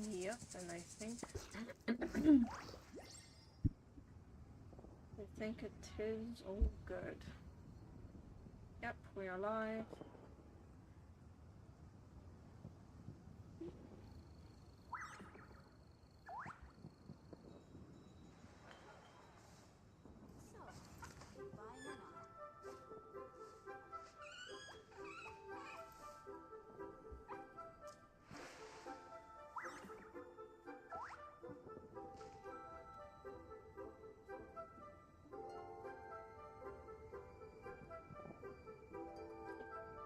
Yep, and I think it is all good. Yep, we are live.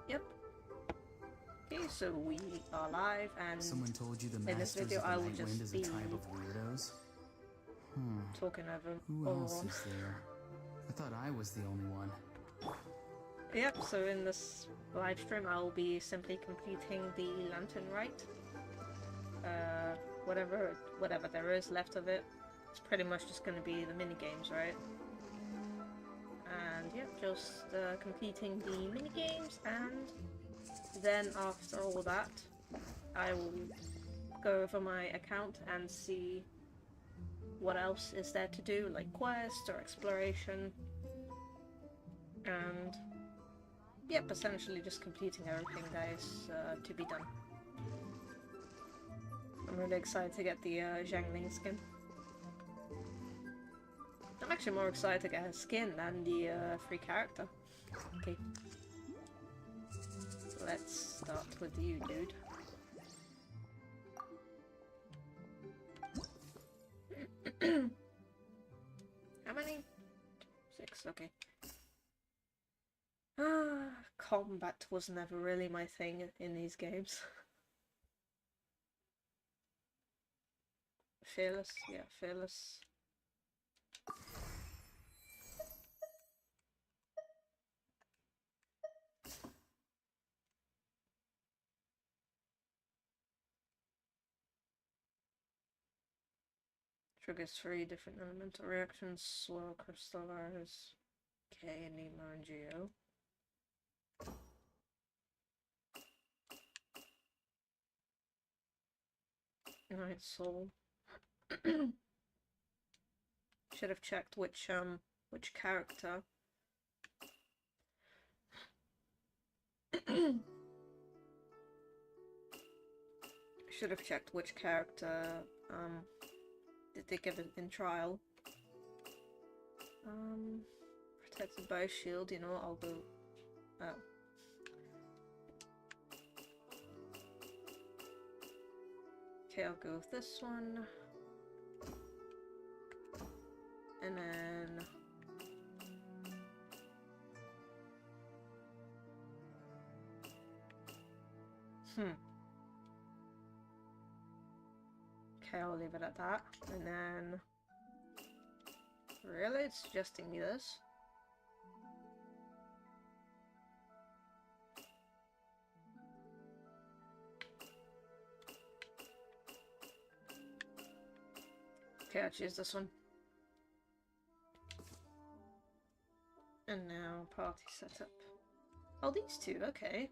Yep. Okay, so we are live, and someone told you the in this Masters video of the I will Night Wind just is be a tribe of weirdos? talking over Who all else on. is there? I thought I was the only one. Yep, so in this live stream I will be simply completing the Lantern Rite. Whatever there is left of it. It's pretty much just going to be the minigames, right? And yep, just completing the minigames, and then after all that I will go over my account and see what else is there to do, like quests or exploration, and yep, essentially just completing everything that is to be done. I'm really excited to get the Zhangling skin. I'm actually more excited to get her skin than the free character. Okay. Let's start with you, dude. How many? 6, okay. Combat was never really my thing in these games. Fearless, yeah, fearless. Triggers 3 different elemental reactions, swirl, crystallize, K, Nemo, and Geo. Night Soul. Should have checked which character. Should have checked which character did they give it in trial. Protected by a shield, you know, I'll go. Oh. Okay, I'll go with this one. And then okay, I'll leave it at that. And then really, it's suggesting me this. Okay, I'll choose this one. And now party setup. Oh, these two, okay.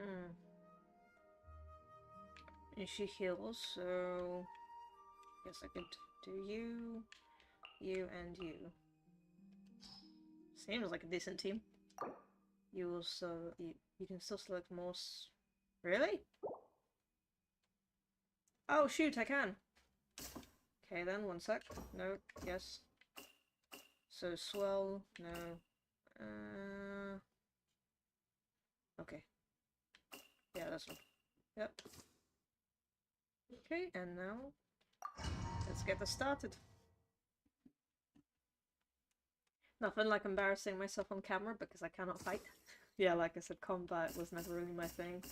Hmm. And she heals, so guess I could do you, and you. Seems like a decent team. You also you can still select more. Really? Oh shoot, I can. Okay then, one sec. No, yes. So swell, no. Okay. Yeah, that's one. Yep. Okay, and now let's get this started. Nothing like embarrassing myself on camera because I cannot fight. Yeah, like I said, combat was never really my thing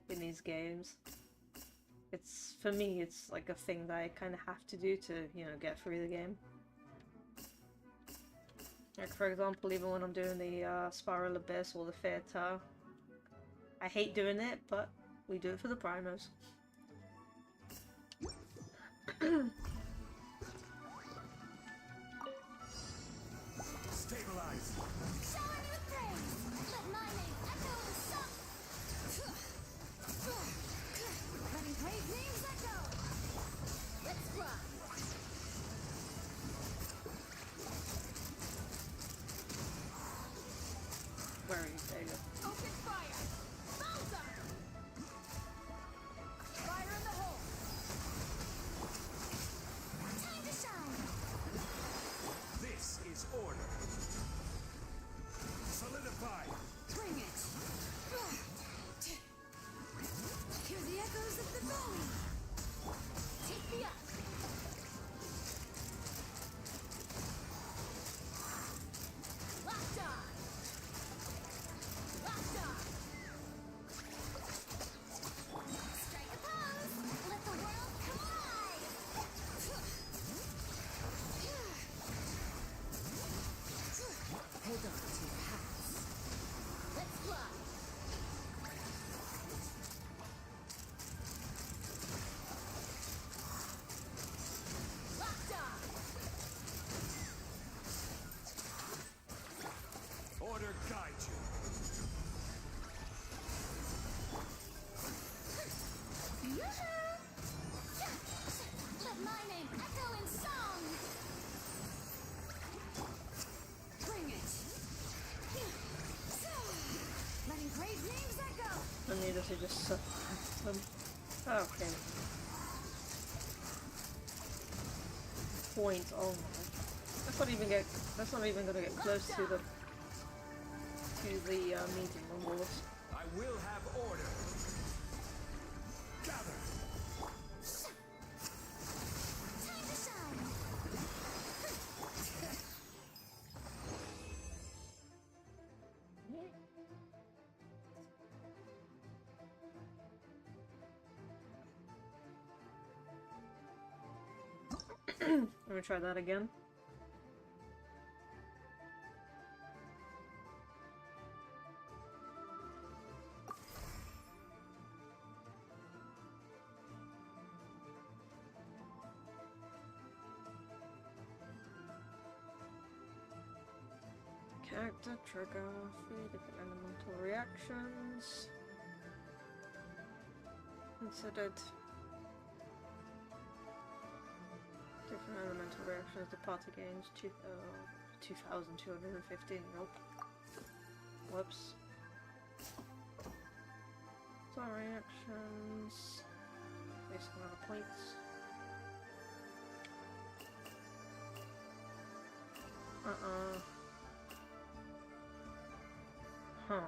in these games. It's, for me, it's like a thing that I kind of have to do to, you know, get through the game. Like, for example, even when I'm doing the Spiral Abyss or the Theater, I hate doing it, but we do it for the primos. Stabilize. Shower me with praise. Let my name echo in song. Letting great names echo. Let's run. Where are you, Taylor? Open fire. Bowser. Fire in the hole. Time to shine. This is order. Solidify. Bring it. Hear the echoes of the valley. Take me up. Locked on. Locked on. Strike a pose. Let the world come alive. Hold on to your hats. Let's fly. Locked on. Order guide you. Yoo-hoo! Let my name echo in song. Bring it. Letting great names echo. I needed to just select them. Okay. Point, oh my. That's not even gonna get close to the meeting on board. I will have order. Gather. Time to shine. Let me try that again. Character trigger, 3 different elemental reactions. Considered different elemental reactions. The party gains 2,215. Nope. Whoops. Star reactions. Basic amount of points. Huh.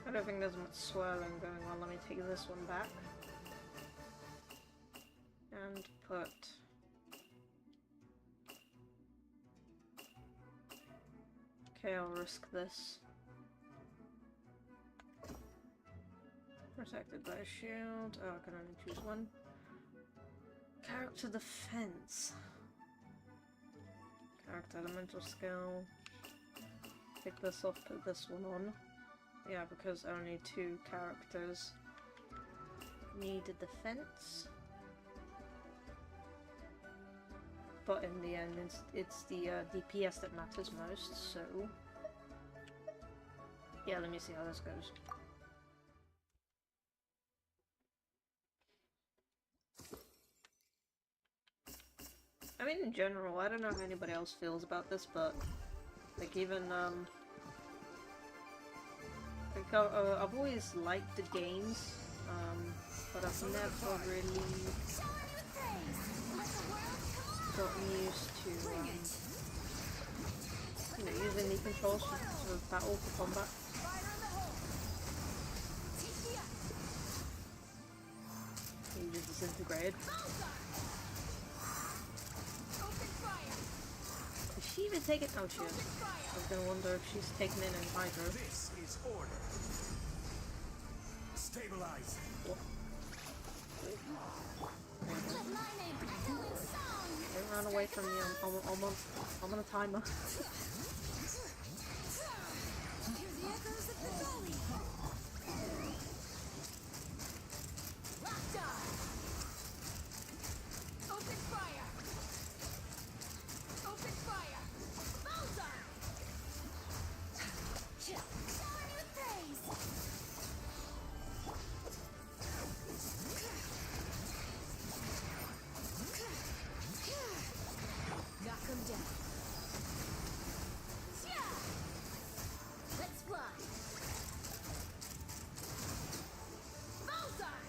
I don't think there's much swirling going on. Let me take this one back. And put... Okay, I'll risk this. Protected by a shield. Oh, I can only choose one. Character defense. Character elemental skill. Take this off, put this one on. Yeah, because only 2 characters need a defense. But in the end, it's the DPS that matters most, so... Yeah, let me see how this goes. I mean, in general, I don't know how anybody else feels about this, but... Like, even, like, I've always liked the games, but I've never really gotten used to, you know, using the controls for battle, for combat. You just disintegrated. Is she even taking? Oh, she is. I was gonna wonder if she's taking in an hydro. This is order. Stabilize. What? Don't run away from me. I'm on a timer. Hear the echoes of the valley. Lockdown. Open fire. Open fire. Bullseye. Showering you with praise. Knock him down. Let's fly. Bullseye.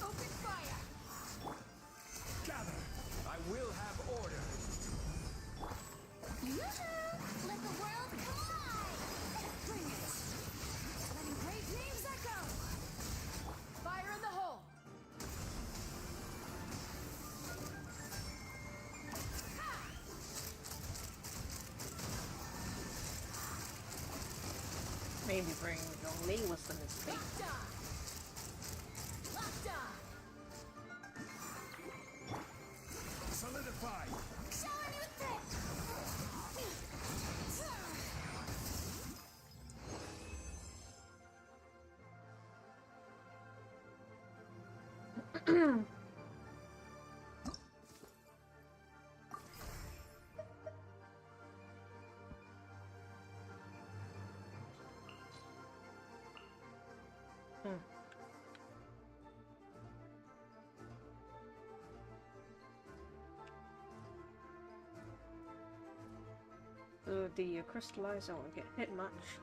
Open fire. Gather. I will have order. Yoo-hoo! Let the world collide. Bring it. Letting great names echo. Fire in the hole. Maybe bringing Zhongli was the mistake. Lockdown. Lockdown. Solidify. Showering you with praise. The crystallizer won't get hit much.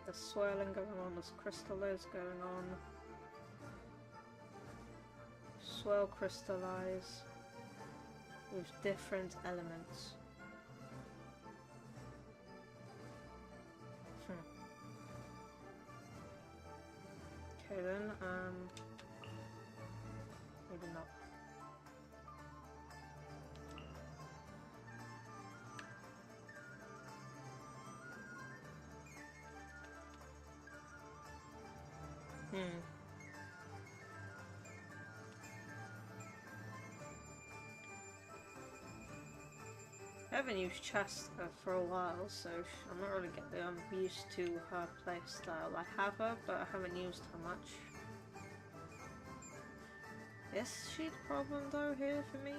There's swirling going on, there's crystallize going on. Swirl, crystallize with different elements. Okay then, maybe not. I haven't used chest for a while, so I'm not really used to her playstyle. I have her, but I haven't used her much. Is she the problem though here for me?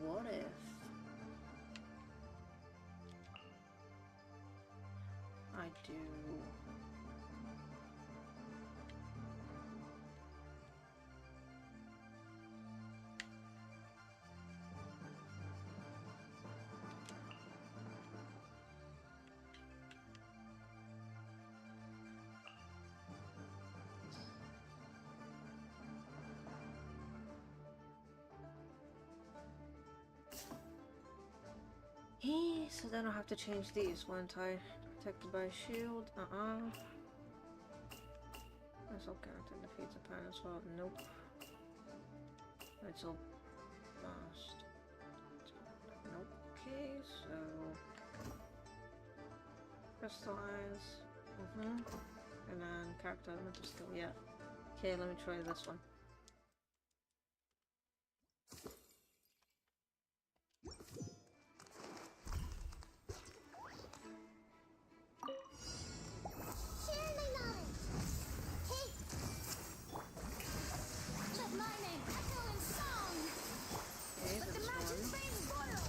What if I do... So then I'll have to change these, won't I? Protected by a shield, That's all character defeats opponent as well, nope. It's all fast. Nope. Okay, so... Crystallize. And then character elemental skill, yeah. Okay, let me try this one. Share my knowledge. Hey. Let my name echo in song. Okay, Let the this mountains one. rain boil.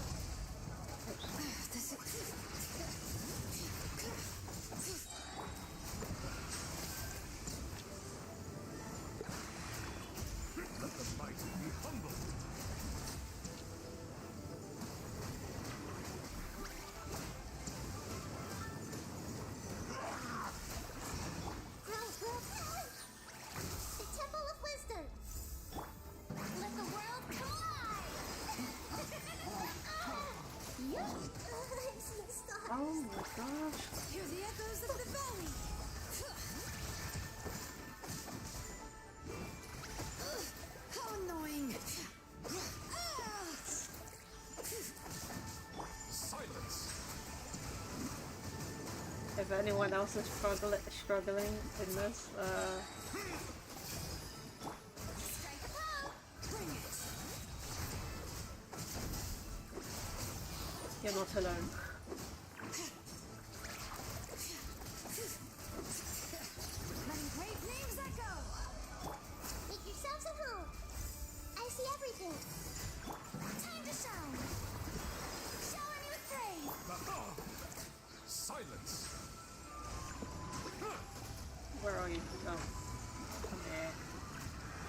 Let the mighty be humbled. The Temple of Wisdom. Let the world collide. Oh my gosh. Hear the echoes of the valley. How annoying. Silence. If anyone else is struggling in this, Strike a blow. Bring it. you're not alone. Letting great names echo. Make yourselves at home. I see everything. Time to shine. Shower me with praise. Aha! Silence. Where are you? Oh. Come here.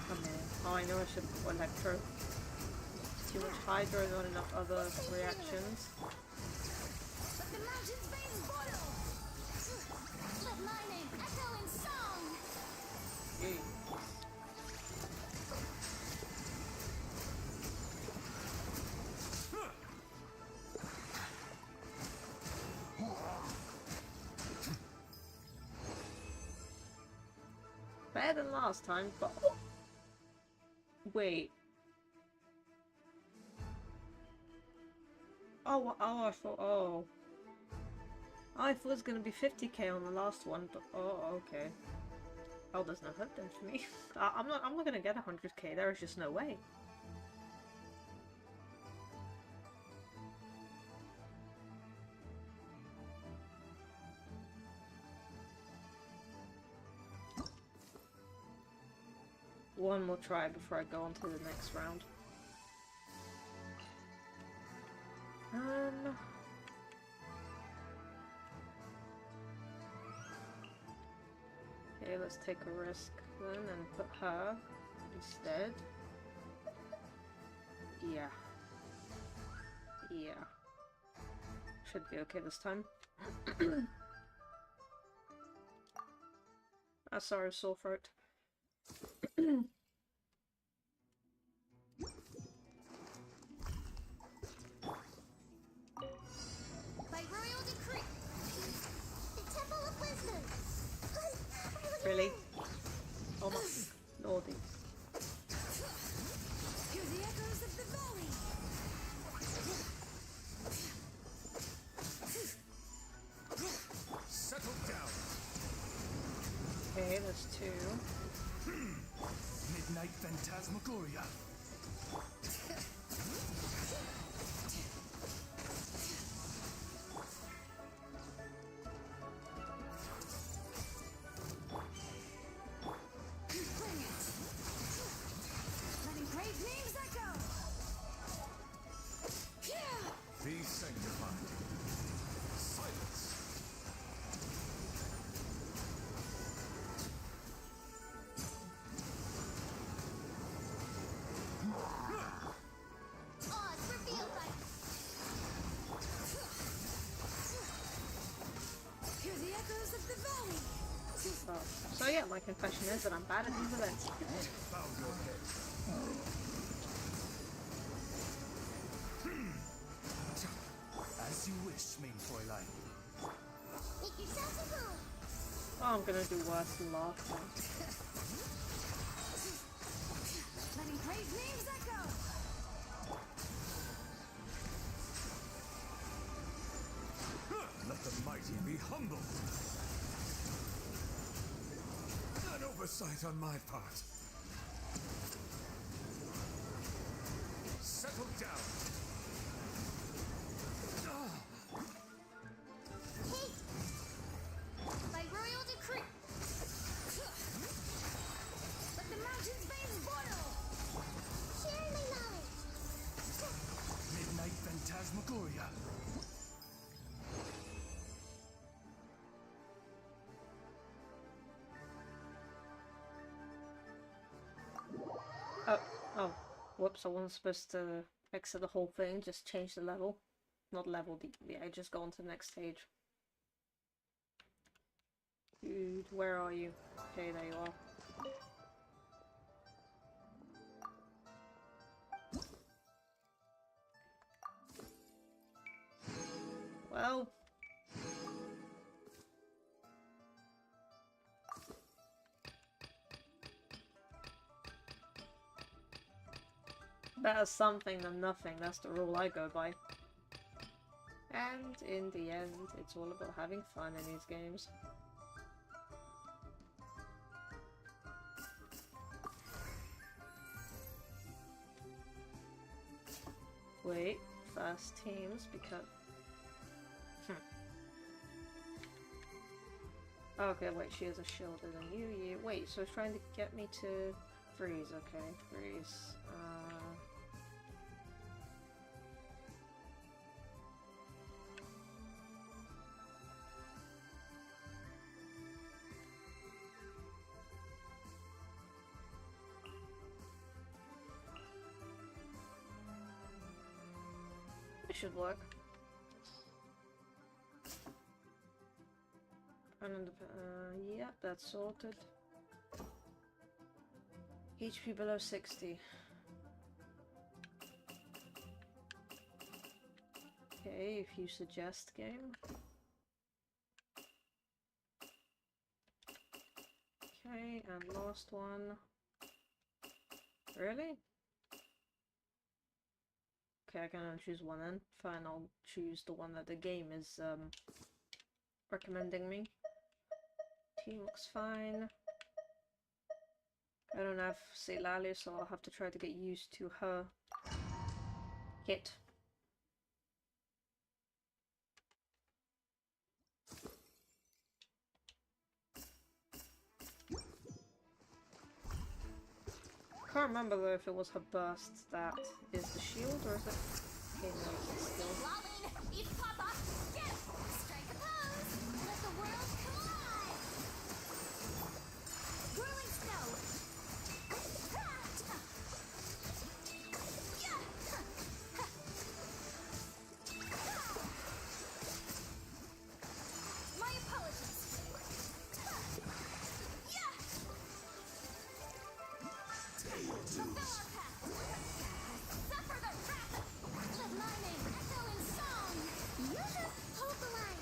Come here. Oh, I know I should put Electro. Too much Hydro, not enough other reactions. Let the mountains rain boil. Let my name echo in song. Ew. Better than last time, but wait. Oh, I thought. Oh, I thought it was gonna be 50k on the last one, but oh, okay. Oh, there's no hope then for me. I'm not gonna get 100k. There is just no way. One more try before I go on to the next round. Okay, let's take a risk then and put her instead. Yeah. Yeah. Should be okay this time. Sorry, sore throat. By royal decree. The Temple of Wisdom. Really? Oh my lordy. Hear the echoes of the valley. Settle down. Okay, there's two. Midnight Phantasmagoria. Bring it. Letting great names echo. Be sanctified. Silence. Odds revealed by. Hear the echoes of the valley. So yeah, my confession is that I'm bad at these events. Bow your head. As you wish, main Fräulein. Make yourselves at home. Oh, I'm gonna do worse than last time. Letting great names echo. Let Let the mighty be humbled. An oversight on my part. Settle down. Hey! By royal decree! Let the mountains veins boil! Share my knowledge! Midnight Phantasmagoria. Oh, whoops, I wasn't supposed to exit the whole thing, just change the level. Not level, yeah, just go on to the next stage. Dude, where are you? Okay, there you are. Well... better something than nothing, that's the rule I go by. And in the end, it's all about having fun in these games. Wait, first teams, because... Okay, wait, she has a shielder than you. Wait, so it's trying to get me to freeze, okay, freeze. It should work. Yep, that's sorted. HP below 60. Okay, if you suggest game. Okay, and last one. Really? Okay, I can only choose one then. Fine, I'll choose the one that the game is recommending me. Team looks fine. I don't have Seilali, so I'll have to try to get used to her hit. Can't remember though if it was her burst that is the shield or is it? Okay, no, it's still. Lolling! Eat Papa! Get him! Strike a pose! Let the world come alive! Whirling snow! My apologies! Fulfill our path! Suffer the wrath! Let my name echo in song! Hold the line!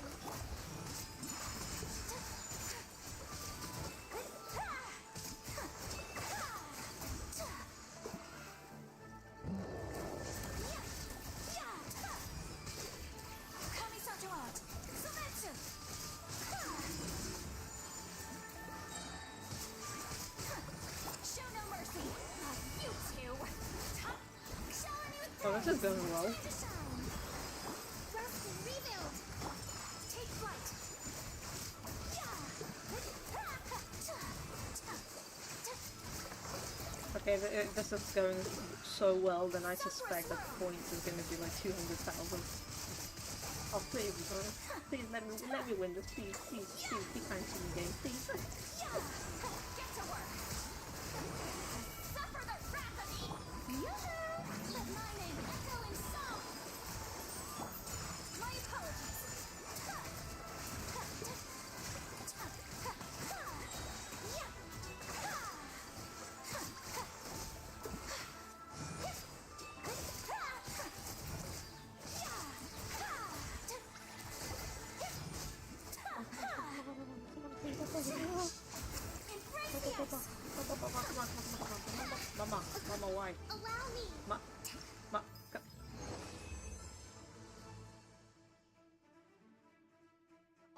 Kamisato art! Sometsu! Show no mercy! You two! Shower me with Oh, this is going well. time to shine! Burst and rebuild! Take flight! Okay, this is going so well, then I suspect that the point is going to be like 200,000. Oh, please, bro. Please let me win this. Please, be kind to me, game. Please. Get to work! Suffer the wrath of me! Let my name echo in song! My apologies!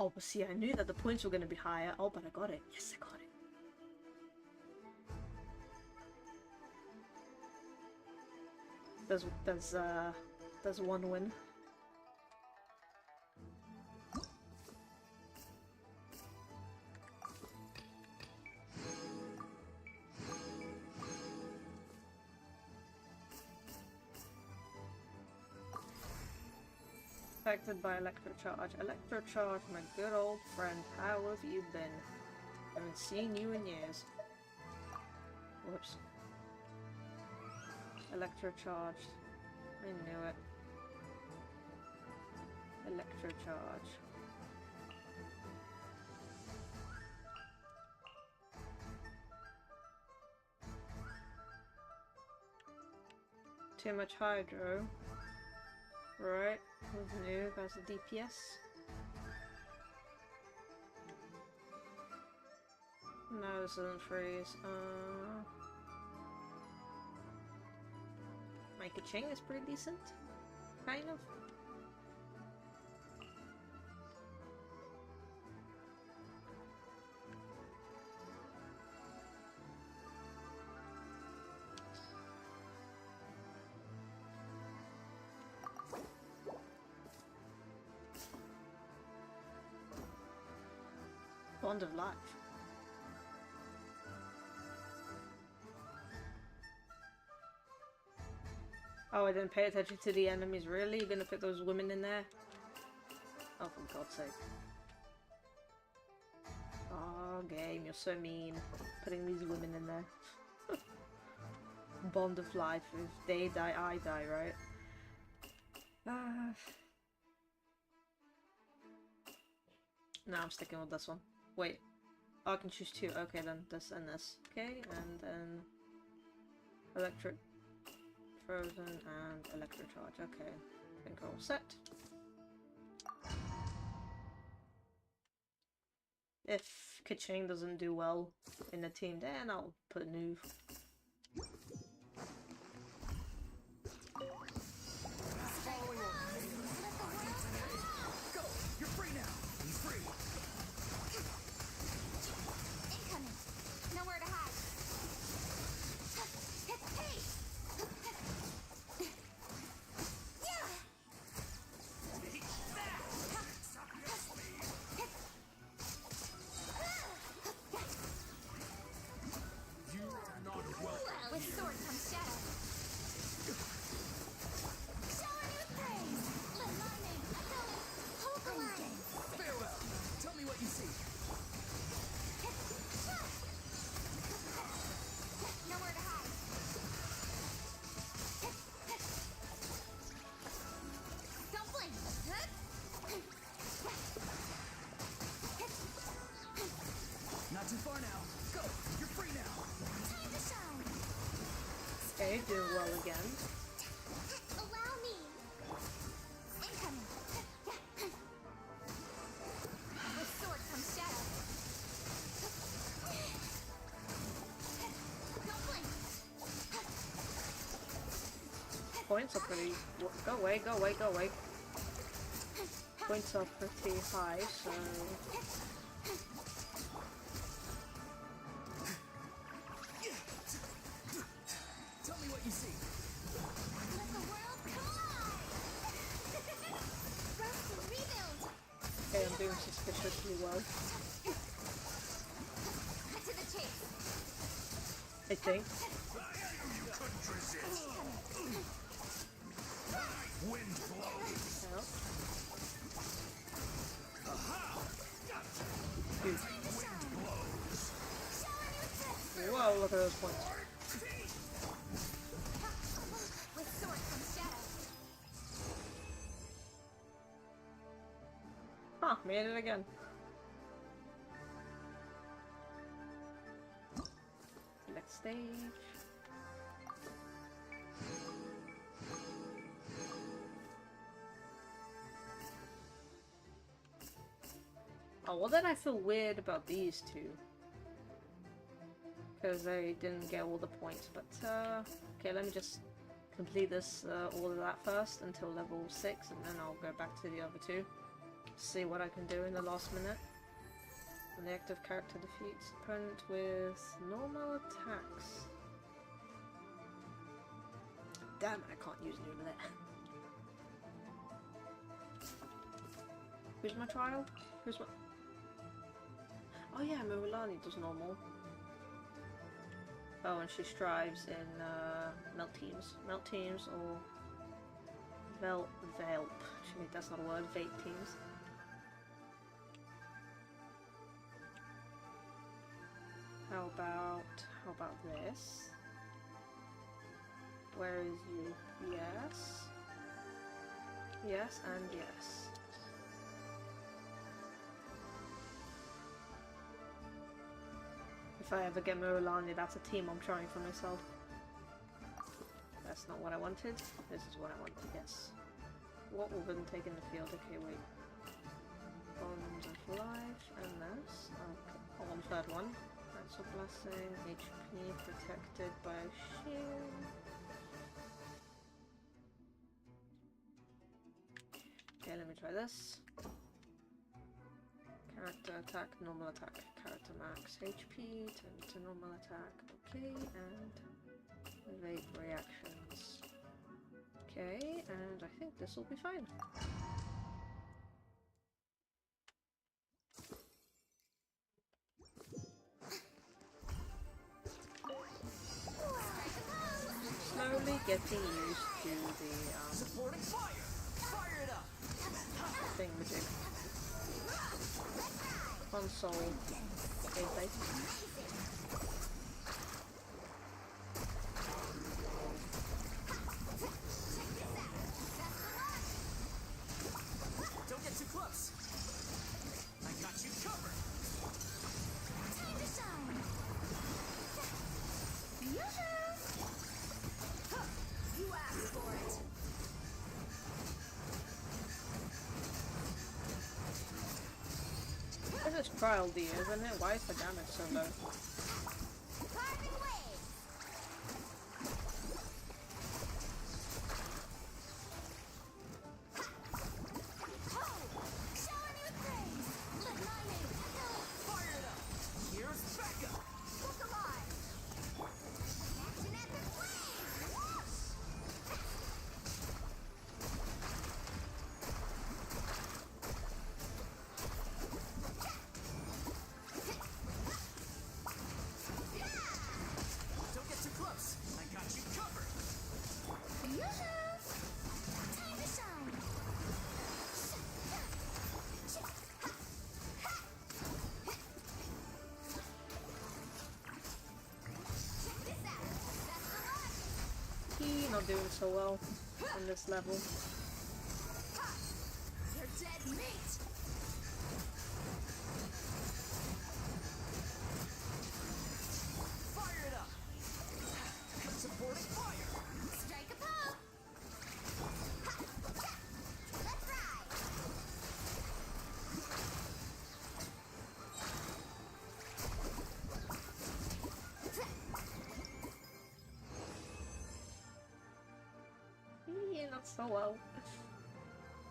Oh, but see, I knew that the points were going to be higher. Oh, but I got it. Yes, I got it. There's one win. Affected by electrocharge. Electrocharge, my good old friend. How have you been? Haven't seen you in years. Whoops. Electrocharge. I knew it. Electrocharge. Too much hydro. Right, what's new? That's the DPS. No, this doesn't freeze. My Ka-ching is pretty decent. Kind of. Bond of life. Oh, I didn't pay attention to the enemies. Really? You're gonna put those women in there? Oh, for God's sake. Oh, game, you're so mean. Putting these women in there. Bond of life. If they die, I die, right? No, I'm sticking with this one. Wait. Oh, I can choose two. Okay, then this and this. Okay, and then electric, frozen, and electrocharge. Okay, I think we're all set. If Ka-ching doesn't do well in the team, then I'll put new. Not too far now. Go! You're free now. Time to shine. Okay, doing well again. Allow me. Incoming. With sword comes shadow. Don't blink. Points are pretty. Go away, go away, go away. Points are pretty high, so. Tell me what you see. Let the world collide. Rest and rebuild. Okay, I'm doing suspiciously well. Cut to the chase. I think. You couldn't resist. Wind blows. Well, Wind blows. whoa, look at those points. With sword comes shadow. Huh, made it again. Next stage. Oh, well then I feel weird about these two. Because they didn't get all the points, but okay, let me just complete this, all of that first until level 6, and then I'll go back to the other two. See what I can do in the last minute. When the active character defeats opponent with normal attacks. Damn it, I can't use Numelet. Who's my trial? Who's my... Oh yeah, Mirulani does normal. Oh, and she strives in melt teams. Melt teams or Velp. Actually, that's not a word. Vape teams. How about this? Where is you? Yes. Yes and yes. If I ever get Mirulani, that's a team I'm trying for myself. That's not what I wanted. This is what I wanted, yes. What will then take in the field? Okay, wait. Bonds of life and this. Okay. Oh, on the third one. That's a blessing. HP protected by a shield. Okay, let me try this. Character attack, normal attack. Character max HP, turn to normal attack. Okay, and vape reactions. Okay, and I think this will be fine. Slowly getting used to the Supporting fire! Fire it up! thingamajig. Console gameplay. Don't get too close! I got you covered! Time to shine. Yoo-hoo! Huh, you asked for it. This is trial D, isn't it? Why is the damage so low? Carving waves. Ho! Showering you with praise. Let my name echo. Fire it up! Here's backup! Look alive. Action at the flame. Whoosh! Don't get too close! I got you covered! Yoo-hoo! Time to shine. Check this out. That's the luck. He not doing so well on this level. You're dead meat. Fire it up! Supporting fire! Strike a pose. Let's ride. Yeah, not so well.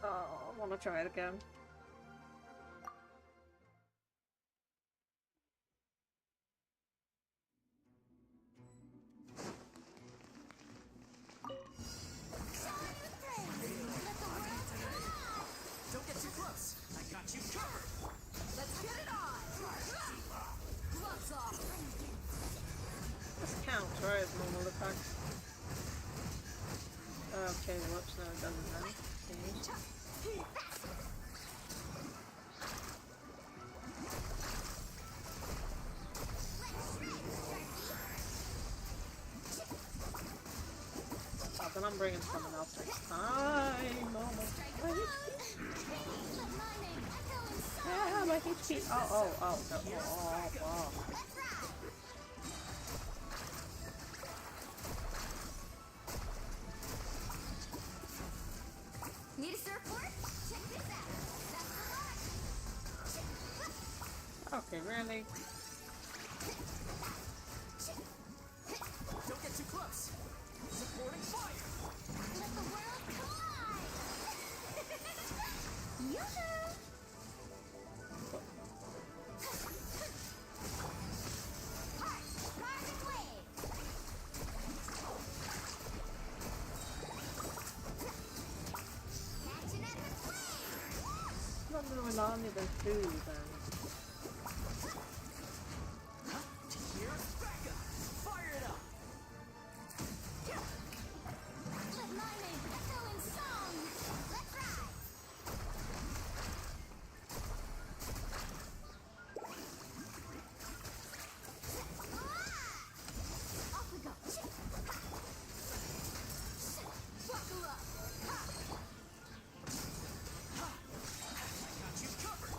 Oh, I wanna try it again. Showering you with praise. Let the world collide. Don't get too close! I got you covered! Let's get it on. Gloves off. This counts, right, as normal attack. Okay, whoops, no it doesn't then. Seems. Oh, then I'm bringing someone else next time. Normal. My HP. Let my name echo inside. Yeah, my HP. Oh, no. Oh. Let's ride. Need a surfboard? Check this out. That's the luck. Okay, really? Don't get too close! Supporting fire! Let the world collide. Yoo-hoo! army than food then. Here's Becca! Fire it up! Let my name echo in song. Let's ride. Off we go. Buckle up. Got you covered!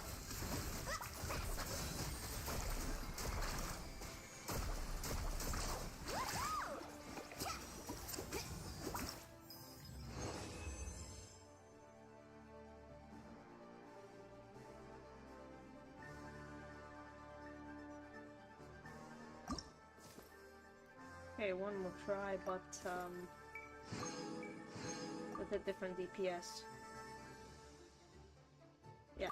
Okay, one more try, but with a different DPS. Yeah.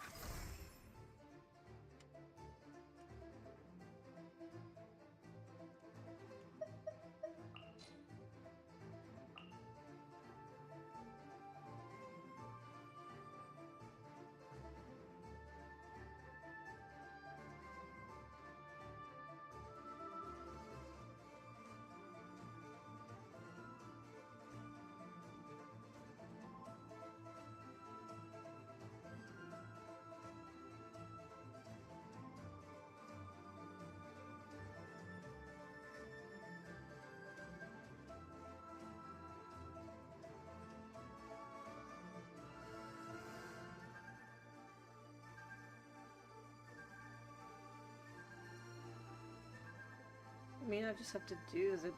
I mean, I just have to do the,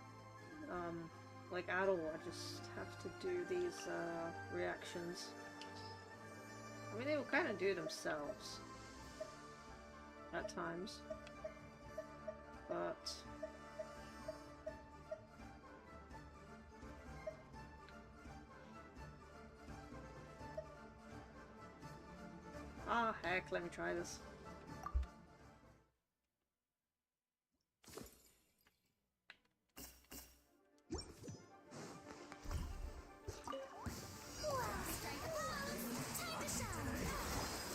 like Adol, I just have to do these, reactions. I mean, they will kind of do themselves at times, but ah, heck, let me try this.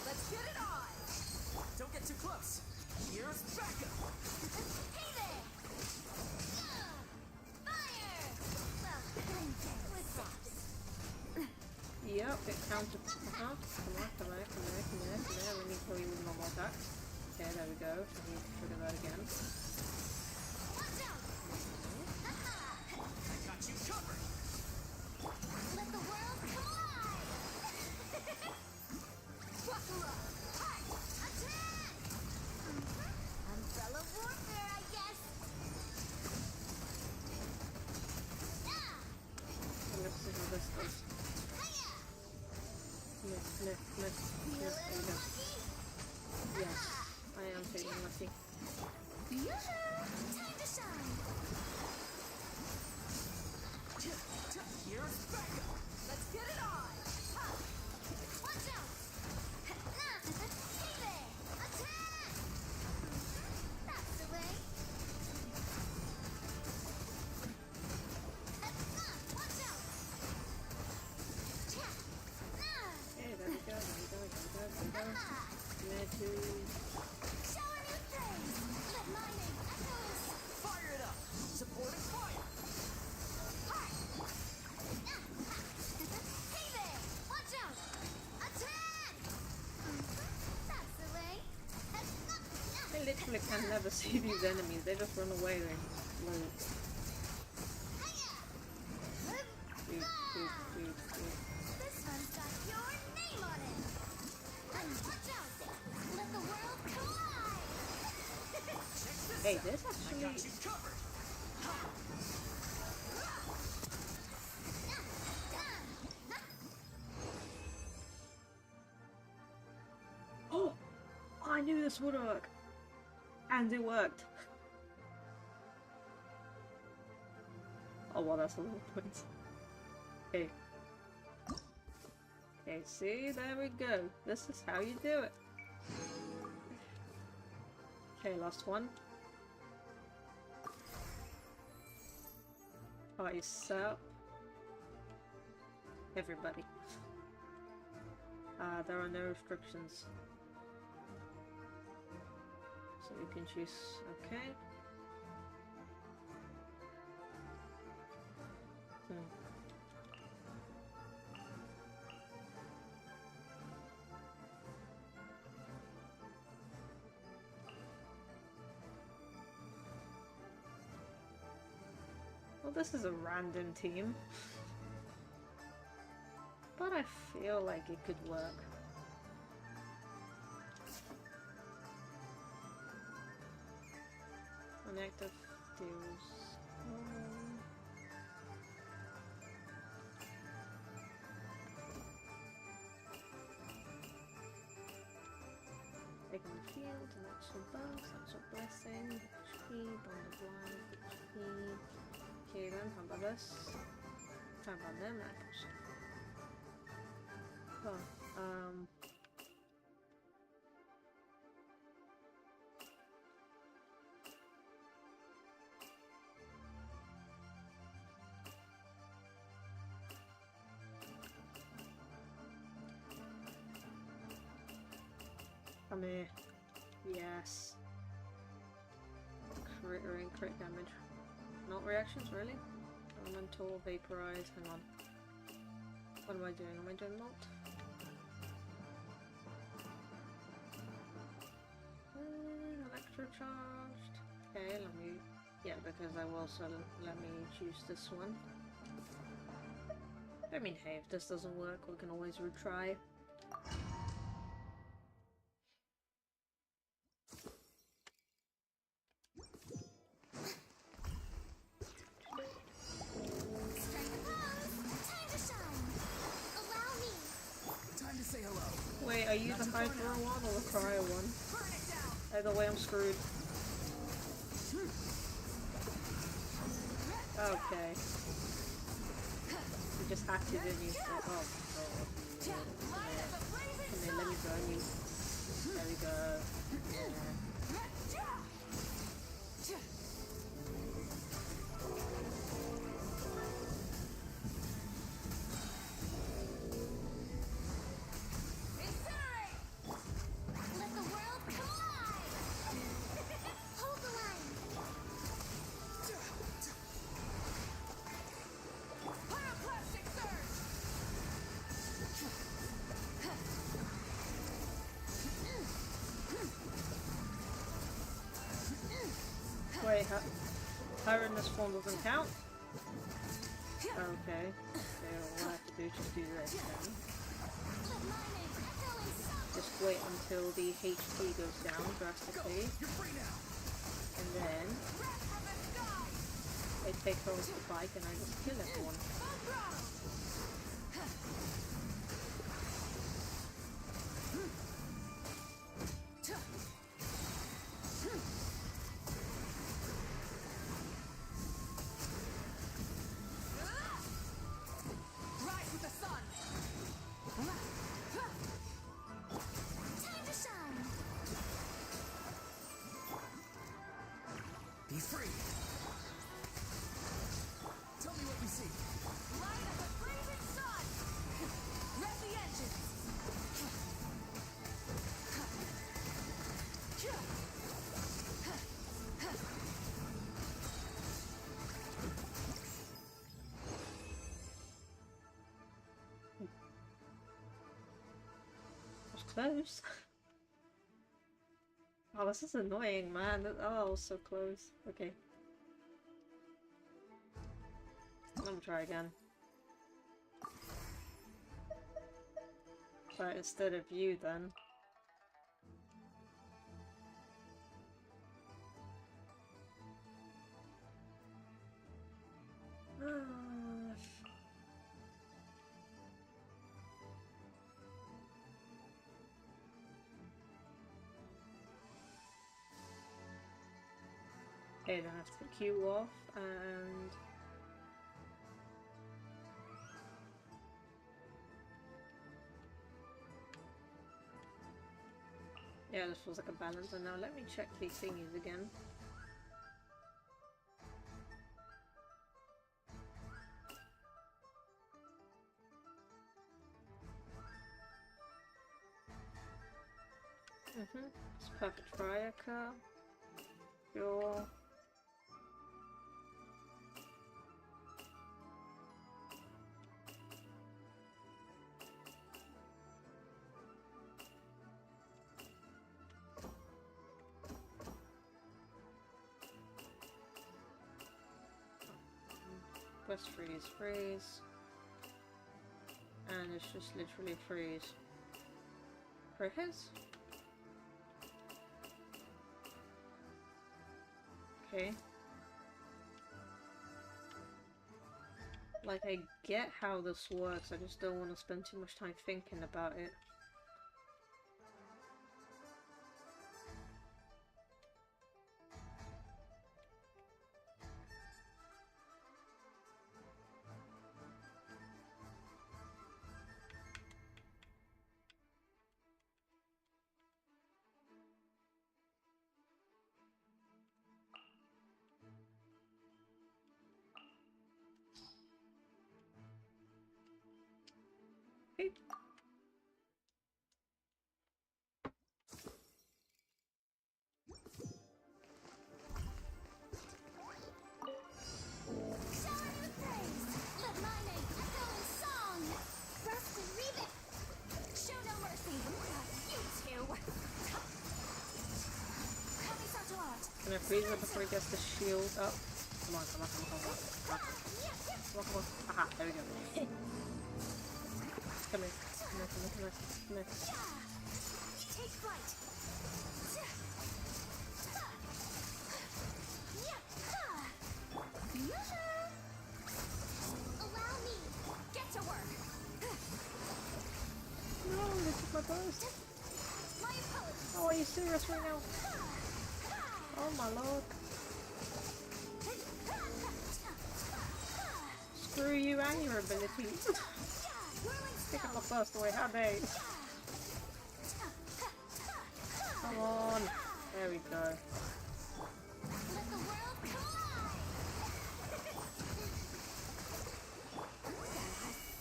Let's get it on! Don't get too close! Here's Becca! Hey there! Fire! Well, what's that? Yep, it counted. Come on, come on, come on, come on, come on, come on. Let me kill you with normal attacks. Okay, there we go. So we need to trigger that again. Watch out! I got you covered! Let the world come alive! Buckle up! Hi! Attack! Umbrella warfare, I guess! Ah! And let's see how this goes. Hiya! Miss, miss, miss, Feeling miss. There we go. lucky? Yes, I am feeling lucky. Yoo-hoo! Time to shine! Here's Becca! Let's get it on! Ha! Watch out! Hey there! Attack! That's the way! Watch out! Okay, there we go, there we go, there we go, there we go. Need to... Show a new phrase! Let my name echo in Fire it up! Supporting fire! Hi! Hey there! Watch out! Attack! That's the way! I literally can never see these enemies, they just run away then. Like, shoot, shoot, shoot, shoot. This one's got your name on it! Watch out! Let the world collide! Hey, this I actually... got you covered! Oh! I knew this would work! And it worked! Oh well, that's a little point. Okay. Okay, see? There we go. This is how you do it. Okay, last one. Ice up. Everybody. There are no restrictions. So you can choose, okay. Well, this is a random team. But I feel like it could work. Inactive deals. Taking the field, natural bones, natural blessing, HP, bond of life, HP. Okay then, how about this? How about them apples? Oh, come here. Yes. Crit or crit damage. Not reactions, really? Elemental, vaporize, hang on. What am I doing? Am I doing not? Electrocharged. Okay, let me... Yeah, because I will, so let me choose this one. I mean, hey, if this doesn't work, we can always retry. Wait, are you the Hyper one or the Cryo one? Either way, I'm screwed. Okay. You just hacked it, didn't you? Oh, oh. Come here, let me burn you. There we go. Yeah. Wait, her in this form doesn't count? Okay. Okay, what I have to do is just do this then. Just wait until the HP goes down drastically. And then they take her off the bike and I just kill everyone. Be free! Tell me what you see. Light up the blazing sun! Rev the engines! That was close. Oh, this is annoying, man. Oh, so close. Okay. I'm gonna try again. But instead of you, then. Okay, then I have to take you off, and... yeah, this feels like a balance, and now let me check these thingies again. It's perfect fire car. Sure. Press freeze, freeze. And it's just literally freeze. For his? Okay. Like, I get how this works, I just don't want to spend too much time thinking about it. Okay. Shower me with praise. Let my name echo in song. Rest and revive. Show no mercy. You two. Coming out to art. Can I freeze it before he gets the shield up? Come on, come on, come on, come on. Come on, come on. Aha, there we go. Come here, come here, come here, come here, come here. Take flight. Allow me. Get to work. No, this is my burst. My apologies. Oh, are you serious right now? Oh my lord. Screw you and your abilities. Pick up my burst away, how dare you? Come on. There we go. Let the world come alive.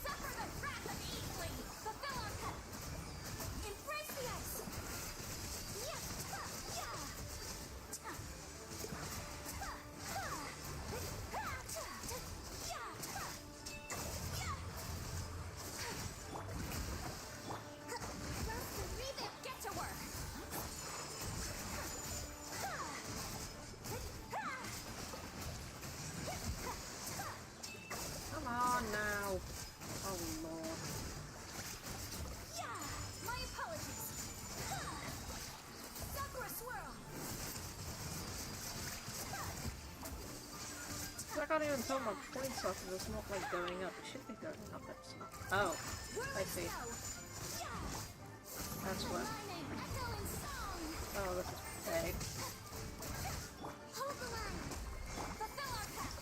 Suffer the wrath of Eatley. Fulfill our path. Embrace the ice. Get to work. Come on now. Oh lord. My apologies. Sakura swirl. I can't even tell my points off if it's not like going up. It should be going up, it's not. Oh, I see. That's what. My name echo in song. Oh, this is big. Hold the line. Fulfill our path.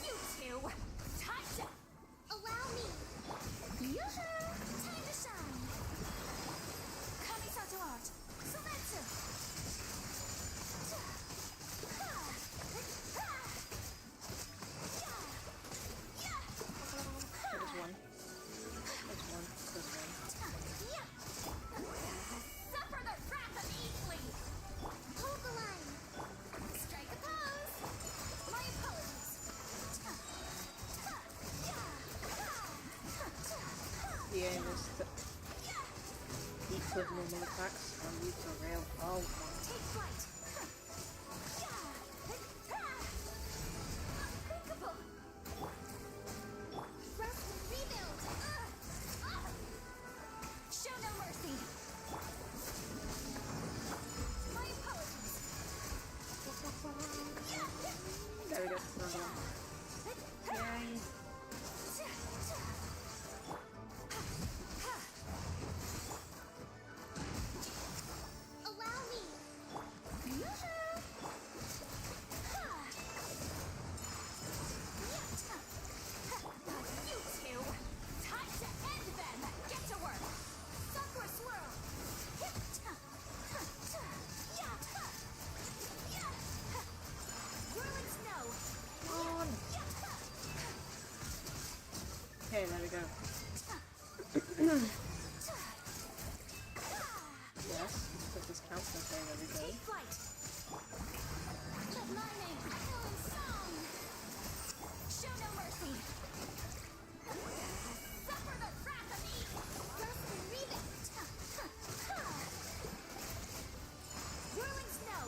You two. Time. Allow me. Yoo-hoo! Time to shine. Kamisato art. Sumetsu. There's one. There's one. There's one. Suffer the wrath of Eatley. Hold the line. Strike a pose. My apologies. The aim is to eat with normal attacks and use the rail. Oh my. Take flight. Unthinkable. Rest and rebuild. Show no mercy. My apologies. Okay, there we go. Yes, does this count? Okay, there we go. Take flight. Let my name echo in song. Show no mercy. Suffer the wrath of evil. Rust and rebound. Whirling snow.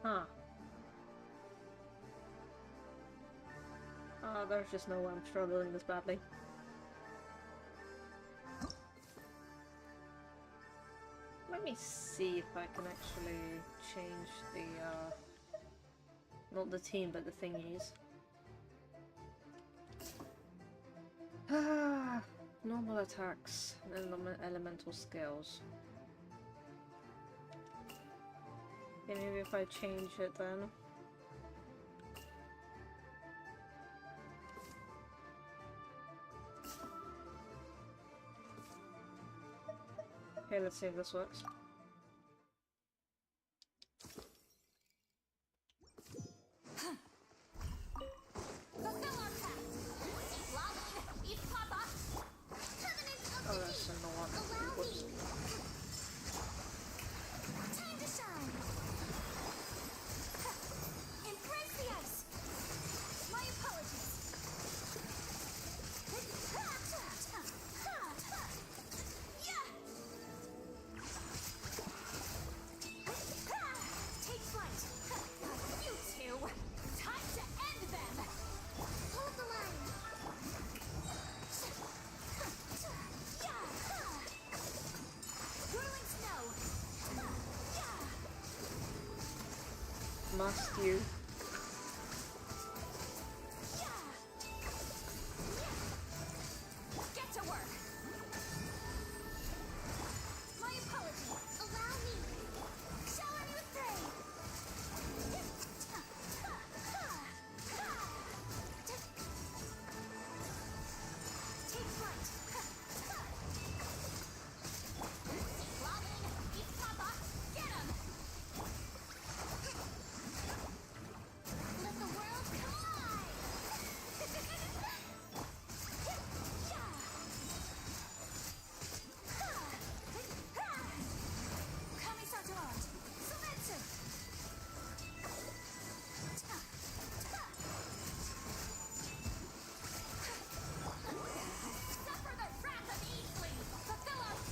Huh. Oh, there's just no way I'm struggling this badly. Let me see if I can actually change the, not the team, but the thingies. Ah, normal attacks and elemental skills. Okay, maybe if I change it then. Okay, let's see if this works. Fulfill our pact. Lawin, East Papa. Covenant of Oh, the that's deep. a no one. Allow Whoops. me. Time to shine. Embrace the ice. My apologies. Take flight. You two. Time to end them. Hold the line. Whirling snow. Must you? Get to work. My apologies. Allow me. Shower me with praise. Take flight. Lawin, East Papa. Get him. Let the world collide. Coming to art. Summetsu. Suffer the wrath of Eastling. Fulfill us.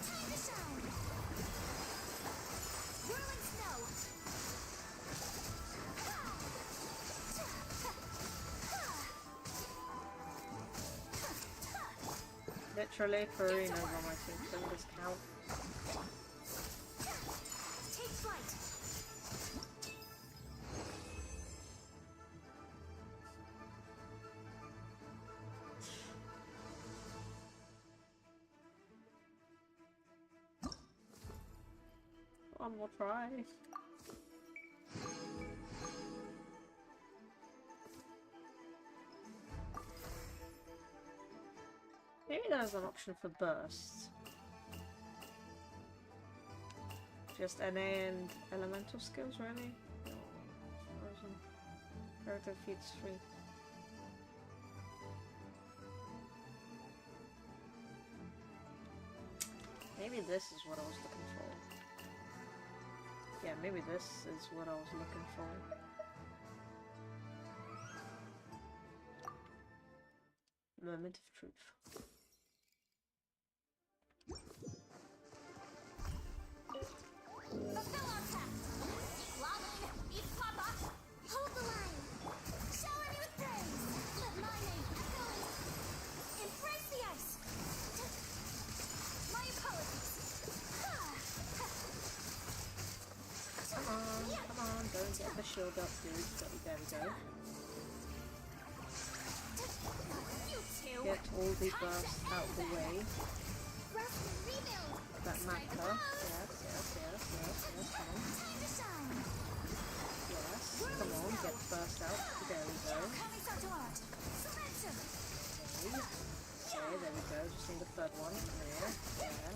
Time to shine. Whirling snow. Literally, Farina's on my team, so this count. Take flight. One more try. Maybe there's an option for bursts. Just NA and elemental skills, really? No, frozen. Character feats 3. Maybe this is what I was looking for. Yeah, maybe this is what I was looking for. Moment of truth. Fulfill our pact. Lawin, East Papa. Hold the line. Shower me with praise. Let my name echo in. Embrace the ice. My apologies. Come on, don't get the shield up, dude. There we go. You two. Get all the bursts out the way. Rust and rebuild. That matter. Yes, come on. Time to shine. Yes, come on, get the burst out. There we go. Coming to art. Summetsu. Okay, there we go. Just need the third one. There.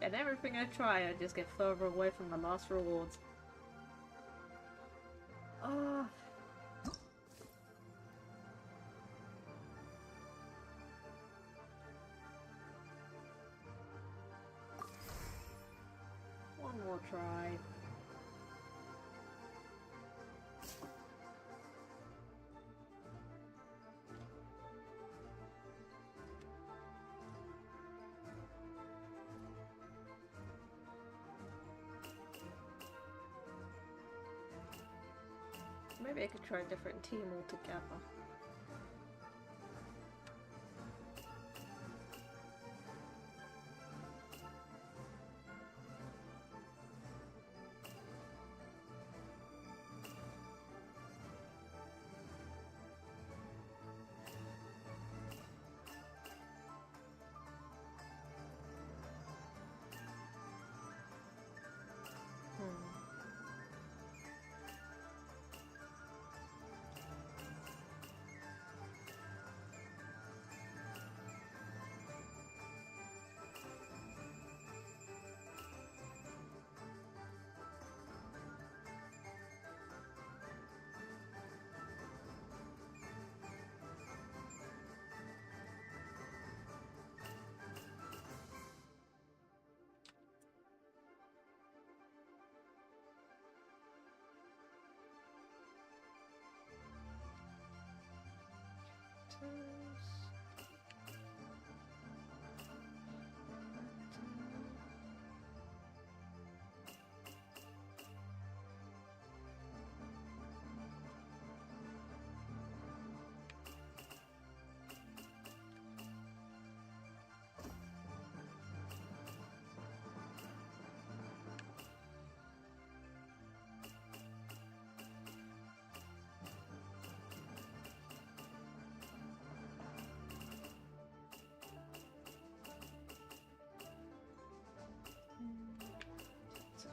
And everything I try, I just get further away from the last rewards. Oh. One more try. Maybe I could try a different team altogether.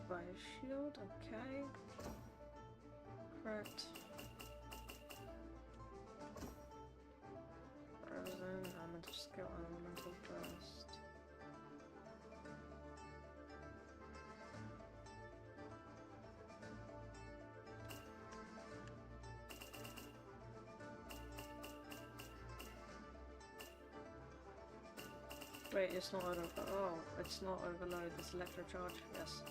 By a shield, okay. Correct. Frozen, elemental skill, elemental burst. Wait, it's not over. Oh, it's not overload. It's electro charge. Yes.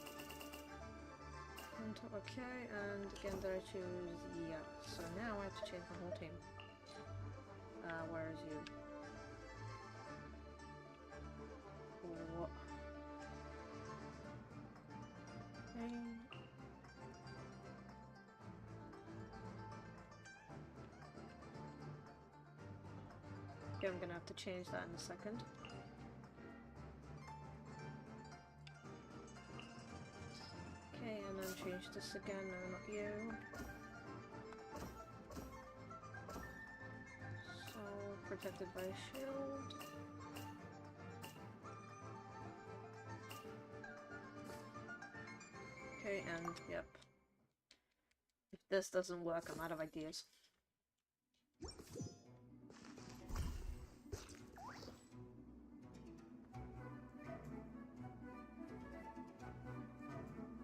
Okay, and again there I choose yeah. So now I have to change my whole team. Where is you? What? Okay. Okay, I'm gonna have to change that in a second. Okay, and then change this again, no, not you. So, protected by a shield. Okay, and yep. If this doesn't work, I'm out of ideas.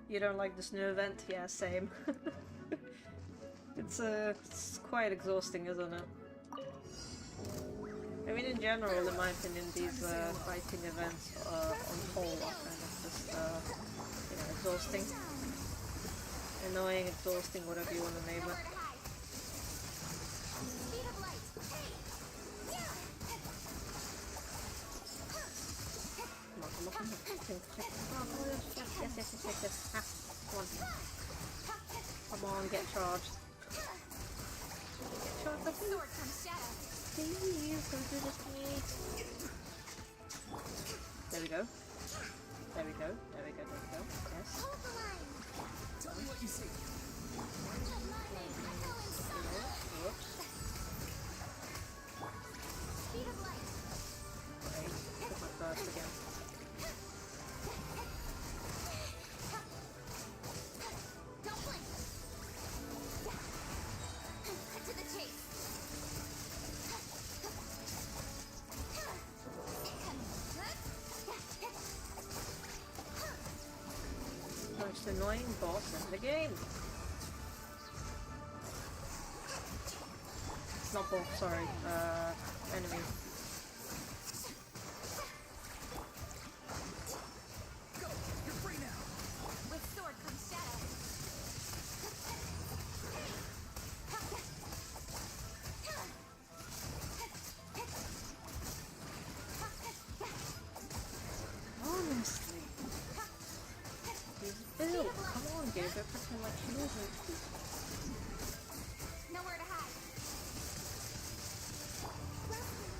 You don't like this new event? Yeah, same. It's quite exhausting, isn't it? I mean, in general, in my opinion, these fighting events on whole are kind of just, you know, exhausting. Annoying, exhausting, whatever you want to name it. Yes. Come on, get charged. Get charged, please. Please, don't do this to me. There we go. There we go. Yes. Tell me what you see. Whoops. Great. Put my burst again. most annoying boss in the game. Not boss, sorry, enemy. Go! You're free now! With sword comes shadow. Honestly. He's Bill, come on, give it pretend like she isn't. Nowhere to hide.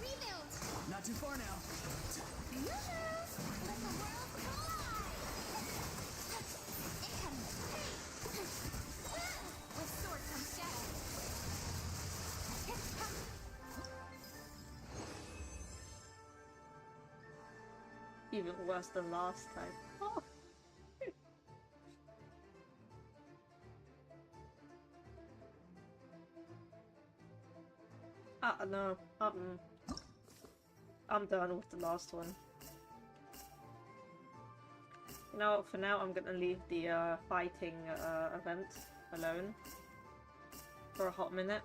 Rebuild. Not too far now. Let the world collide. Incoming. With sword comes shadow. Even worse than last time. Oh. No. I'm done with the last one. You know what, for now I'm gonna leave the fighting event alone for a hot minute.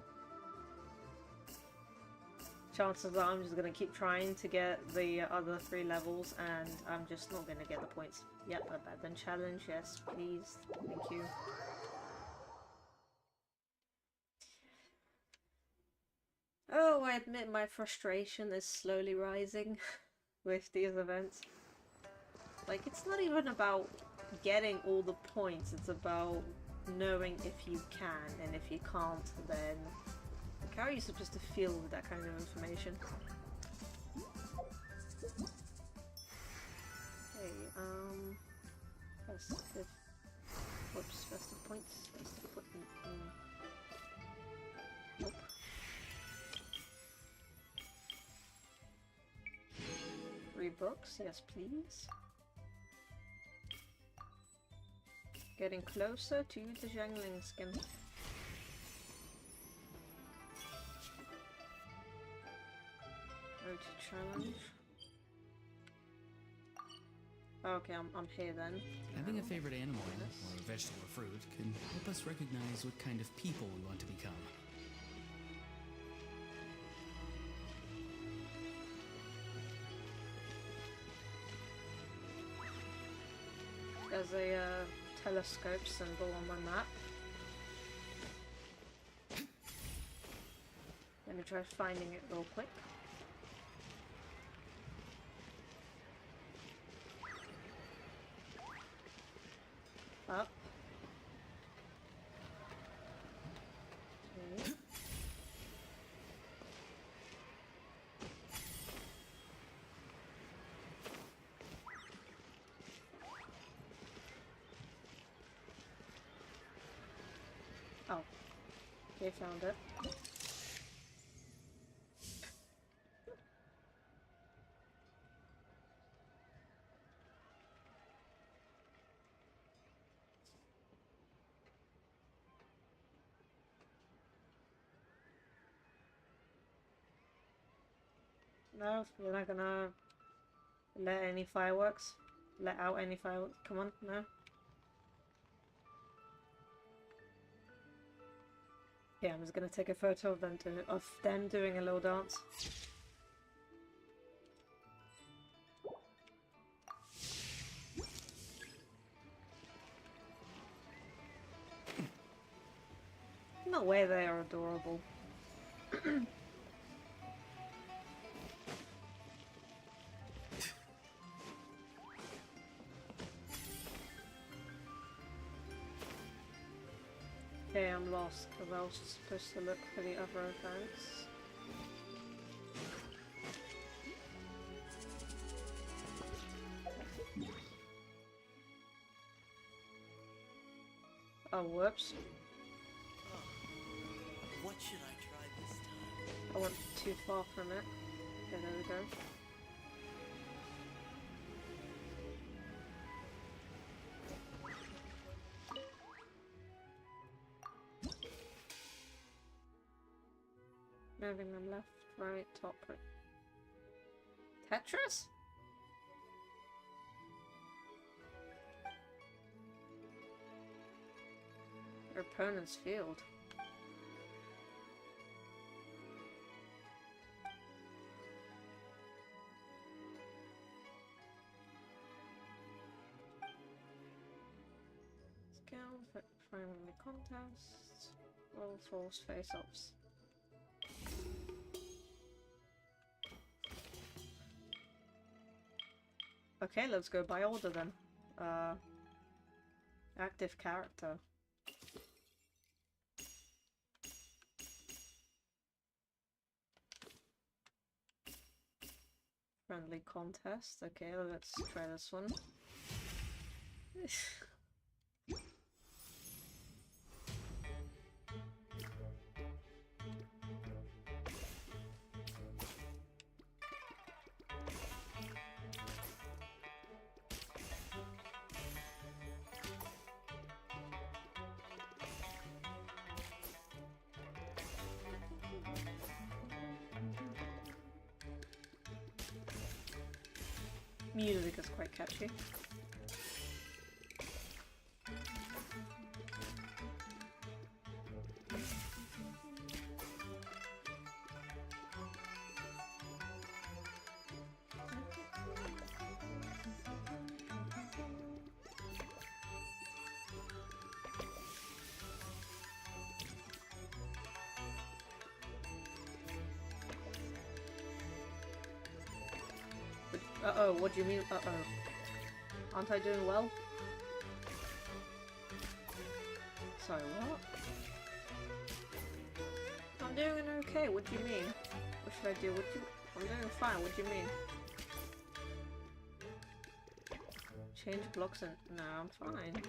Chances are I'm just gonna keep trying to get the other 3 levels and I'm just not gonna get the points. Yep, abandon challenge, yes, please, thank you. Oh, I admit my frustration is slowly rising with these events. Like, it's not even about getting all the points, it's about knowing if you can, and if you can't, then how are you supposed to feel with that kind of information? Okay, festive, whoops, festive points, festive put in, nope. 3 books, yes please. Getting closer to the Zhangling skin. Go to challenge. Okay, I'm here then. Having a favorite animal, or vegetable or fruit, can help us recognize what kind of people we want to become. There's a telescope symbol on my map. Let me try finding it real quick. Up. Okay. Oh, they found it. No, we're not gonna let any fireworks. Let out any fireworks. Come on, no. Yeah, I'm just gonna take a photo of them doing a little dance. No way, they are adorable. Okay, I'm lost because I was supposed to look for the other events. Oh, whoops. What should I try this time? I went too far from it. Okay, there we go. Moving them left, right, top, right. Tetris? Your opponent's field. Skill, friendly contests, roll force face-offs. Okay, let's go by order then. Active character. Friendly contest. Okay, let's try this one. Music is quite catchy. Uh-oh, what do you mean, uh-oh? Aren't I doing well? Sorry, what? I'm doing okay, what do you mean? What should I do? I'm doing fine, what do you mean? Change blocks and... No, I'm fine.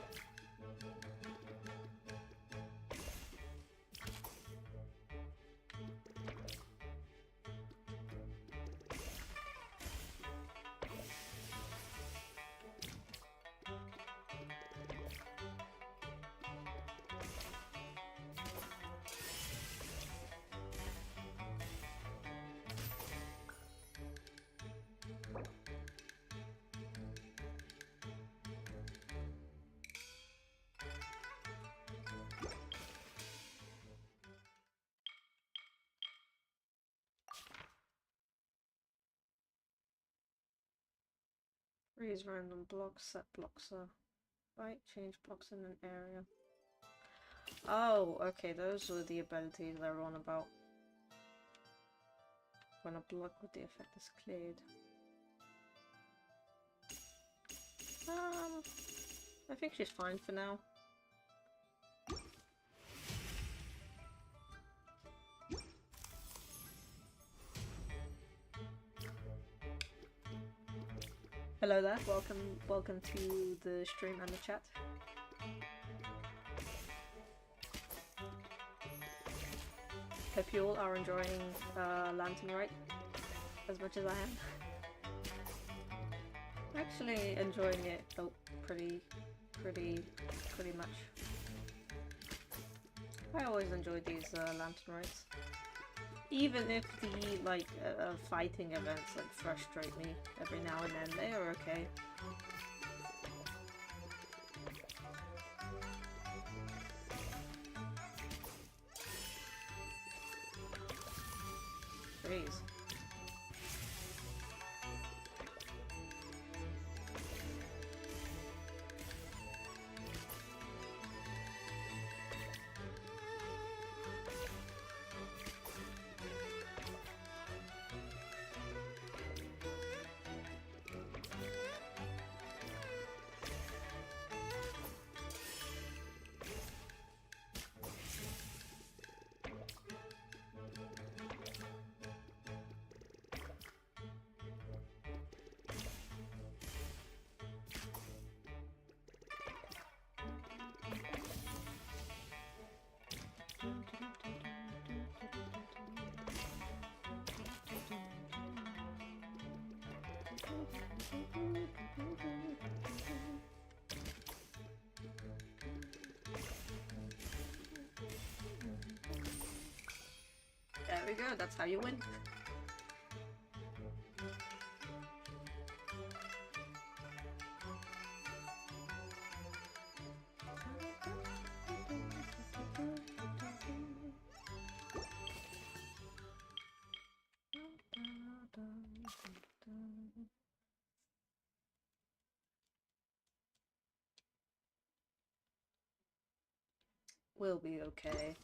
Freeze random blocks, set blocks are right, change blocks in an area. Oh, okay, those were the abilities they're on about. When a block with the effect is cleared. I think she's fine for now. Hello there, welcome to the stream and the chat. Hope you all are enjoying Lantern Rite as much as I am. I'm actually enjoying it pretty much. I always enjoy these Lantern Rites. Even if the fighting events frustrate me every now and then, they are okay. Freeze. There we go, that's how you win. We'll be okay.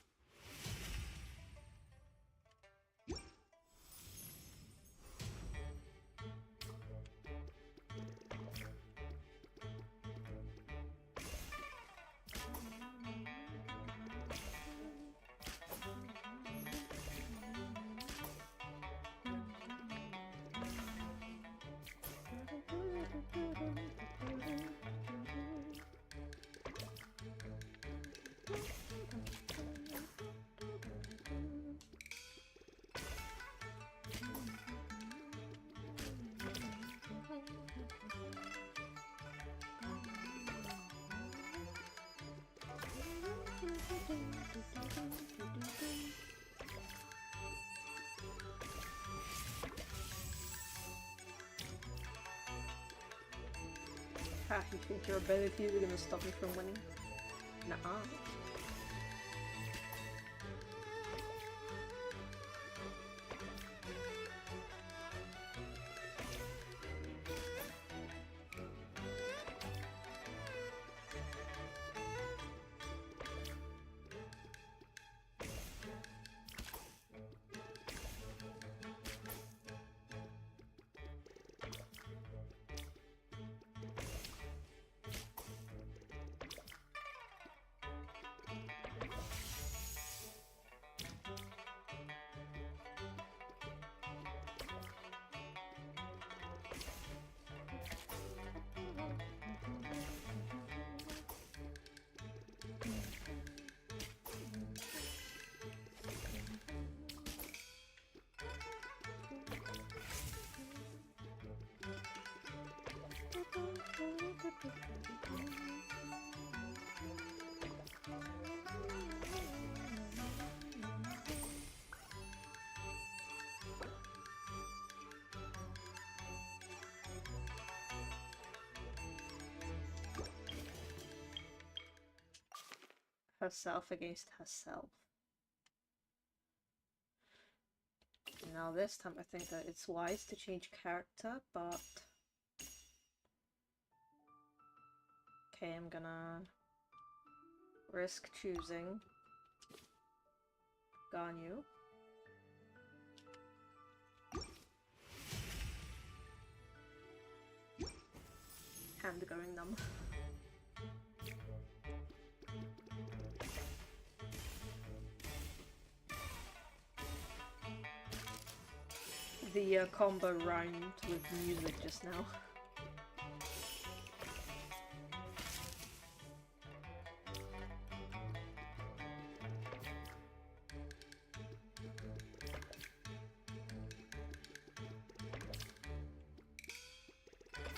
Ha, you think your abilities are gonna stop me from winning? Nuh-uh. Herself against herself. Now this time I think that it's wise to change character, but okay, I'm gonna risk choosing Ganyu. Hand going numb. The combo rhymed with music just now.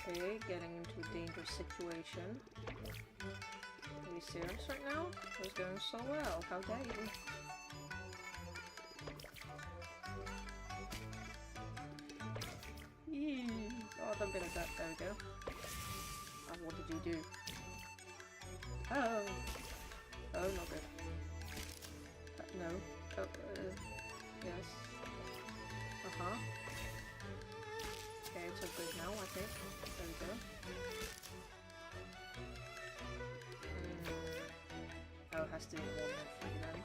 Okay, getting into a dangerous situation. Are you serious right now? It was going so well, how dare you? Oh, don't be like that. There we go. Oh, what did you do? Oh. Oh, not good. No. Oh, yes. Uh-huh. Okay, it's all good now, I think. There we go. Oh, it has to be more than 3 then.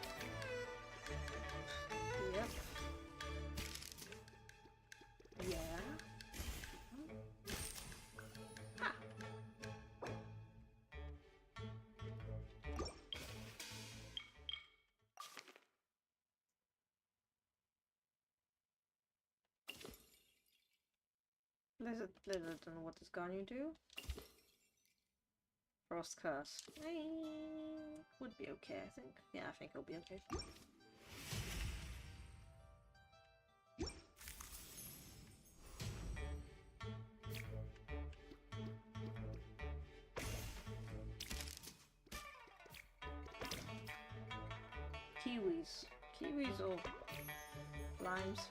Yep. Yeah. Blizzard, and what does Ganyu do? Frost Curse. Would be okay, I think. Yeah, I think it'll be okay. Kiwis. Kiwis or limes.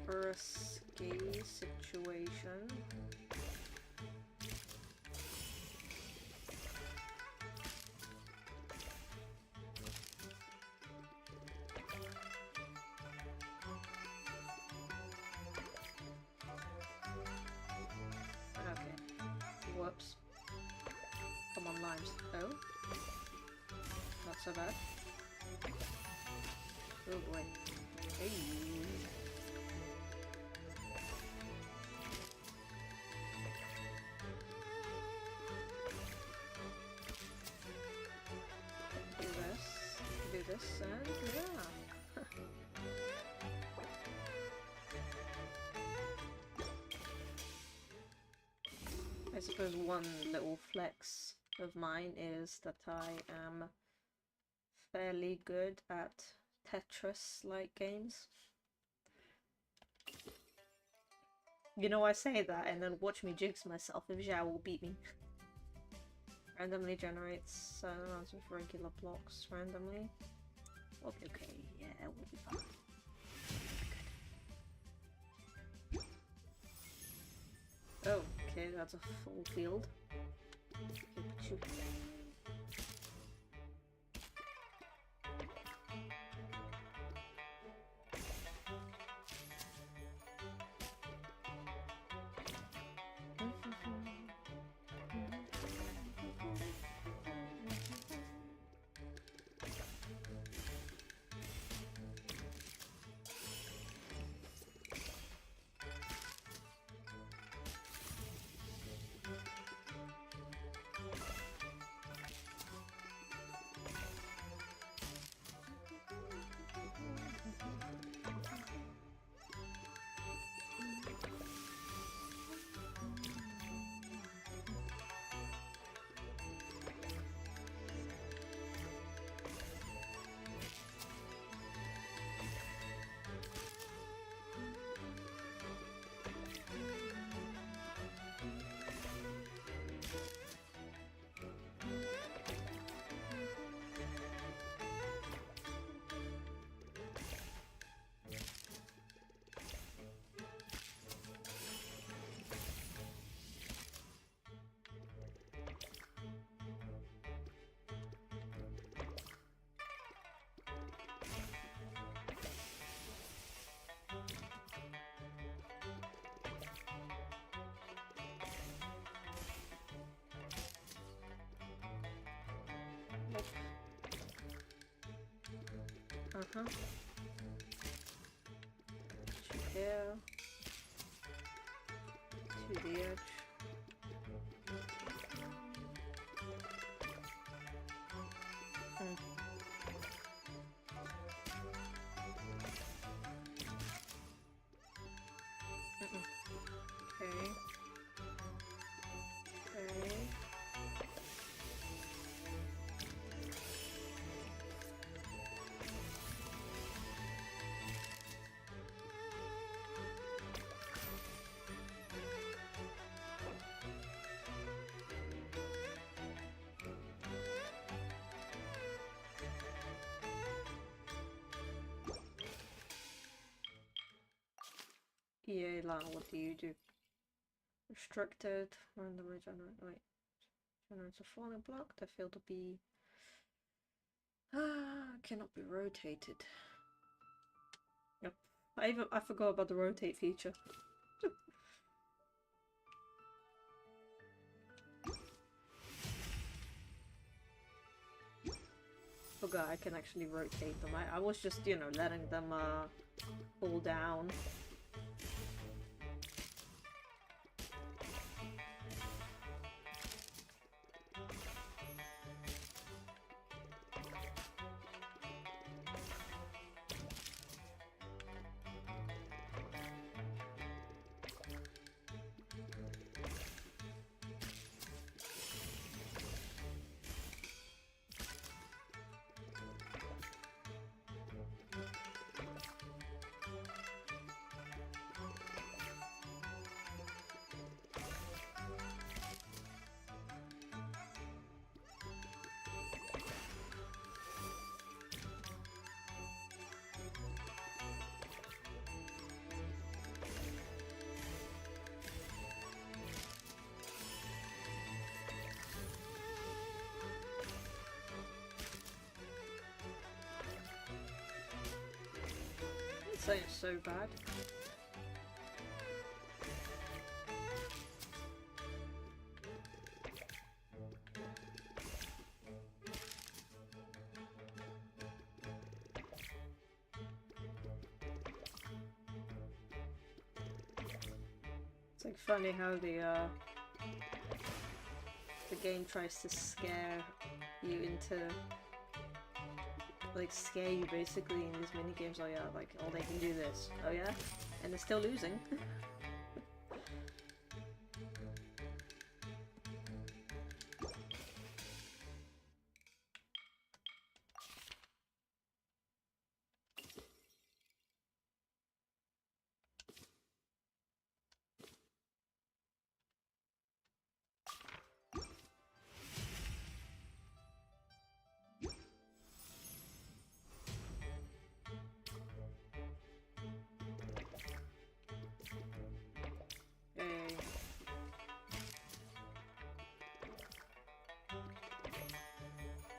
Risky situation. limes. Oh? Not so bad. Oh boy. Hey. Do this, and yeah. I suppose one little flex of mine is that I am fairly good at Tetris-like games. You know, I say that and then watch me jinx myself if Zhao will beat me. Randomly generates amounts of regular blocks randomly. Okay, yeah, we'll be fine. Good. Oh, okay, that's a full field. Okay, uh-huh. Here. To the edge. Okay. Okay. EA Lana, what do you do? Restricted, randomly generate, wait. Generates a falling block, they fail to be... cannot be rotated. Yep, I forgot about the rotate feature. Forgot I can actually rotate them. I was just, you know, letting them fall down. Say it's so bad. It's like funny how the game tries to scare you into, like, scare you basically in these mini games. Oh yeah, like, oh, they can do this. Oh yeah, and they're still losing.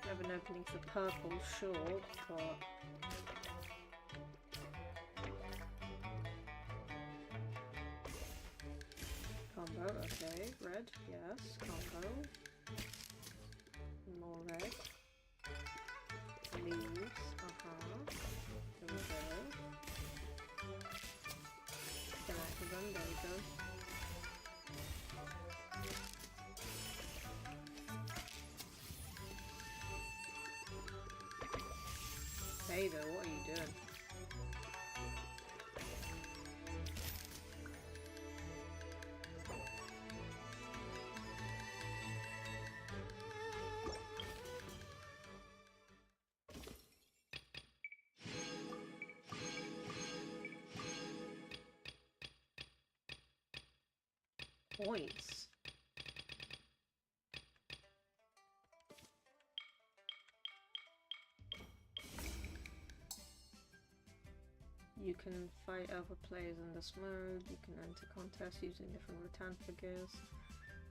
I have an opening for purple, sure, but combo, okay, red, yes, combo, more red, leaves, there we go, connect them, there we go. Hey though, what are you doing? Points. You can fight other players in this mode, you can enter contests using different rattan figures.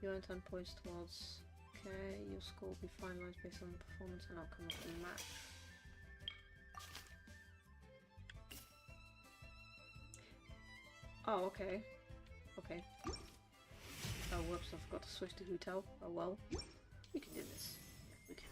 You earn 10 points towards... Okay, your score will be finalized based on the performance and outcome of the match. Oh, okay. Okay. Oh, whoops, I forgot to switch to hotel. Oh well. We can do this. We can.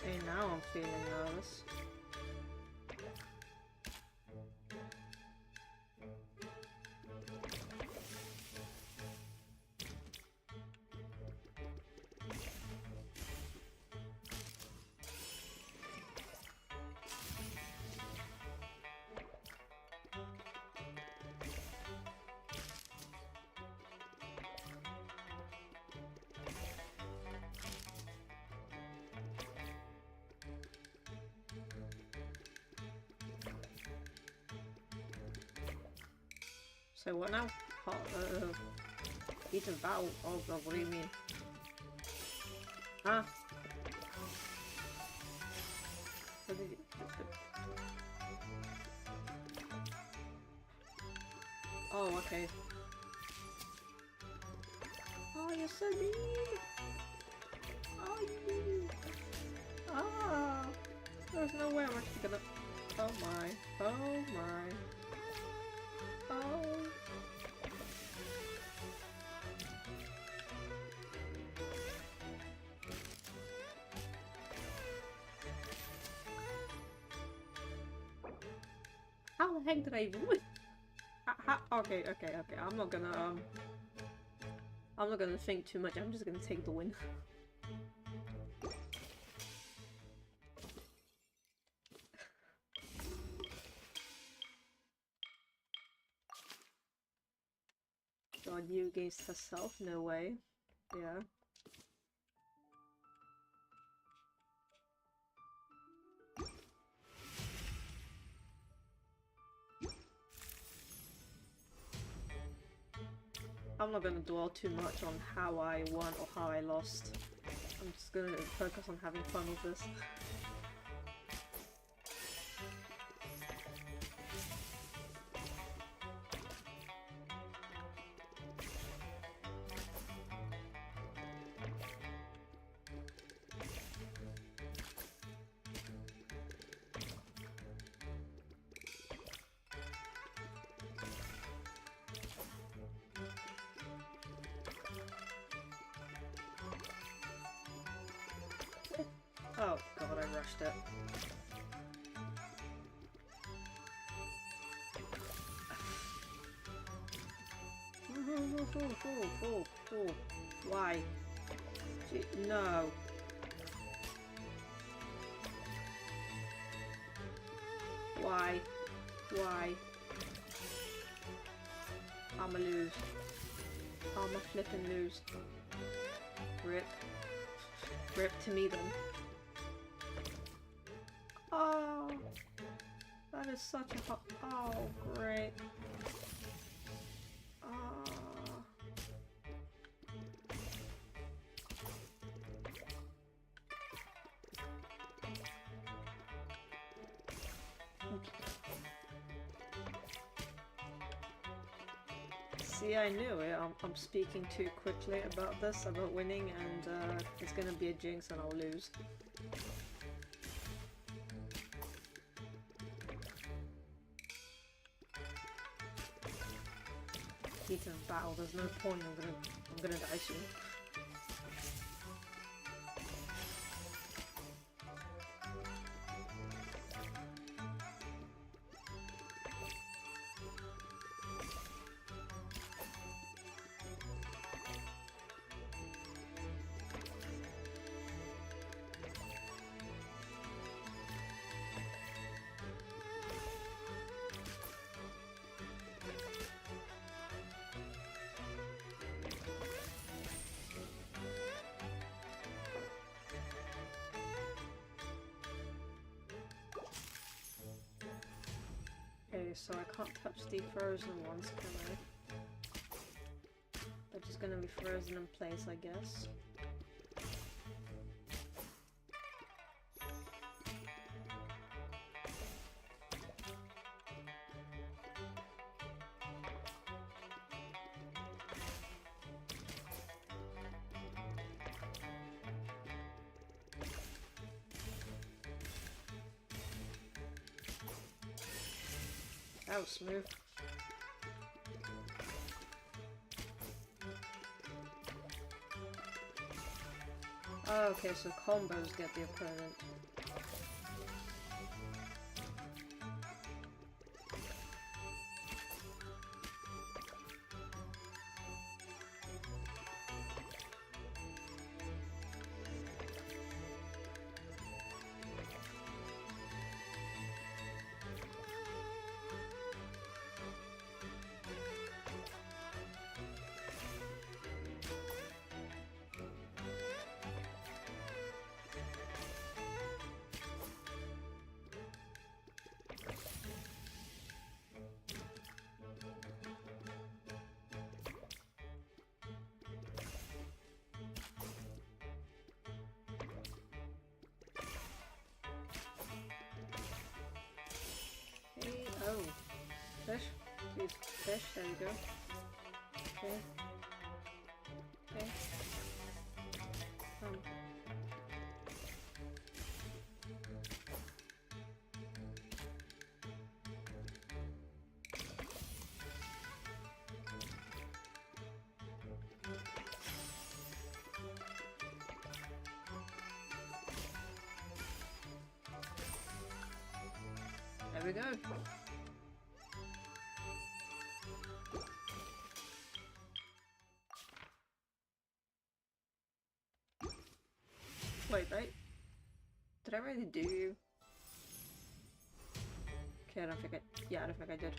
Okay, now I'm feeling nervous. So what now? Eat a battle. Oh god, what do you mean? Huh? What did you... Oh, okay. Oh, you're so mean! Oh, you mean! Ah! There's no way I'm actually gonna... Oh my. Oh my. Oh. How the heck did I even win? Okay. I'm not gonna think too much. I'm just gonna take the win. against herself? No way. Yeah. I'm not gonna dwell too much on how I won or how I lost. I'm just gonna focus on having fun with this. Oh god, I rushed it. Why? No. Why? Why? I'ma lose. I'ma flippin' lose. Rip. Rip to me then. Oh, that is such a hot. Oh, great. Oh. See, I knew it. I'm speaking too quickly about this, about winning, and it's gonna be a jinx and I'll lose. Heat of battle, there's no point, I'm gonna die soon. Okay, so I can't touch the frozen ones, can I? They're just gonna be frozen in place, I guess. That was smooth. Oh, okay, so combos get the opponent. Oh, fish? Please, fish, there you go. Okay. Okay. There we go. Wait, right? Did I really do you? Okay, I don't think I... Yeah, I don't think I did.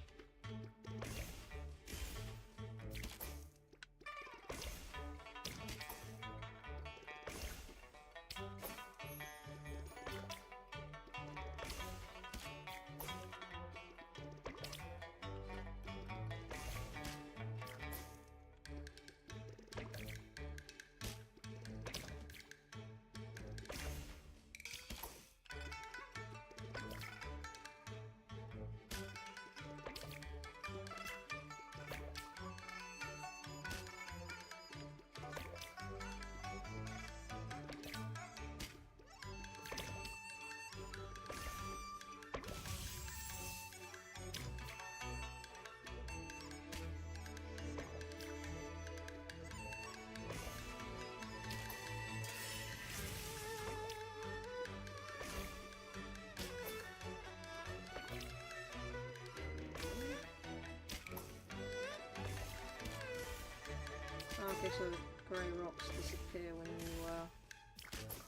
Okay, so the grey rocks disappear when you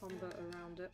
combo around it.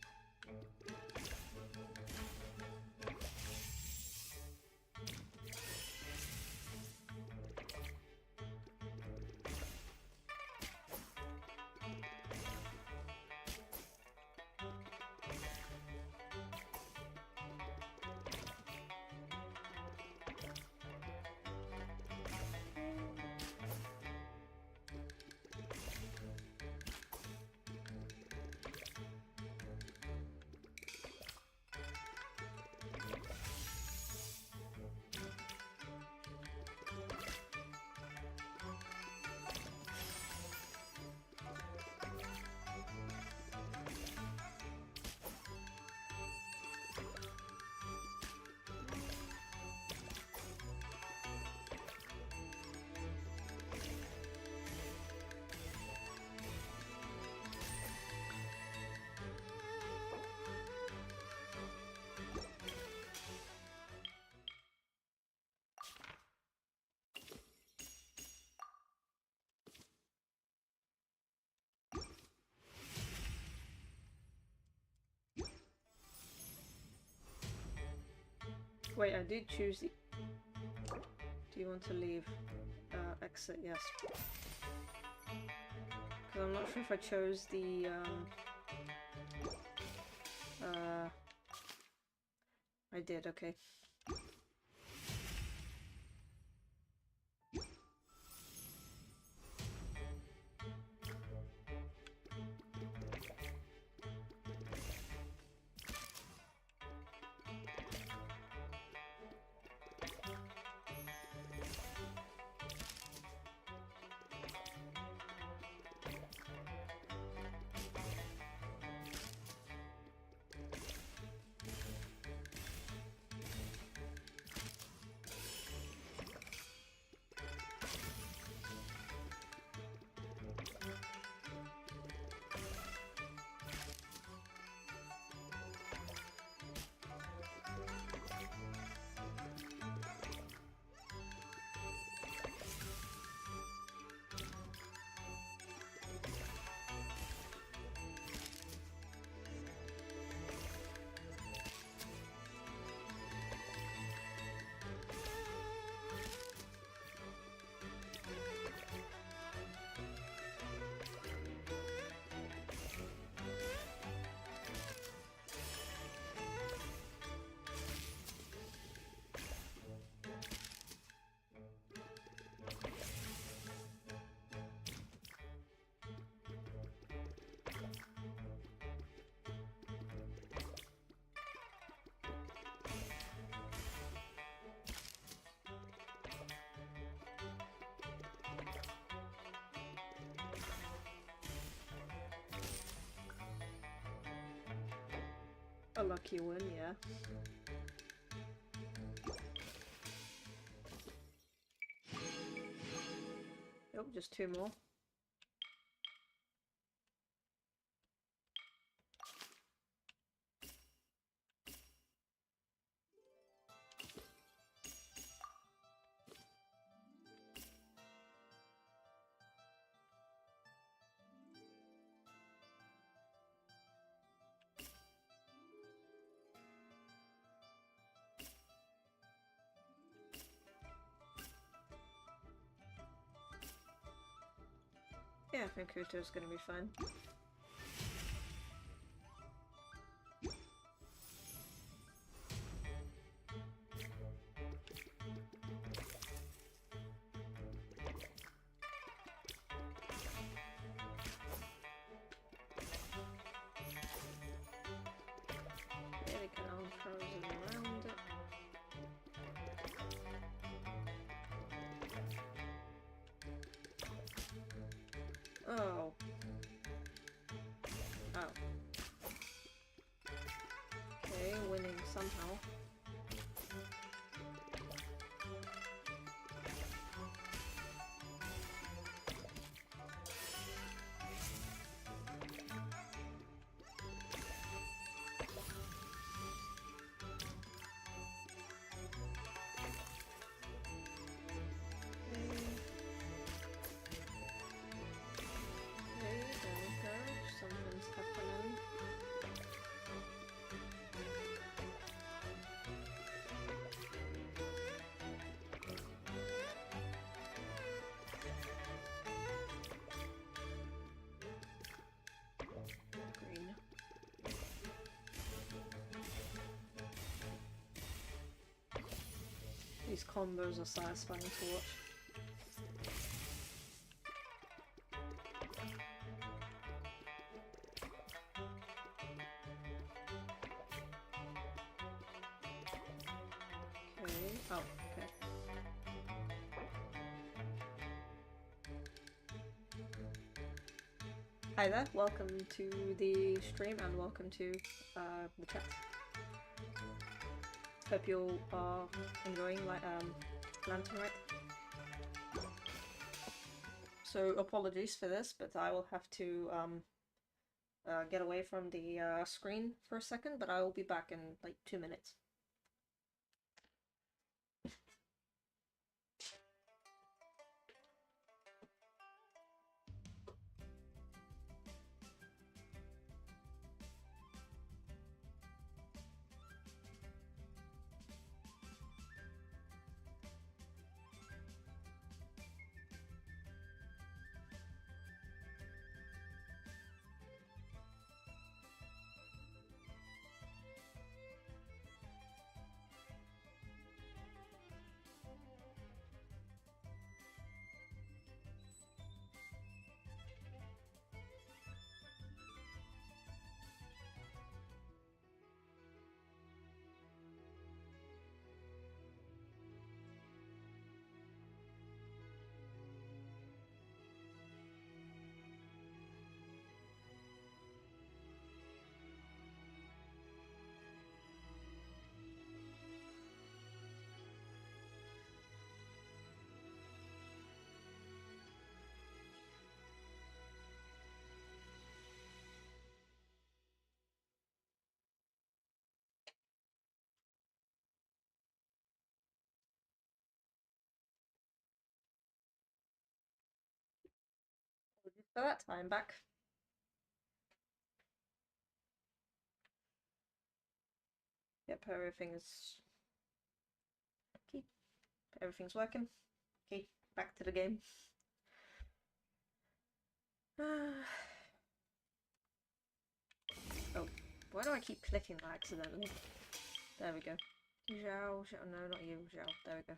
Wait, I did choose the... Do you want to leave? Exit, yes. Because I'm not sure if I chose the... I did, okay. A lucky win, yeah. Oh, just two more. Yeah, I think Kuto's gonna be fine. Yeah, they can arm frozen around it. Oh. Oh. Okay, winning somehow. These combos are satisfying to watch. Okay. Oh, okay. Hi there, welcome to the stream and welcome to the chat. Hope you are enjoying Lantern Rite. So apologies for this, but I will have to get away from the screen for a second, but I will be back in like 2 minutes. For that time back. Yep, everything's working. Okay, back to the game. Oh, why do I keep clicking that accidentally? There we go. Zhao, no, not you, Zhao. There we go.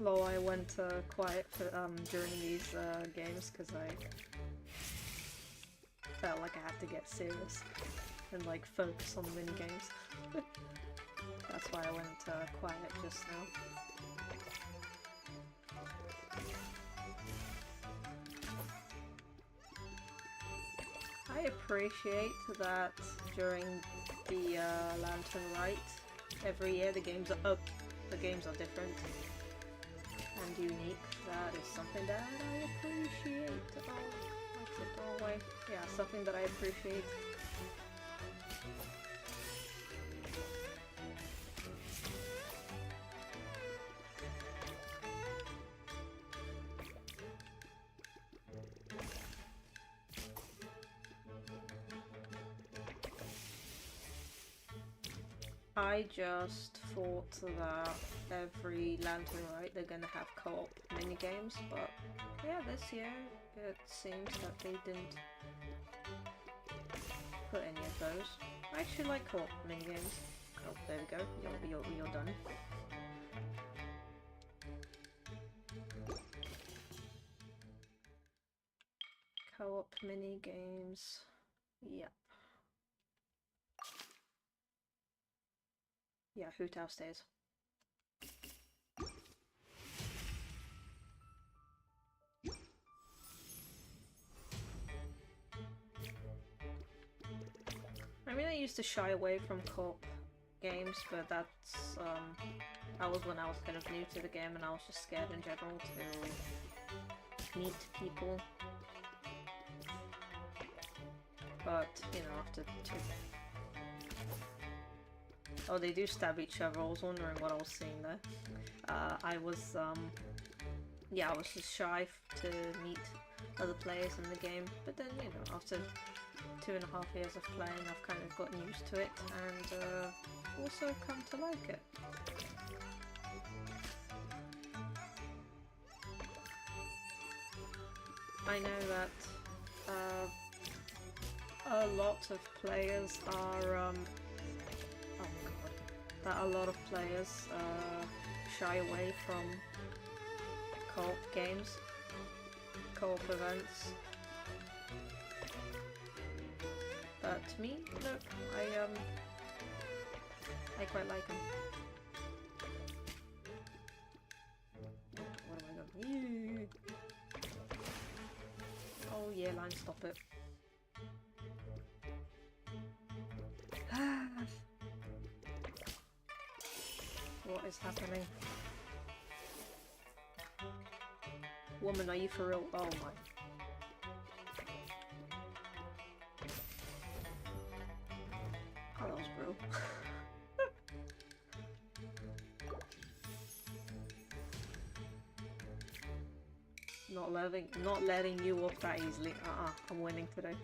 Lol, I went quiet for, during these games because I felt like I had to get serious and like focus on the minigames. That's why I went quiet just now. I appreciate that during the Lantern Rite, every year the games are different and unique. That is something that I appreciate. Yeah, something that I appreciate. I just thought that every Lantern Rite they're gonna have co-op minigames, but yeah, this year it seems that they didn't put any of those. I actually like co-op minigames. Oh, there we go. You're done. Co-op minigames. Yep. Yeah, Hu Tao stays. I mean, I used to shy away from co-op games, but that's, that was when I was kind of new to the game and I was just scared in general to meet people. But, you know, after Oh, they do stab each other. I was wondering what I was seeing there. Yeah, I was just shy to meet other players in the game, but then, you know, after 2.5 years of playing, I've kind of gotten used to it, and also come to like it. I know that a lot of players are, oh my god, that a lot of players shy away from co-op games, co-op events. But me, look, I quite like them. What am I going? Oh yeah, line, stop it. What is happening? Woman, are you for real? Oh my. Oh, that was brutal. Not letting you up that easily. I'm winning today.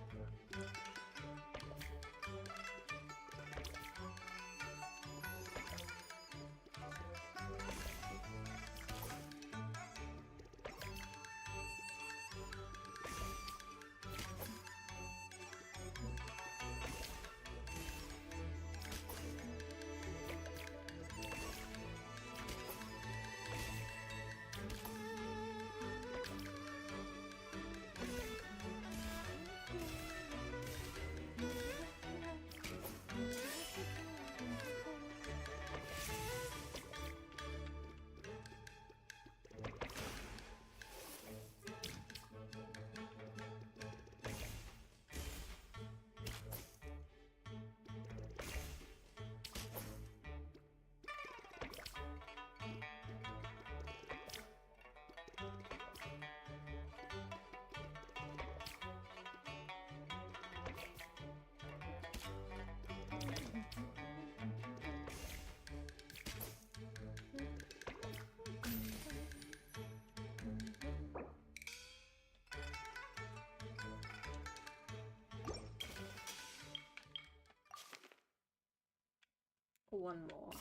One more.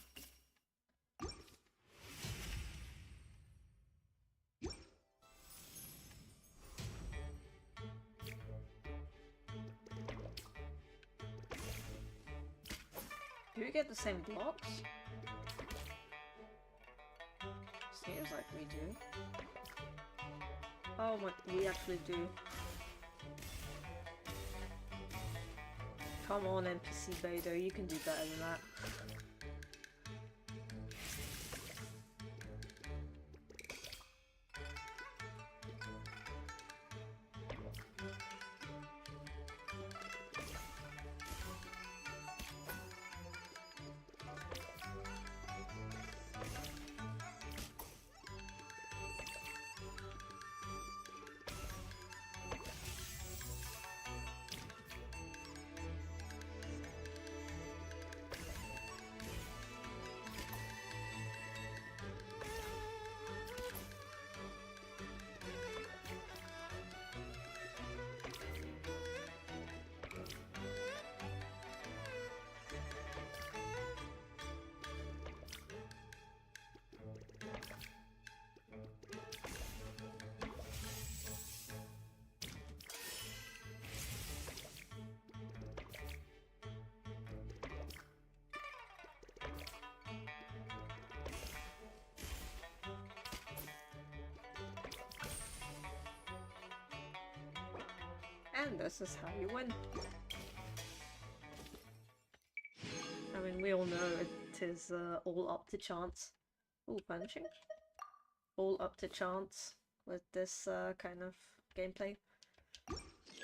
Do we get the same blocks? Seems like we do. Oh my, we actually do. Come on, NPC Beidou, you can do better than that. And this is how you win. I mean, we all know it is all up to chance. Ooh, punching. All up to chance with this kind of gameplay.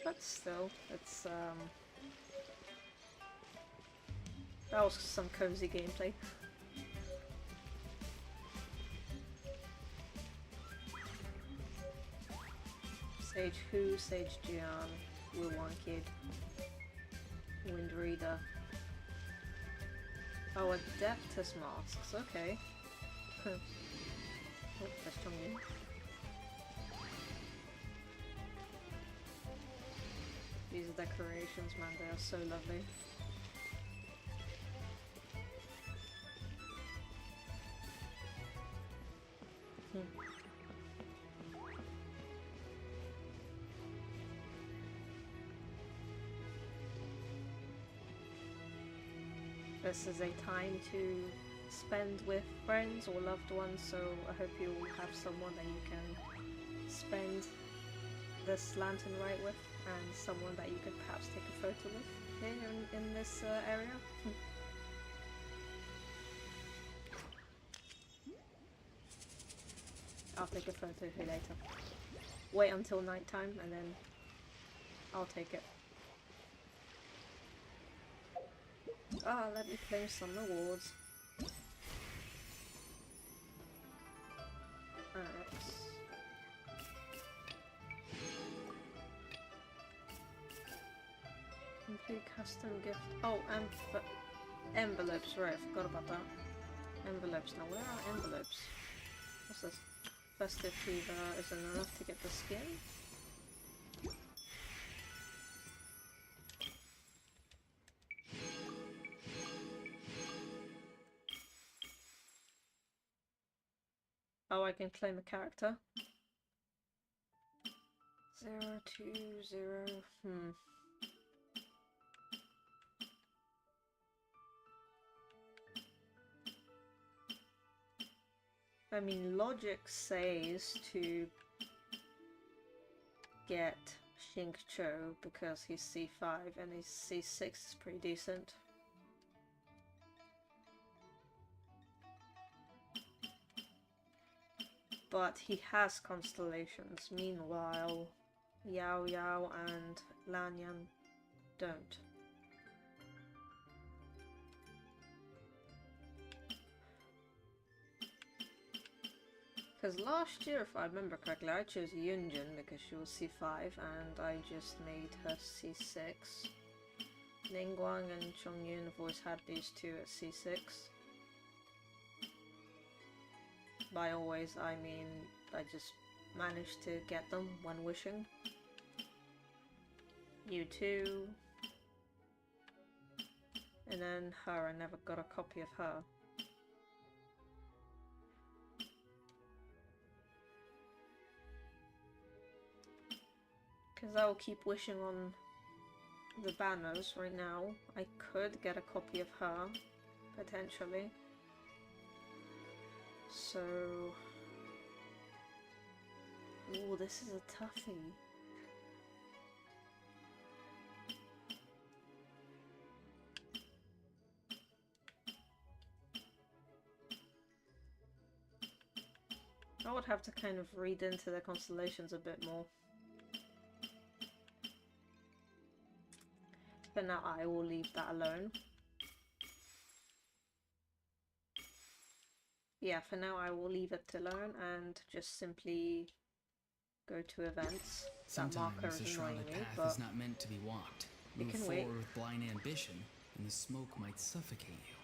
But still, it's that was some cozy gameplay. Sage Who, Sage Jian, Will One Kid, Wind Reader. Oh, Adeptus masks, okay. Oh, that's Chongyu. These decorations, man, they are so lovely. This is a time to spend with friends or loved ones, so I hope you will have someone that you can spend this Lantern Rite with, and someone that you could perhaps take a photo with here in this area. I'll take a photo here later. Wait until nighttime and then I'll take it. Ah, let me claim some rewards. Alright. Complete custom gift. Oh, envelopes, right, I forgot about that. Envelopes. Now, where are envelopes? What's this? Festive fever isn't enough to get the skin? Oh, I can claim a character. 020. I mean, logic says to get Xingqiu because he's C5 and his C6 is pretty decent. But he has constellations. Meanwhile, Yao Yao and Lanyan don't. Because last year, if I remember correctly, I chose Yunjin because she was C5 and I just made her C6. Ningguang and Chongyun have always had these two at C6. By always, I mean I just managed to get them when wishing. You too. And then her, I never got a copy of her. Because I will keep wishing on the banners right now. I could get a copy of her, potentially. So... Ooh, this is a toughie. I would have to kind of read into the constellations a bit more. But now I will leave that alone. Yeah, for now I will leave it alone and just simply go to events. That marker Sometimes the is annoying shrouded me, path but is not meant to be walked. it Move can forward wait. with blind ambition, and the smoke might suffocate you.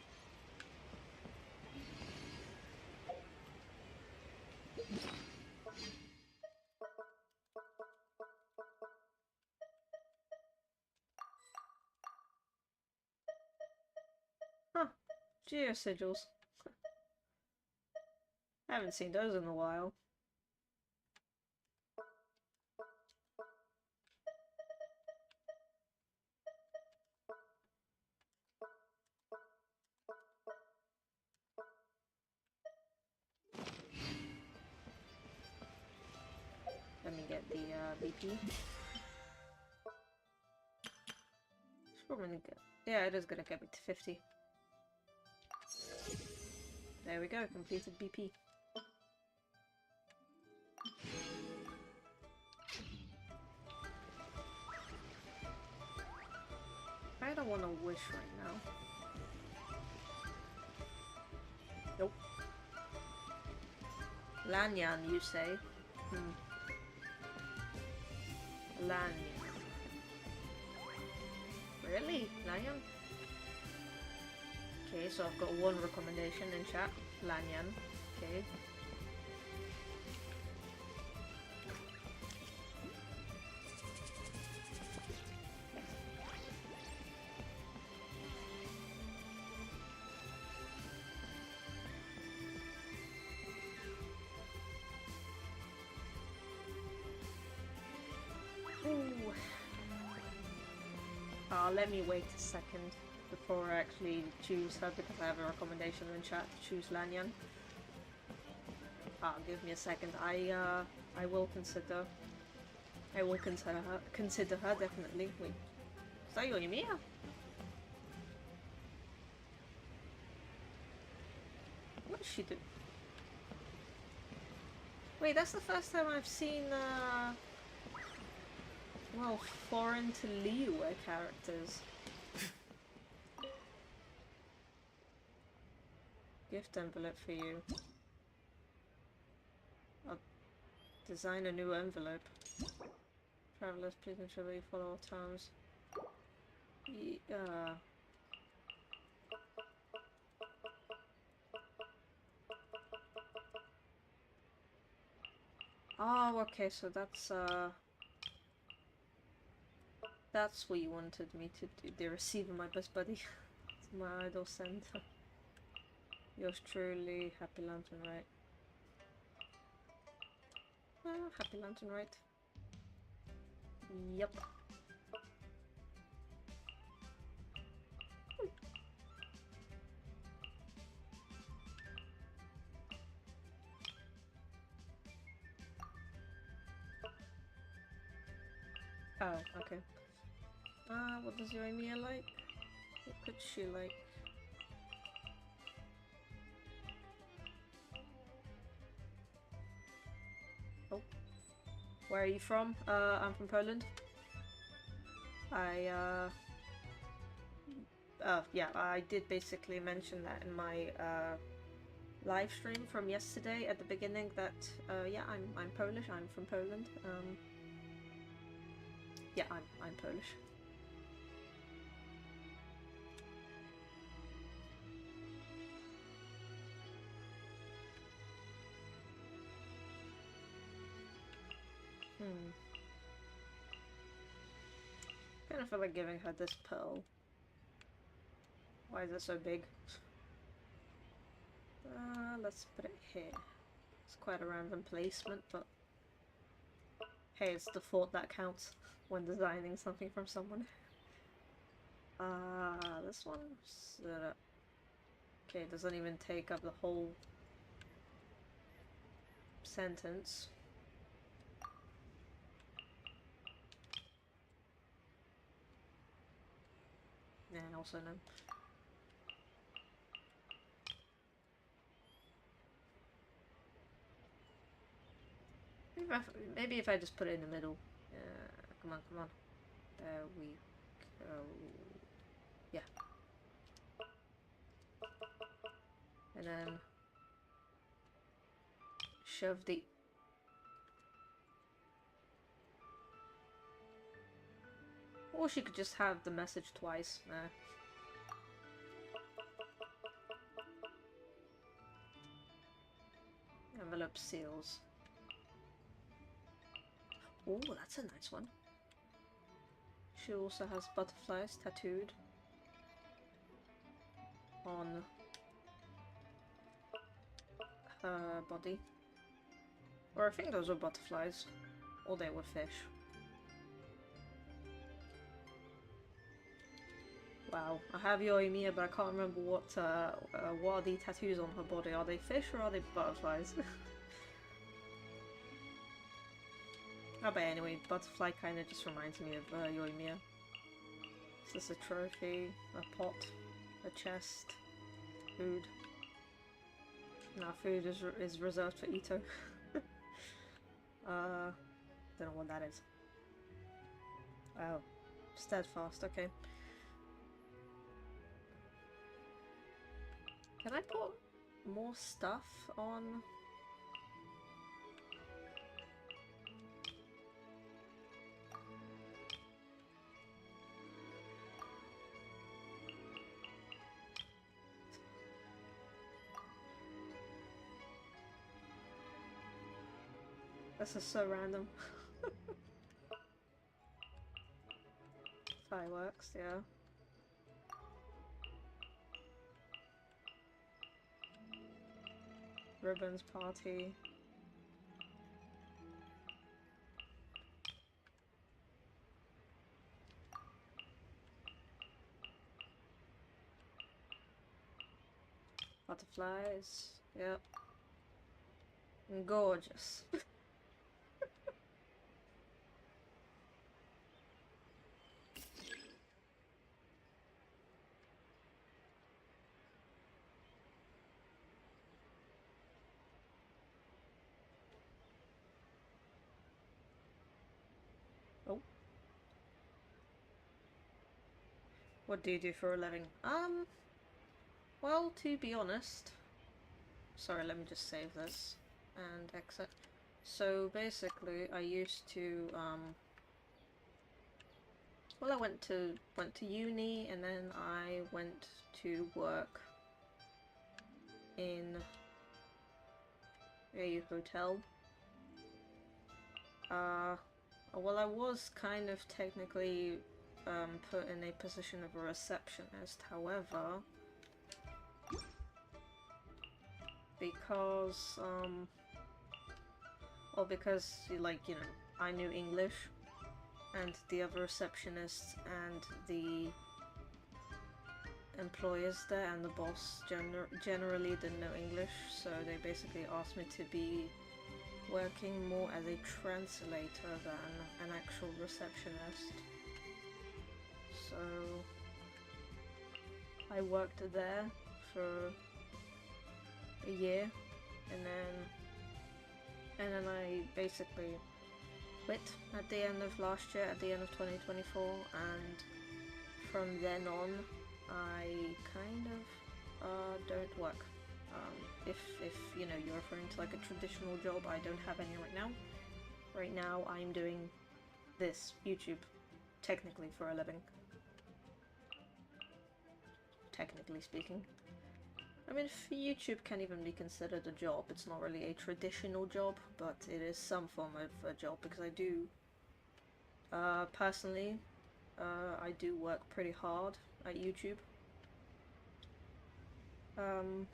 Huh. Geosigils. I haven't seen those in a while. Let me get the BP. It's probably gonna get... Yeah, it is gonna get me to 50. There we go, completed BP. I don't want to wish right now. Nope. Lanyan, you say? Lanyan. Really? Lanyan? Okay. Okay, so I've got one recommendation in chat. Lanyan. Okay. Ooh. Let me wait a second before I actually choose her because I have a recommendation in chat to choose Lanyan. Give me a second. I will consider. I will consider her definitely. Wait, is that Yoimiya? What does she do? Wait, that's the first time I've seen well, foreign to Liyue characters. Gift envelope for you. I'll design a new envelope. Travelers, please ensure that you follow all terms. Oh, okay, so that's what you wanted me to do. The receiver, my best buddy. My idol center. Yours truly, Happy Lantern Rite. Happy Lantern Rite. Yep. Oh, okay. What does Yoimiya like? What could she like? Oh. Where are you from? I'm from Poland. Yeah, I did basically mention that in my, live stream from yesterday at the beginning that, yeah, I'm Polish, I'm from Poland. Yeah, I'm Polish. Kind of feel like giving her this pearl. Why is it so big? Let's put it here. It's quite a random placement, but hey, it's the thought that counts when designing something from someone. This one? Okay, it doesn't even take up the whole sentence. Yeah, also no. Maybe if I just put it in the middle. Come on, come on. There we go. Yeah. And then shove the... Or she could just have the message twice. Envelope seals. Oh, that's a nice one. She also has butterflies tattooed on her body. Or I think those were butterflies. Or they were fish. Wow, I have Yoimiya, but I can't remember what are the tattoos on her body. Are they fish or are they butterflies? Oh, but anyway, butterfly kind of just reminds me of Yoimiya. Is this a trophy? A pot? A chest? Food? No, food is reserved for Ito. Don't know what that is. Oh, steadfast, okay. Can I put more stuff on? This is so random. Fireworks, yeah. Ribbons party. Butterflies, yep. Gorgeous. Oh. What do you do for a living? Well, to be honest... Sorry, let me just save this and exit. So basically, I used to, well, I went to uni, and then I went to work in a hotel. Well, I was kind of technically put in a position of a receptionist, however, because well, because like, you know, I knew English, and the other receptionists and the employers there and the boss generally didn't know English, so they basically asked me to be working more as a translator than an actual receptionist. So I worked there for a year, and then I basically quit at the end of last year, at the end of 2024, and from then on I kind of don't work. If you know, you're referring to like a traditional job, I don't have any right now. Right now I'm doing this, YouTube, technically for a living. Technically speaking. I mean, if YouTube can even be considered a job, it's not really a traditional job, but it is some form of a job, because I do, personally, I do work pretty hard at YouTube. I'm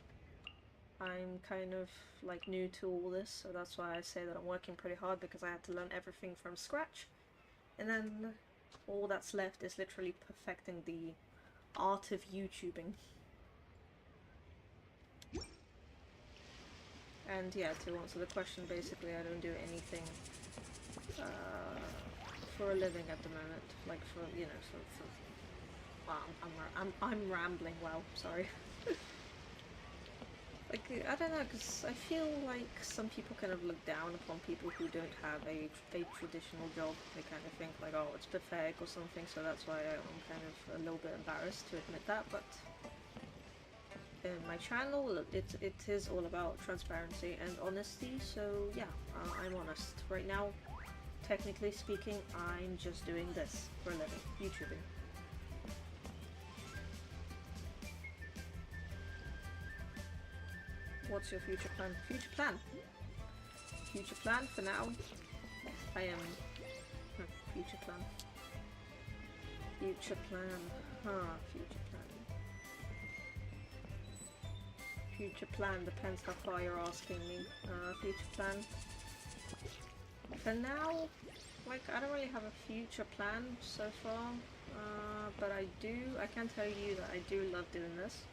kind of like new to all this, so that's why I say that I'm working pretty hard, because I had to learn everything from scratch, and then all that's left is literally perfecting the art of YouTubing. And yeah, to answer the question, basically I don't do anything for a living at the moment, like for, you know, for wow, I'm rambling, wow, sorry. Like, I don't know, because I feel like some people kind of look down upon people who don't have a traditional job. They kind of think like, oh, it's pathetic or something, so that's why I'm kind of a little bit embarrassed to admit that, but in my channel, it is all about transparency and honesty, so yeah, I'm honest. Right now, technically speaking, I'm just doing this for a living, YouTubing. What's your future plan? Future plan? Future plan for now, I am... future plan. Future plan. Future plan. Future plan depends how far you're asking me. Future plan. For now, like, I don't really have a future plan so far, but I can tell you that I do love doing this.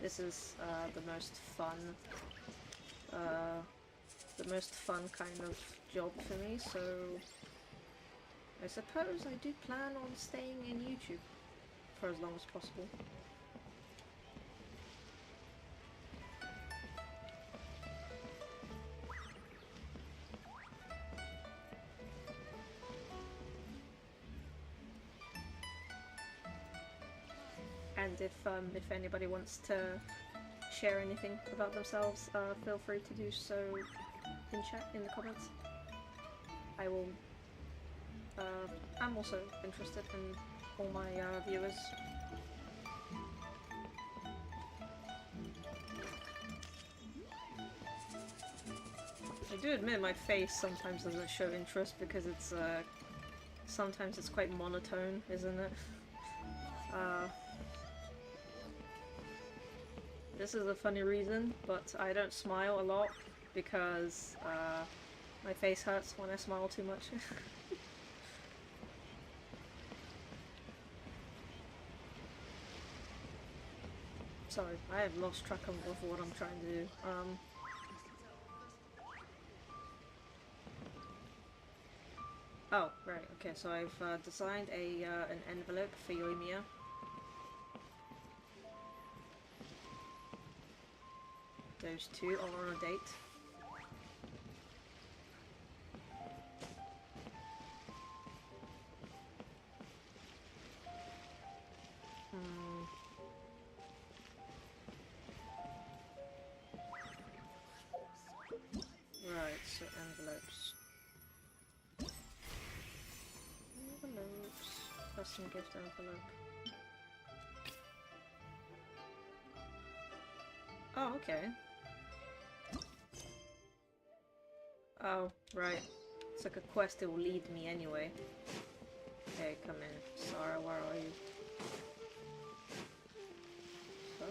This is the most fun kind of job for me, so I suppose I do plan on staying in YouTube for as long as possible. And if anybody wants to share anything about themselves, feel free to do so in chat, in the comments. I will, I'm also interested in all my viewers. I do admit my face sometimes doesn't show interest because it's, sometimes it's quite monotone, isn't it? This is a funny reason, but I don't smile a lot because, my face hurts when I smile too much. Sorry, I have lost track of what I'm trying to do. Oh, right, okay, so I've designed an envelope for Yoimiya. Those two are on a date. Right, so envelopes. Envelopes. Custom gift envelope. Oh, okay. Oh, right. It's like a quest that will lead me anyway. Hey, come in. Sarah, where are you? Sarah?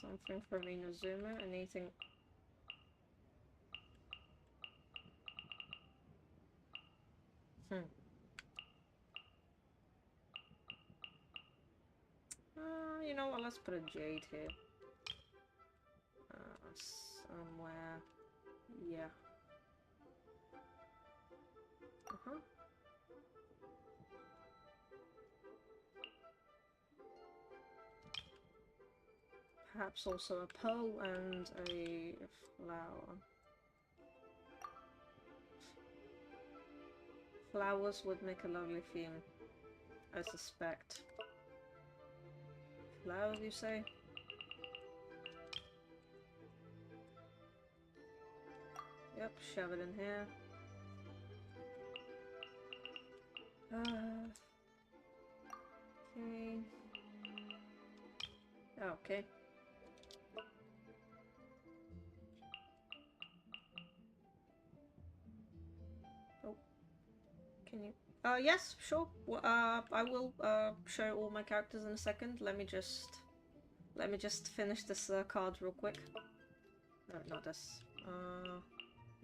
Something from Inazuma, anything... you know what, let's put a jade here. Somewhere... yeah. Perhaps also a pearl and a flower. Flowers would make a lovely theme, I suspect. Flowers, you say? Yep, shove it in here. Okay. Oh, okay. Oh. Can you... yes, sure. I will, show all my characters in a second. Let me just finish this, card real quick. No, not this.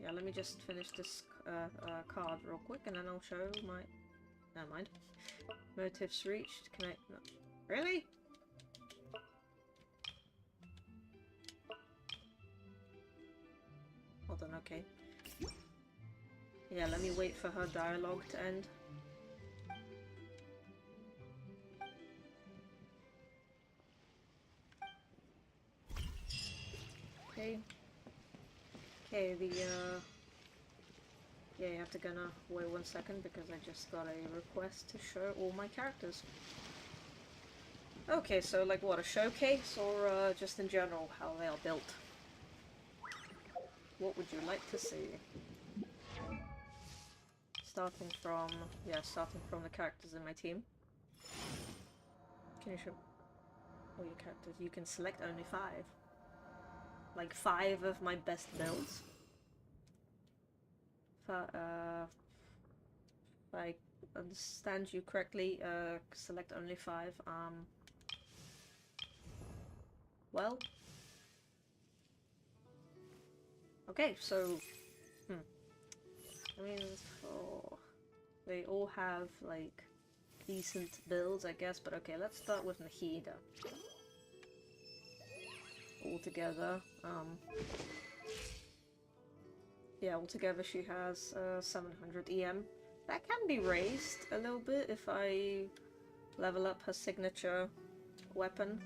Yeah, let me just finish this, card real quick, and then I'll show my... Never mind. Motives reached. Can I... No. Really? Hold on, okay. Yeah, let me wait for her dialogue to end. Okay. Okay, yeah, you have to gonna wait 1 second because I just got a request to show all my characters. Okay, so like what, a showcase or just in general how they are built? What would you like to see? Starting from the characters in my team. Can you show all your characters? You can select only 5. Like 5 of my best builds. If I understand you correctly, select only 5. Well, Okay, so I mean, they all have like decent builds, I guess. But okay, let's start with Nahida. Altogether, yeah, altogether she has 700 EM. That can be raised a little bit if I level up her signature weapon.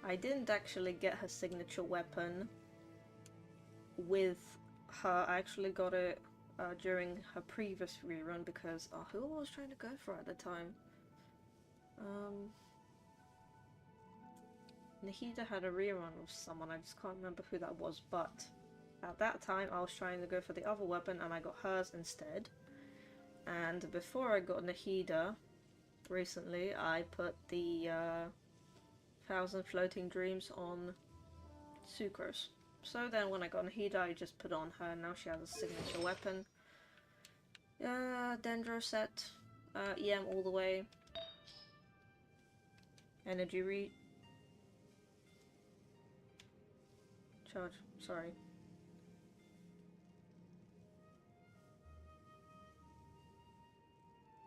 I didn't actually get her signature weapon with her. I actually got it during her previous rerun because who I was trying to go for at the time? Nahida had a rerun with someone, I just can't remember who that was, but at that time I was trying to go for the other weapon and I got hers instead. And before I got Nahida, recently, I put the 1000 Floating Dreams on Sucrose. So then when I got Nahida, I just put on her, now she has a signature weapon. Dendro set, EM all the way. Energy Re... Charge, sorry.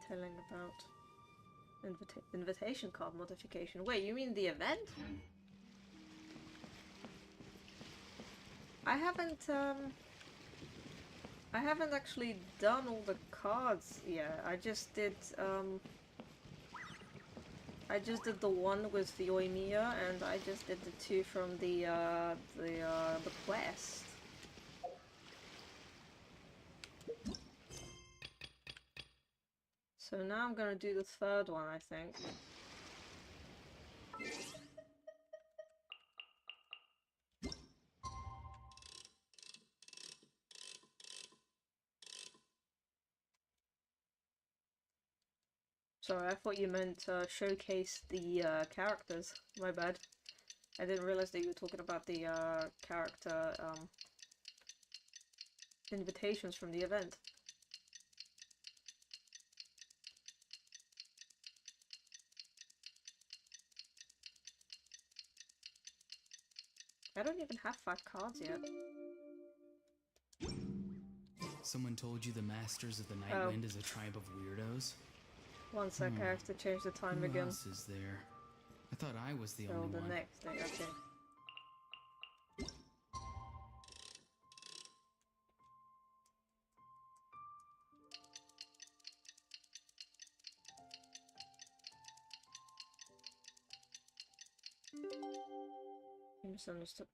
Telling about invitation card modification. Wait, you mean the event? I haven't actually done all the cards yet. I just did the one with the Oimiya, and I just did the two from the quest. So now I'm gonna do the third one, I think. Sorry, I thought you meant showcase the characters. My bad. I didn't realize that you were talking about the character invitations from the event. I don't even have 5 cards yet. Someone told you the Masters of the Night Wind is a tribe of weirdos? One sec, I have to change the time Who again. else is there? I thought I was the So only the one. next day, okay. Misunderstood.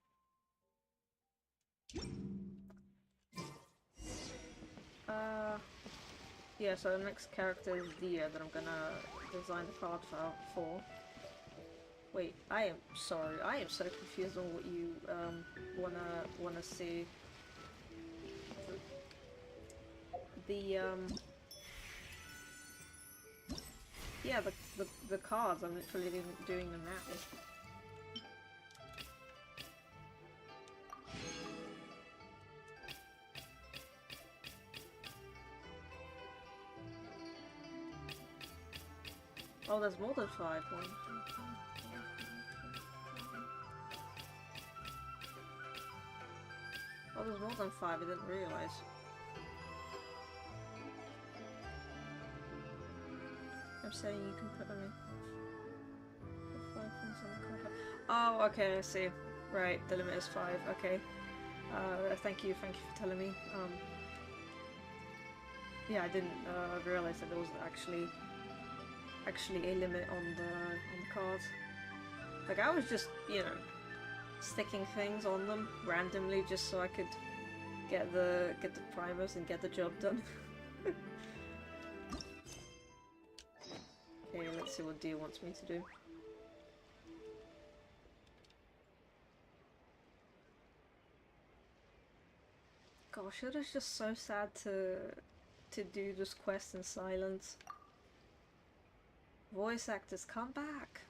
Yeah, so the next character is Dia that I'm gonna design the card for. Wait, I am sorry, I am so confused on what you wanna see. Yeah, the cards, I'm literally doing them now. Oh, there's more than 5. Oh, there's more than 5, I didn't realize. I'm saying you can put only 5 things on the card. Oh, okay, I see. Right, the limit is 5, okay. Thank you for telling me. Yeah, I didn't realize that there was actually a limit on the cards. Like, I was just, you know, sticking things on them randomly just so I could get the primers and get the job done. Okay, let's see what Dia wants me to do. Gosh, it is just so sad to do this quest in silence. Voice actors, come back!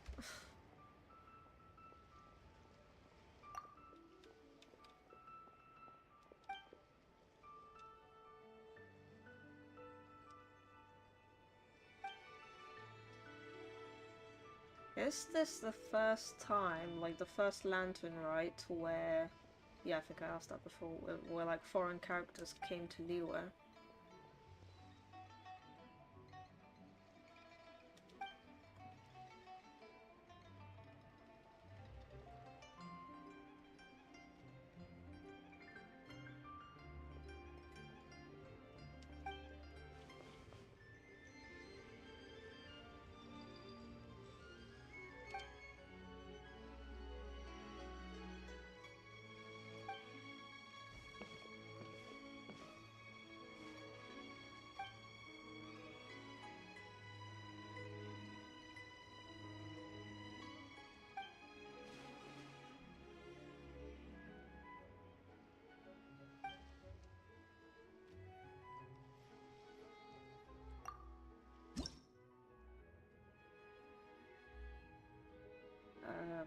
Is this the first time, like the first Lantern Rite, where yeah, I think I asked that before, where like foreign characters came to Liyue.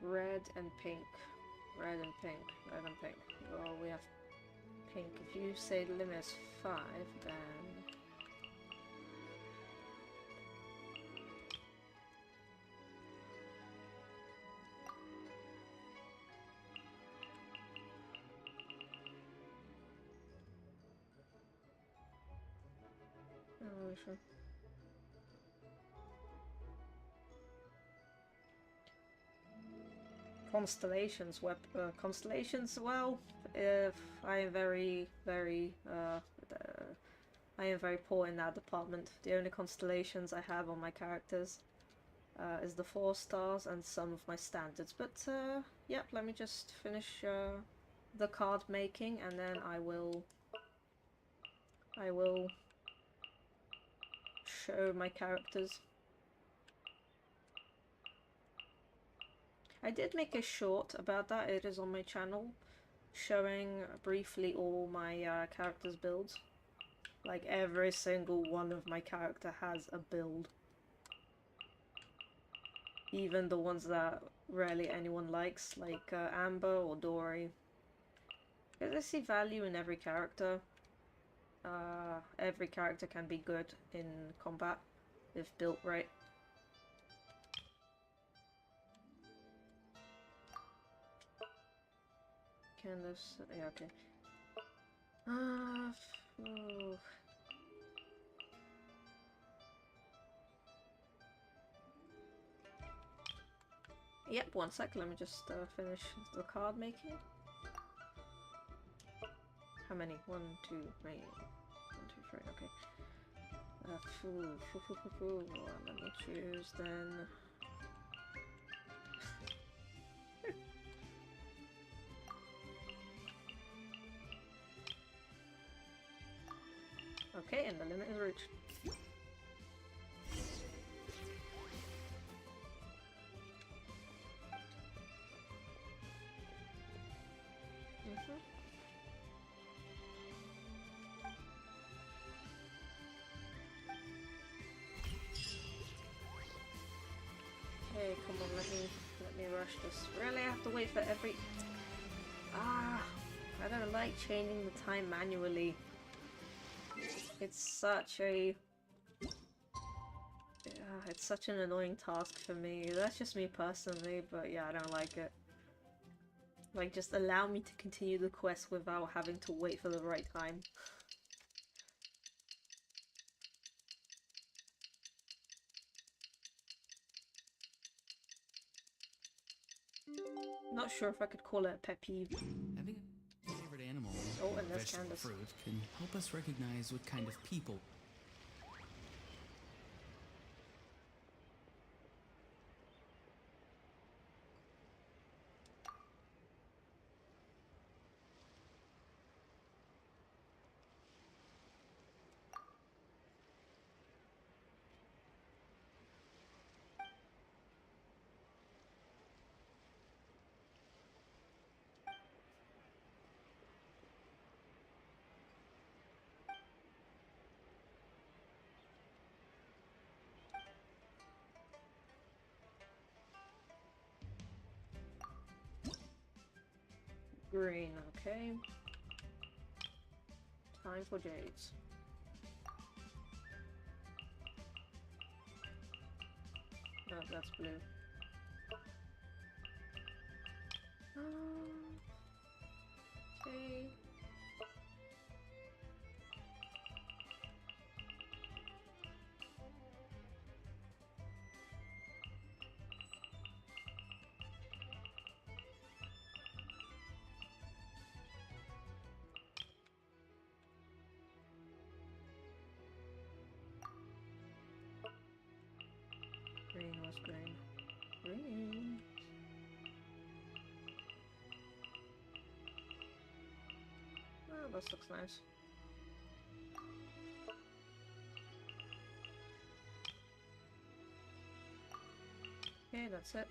Red and pink. Red and pink. Red and pink. Well, we have pink. If you say the limit is 5, then... Oh, sure. Constellations, well, if I am very I am very poor in that department. The only constellations I have on my characters is the 4 stars and some of my standards. But yep, let me just finish the card making, and then I will show my characters. I did make a short about that. It is on my channel, showing briefly all my characters' builds. Like, every single one of my character has a build. Even the ones that rarely anyone likes, like Amber or Dory. Because I see value in every character. Every character can be good in combat, if built right. Can this... yeah, okay. Oh. Yep, 1 sec, let me just finish the card making. How many? 1, 2, 3. 1, 2, 3, okay. Let me choose then. Okay, and the limit is reached. Okay, come on, let me rush this. Really, I have to wait for every... I don't like changing the time manually. It's such a... it's such an annoying task for me. That's just me personally, but yeah, I don't like it. Like, just allow me to continue the quest without having to wait for the right time. Not sure if I could call it a pet peeve. Having a favorite animal Oh, or and there's vegetable or Candace. fruit can help us recognize what kind of people. Green, okay. Time for Jades. No, that's blue. Okay. Green was green. Green. Oh, this looks nice. Okay, that's it.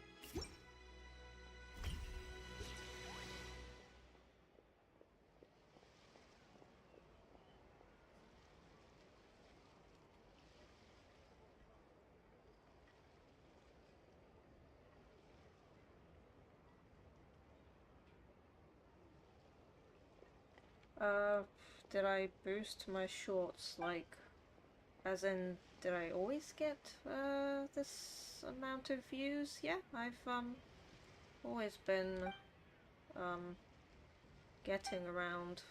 Uh, did I boost my shorts, like, as in, did I always get, this amount of views? Yeah, I've, always been, getting around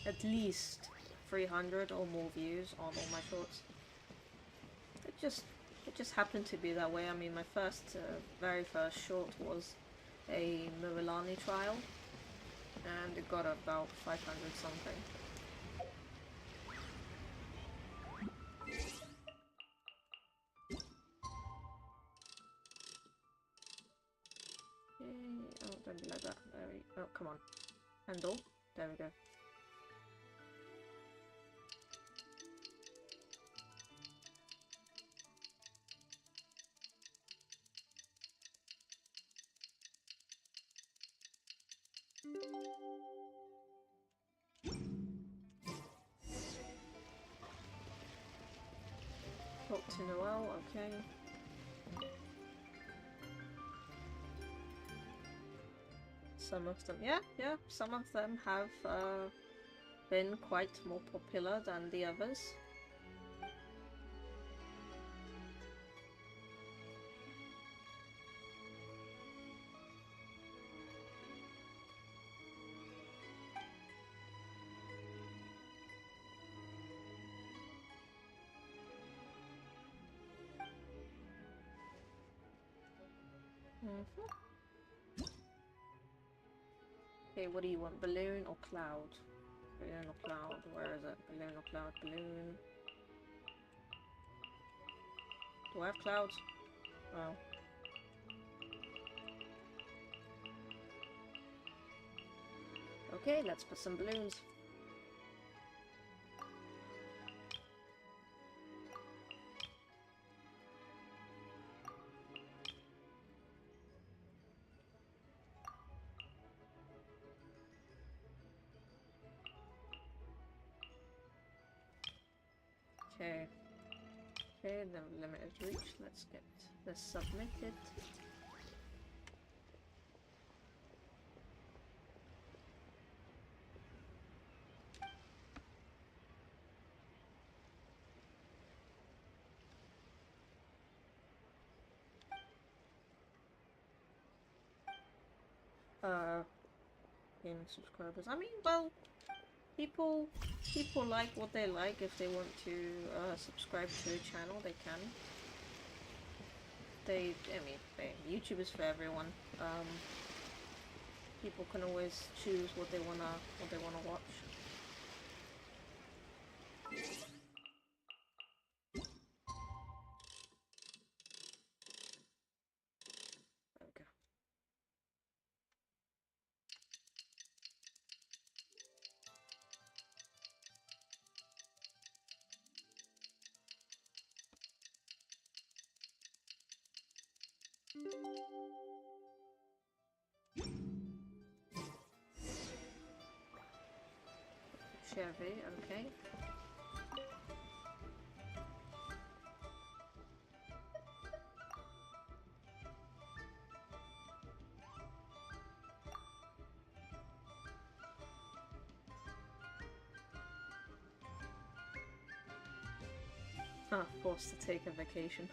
at least 300 or more views on all my shorts. It just happened to be that way. I mean, my very first short was a Murilani trial, and it got about 500 something. Yay. Oh, don't be like that. Oh, come on. Handle. There we go. Talk to Noel, okay. Some of them, yeah, some of them have been quite more popular than the others. Okay, what do you want? Balloon or cloud? Balloon or cloud? Where is it? Balloon or cloud? Balloon. Do I have clouds? Oh. Okay, let's put some balloons. Okay. Okay, then limited reach. Let's get this submitted. Gaining subscribers. I mean, well, people like what they like. If they want to subscribe to a channel, they can. YouTube is for everyone. People can always choose what they wanna watch. Okay. Chevy, okay. Forced to take a vacation.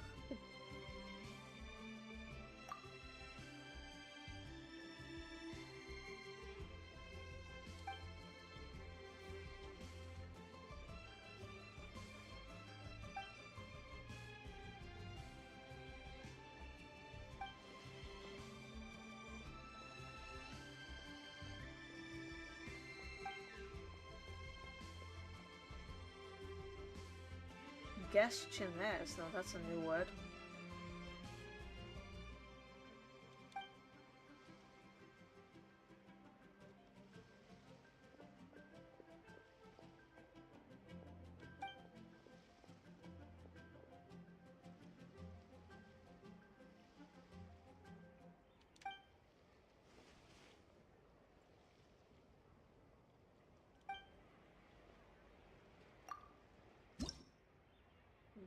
Gestionnaires, now that's a new word.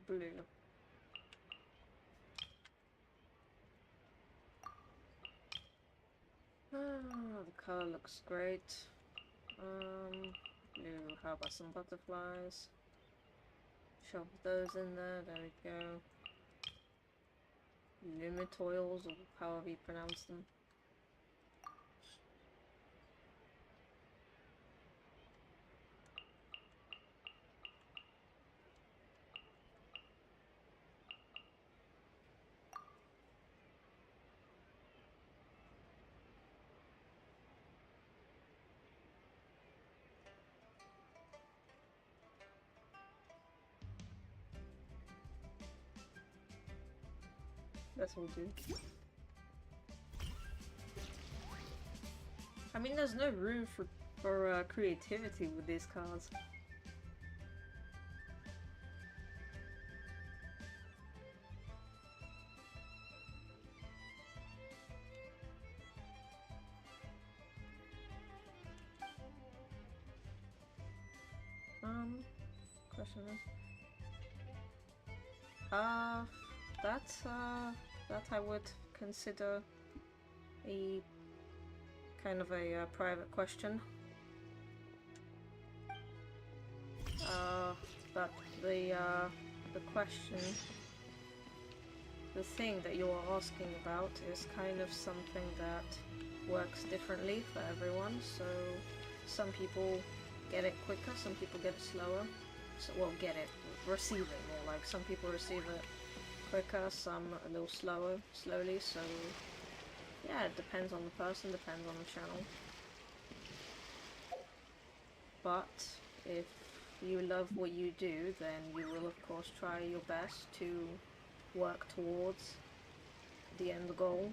Blue. Ah, the color looks great. Blue. How about some butterflies? Shove those in there. There we go. Lumitoils, or however you pronounce them. This will do. I mean, there's no room for creativity with these cards. Question is, that I would consider a kind of a private question. But the question, the thing that you're asking about is kind of something that works differently for everyone. So some people get it quicker, some people get it slower. So, well, receive it more. Like, some people receive it quicker, some a little slowly. So yeah, it depends on the person, depends on the channel. But if you love what you do, then you will of course try your best to work towards the end goal.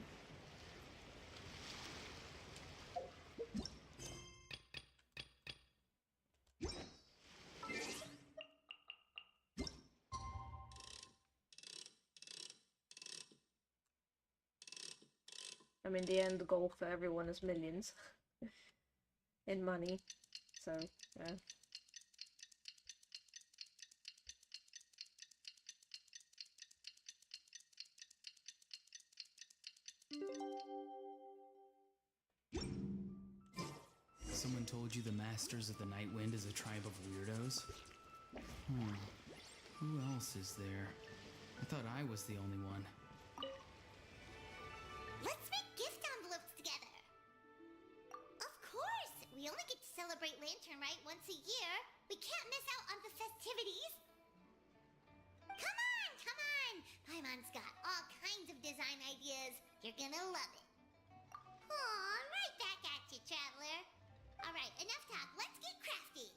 I mean, the end goal for everyone is millions in money, so yeah. Someone told you the Masters of the Night Wind is a tribe of weirdos? Who else is there? I thought I was the only one. Let's make gift envelopes together. Of course! We only get to celebrate Lantern Rite once a year. We can't miss out on the festivities. Come on, come on! Paimon's got all kinds of design ideas. You're gonna love it. Aw, right back at you, Traveler. Alright, enough talk. Let's get crafty.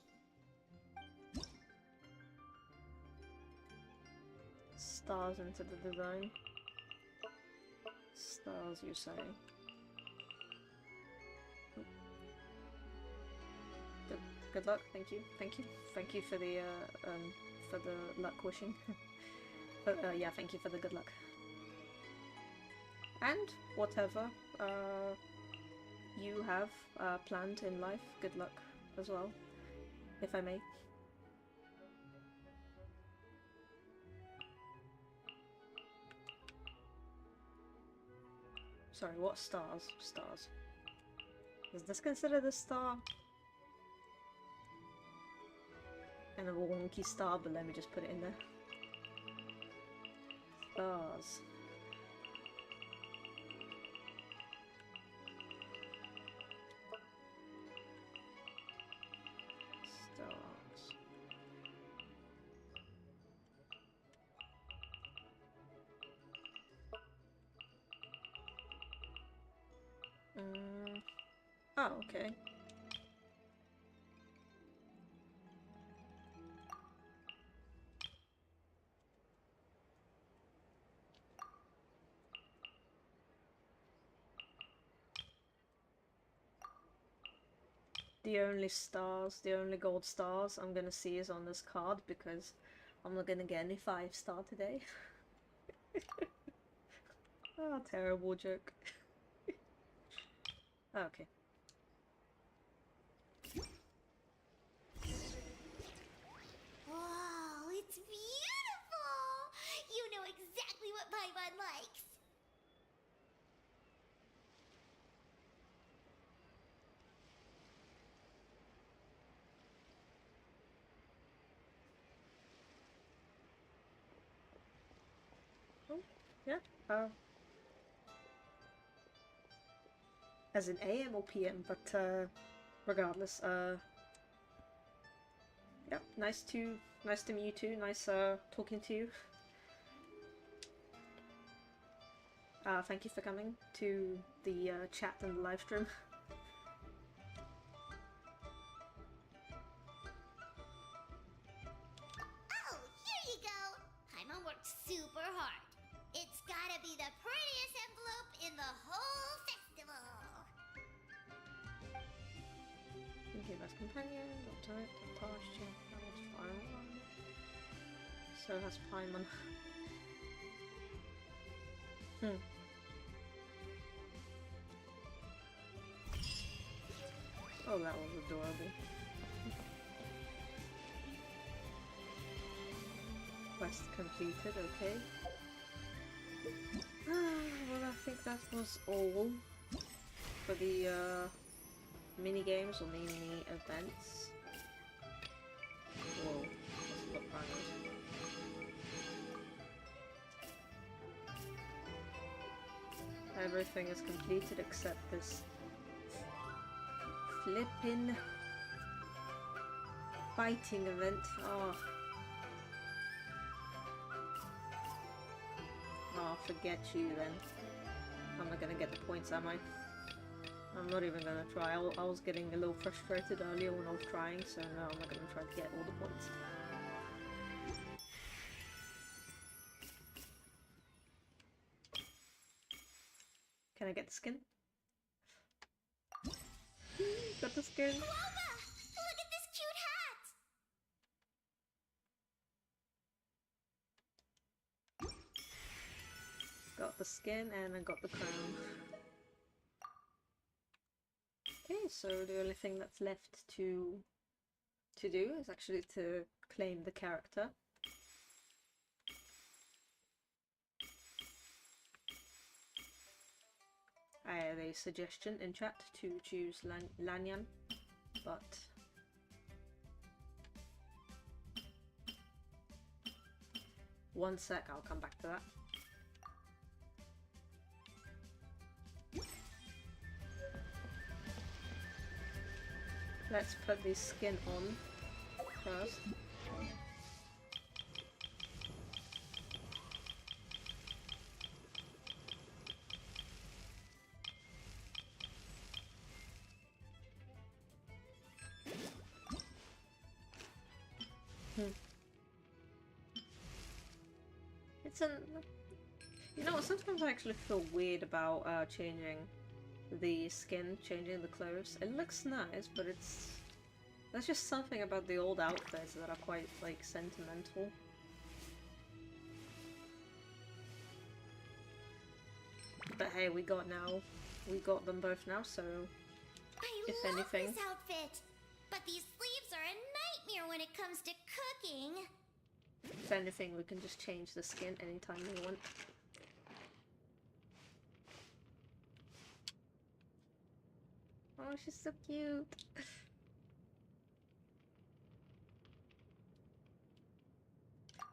Stars into the design. Stars, you say? Good luck. Thank you. Thank you. Thank you for the luck wishing. But yeah, thank you for the good luck. And whatever you have planned in life, good luck as well, if I may. Sorry, what stars? Stars. Is this considered a star? Kind of a wonky star, but let me just put it in there. Stars. Stars. Oh, okay. the only stars, the only gold stars I'm gonna see is on this card because I'm not gonna get any 5-star today. Oh, terrible joke. Okay. Wow, it's beautiful! You know exactly what Paimon likes. Oh, yeah. As in AM or PM, but regardless, yeah, nice to meet you too. Nice talking to you. Thank you for coming to the chat and the live stream. Oh, here you go! Paimon worked super hard. It's gotta be the prettiest envelope in the whole festival. Thank you, best companion. Doctor, Tosh, Champ, Final One. So has Paimon. Oh, that was adorable. Quest completed, okay. Well, I think that was all for the mini games or mini events. Whoa, let's look around. Everything is completed except this flippin' fighting event. Oh, forget you then. I'm not gonna get the points, am I? I'm not even gonna try. I was getting a little frustrated earlier when I was trying, so no, I'm not gonna try to get all the points. Can I get the skin? Got the skin! Woma! Look at this cute hat! Got the skin and I got the crown. Okay, so the only thing that's left to do is actually to claim the character. I have a suggestion in chat to choose Lanyan, but one sec, I'll come back to that. Let's put the skin on first. It's an... You know what, sometimes I actually feel weird about changing the skin, changing the clothes. It looks nice, but it's... There's just something about the old outfits that are quite, like, sentimental. But hey, we got them both now, so... If I love anything... this outfit! But these sleeves are a nightmare when it comes to cooking! If anything, we can just change the skin anytime we want. Oh, she's so cute!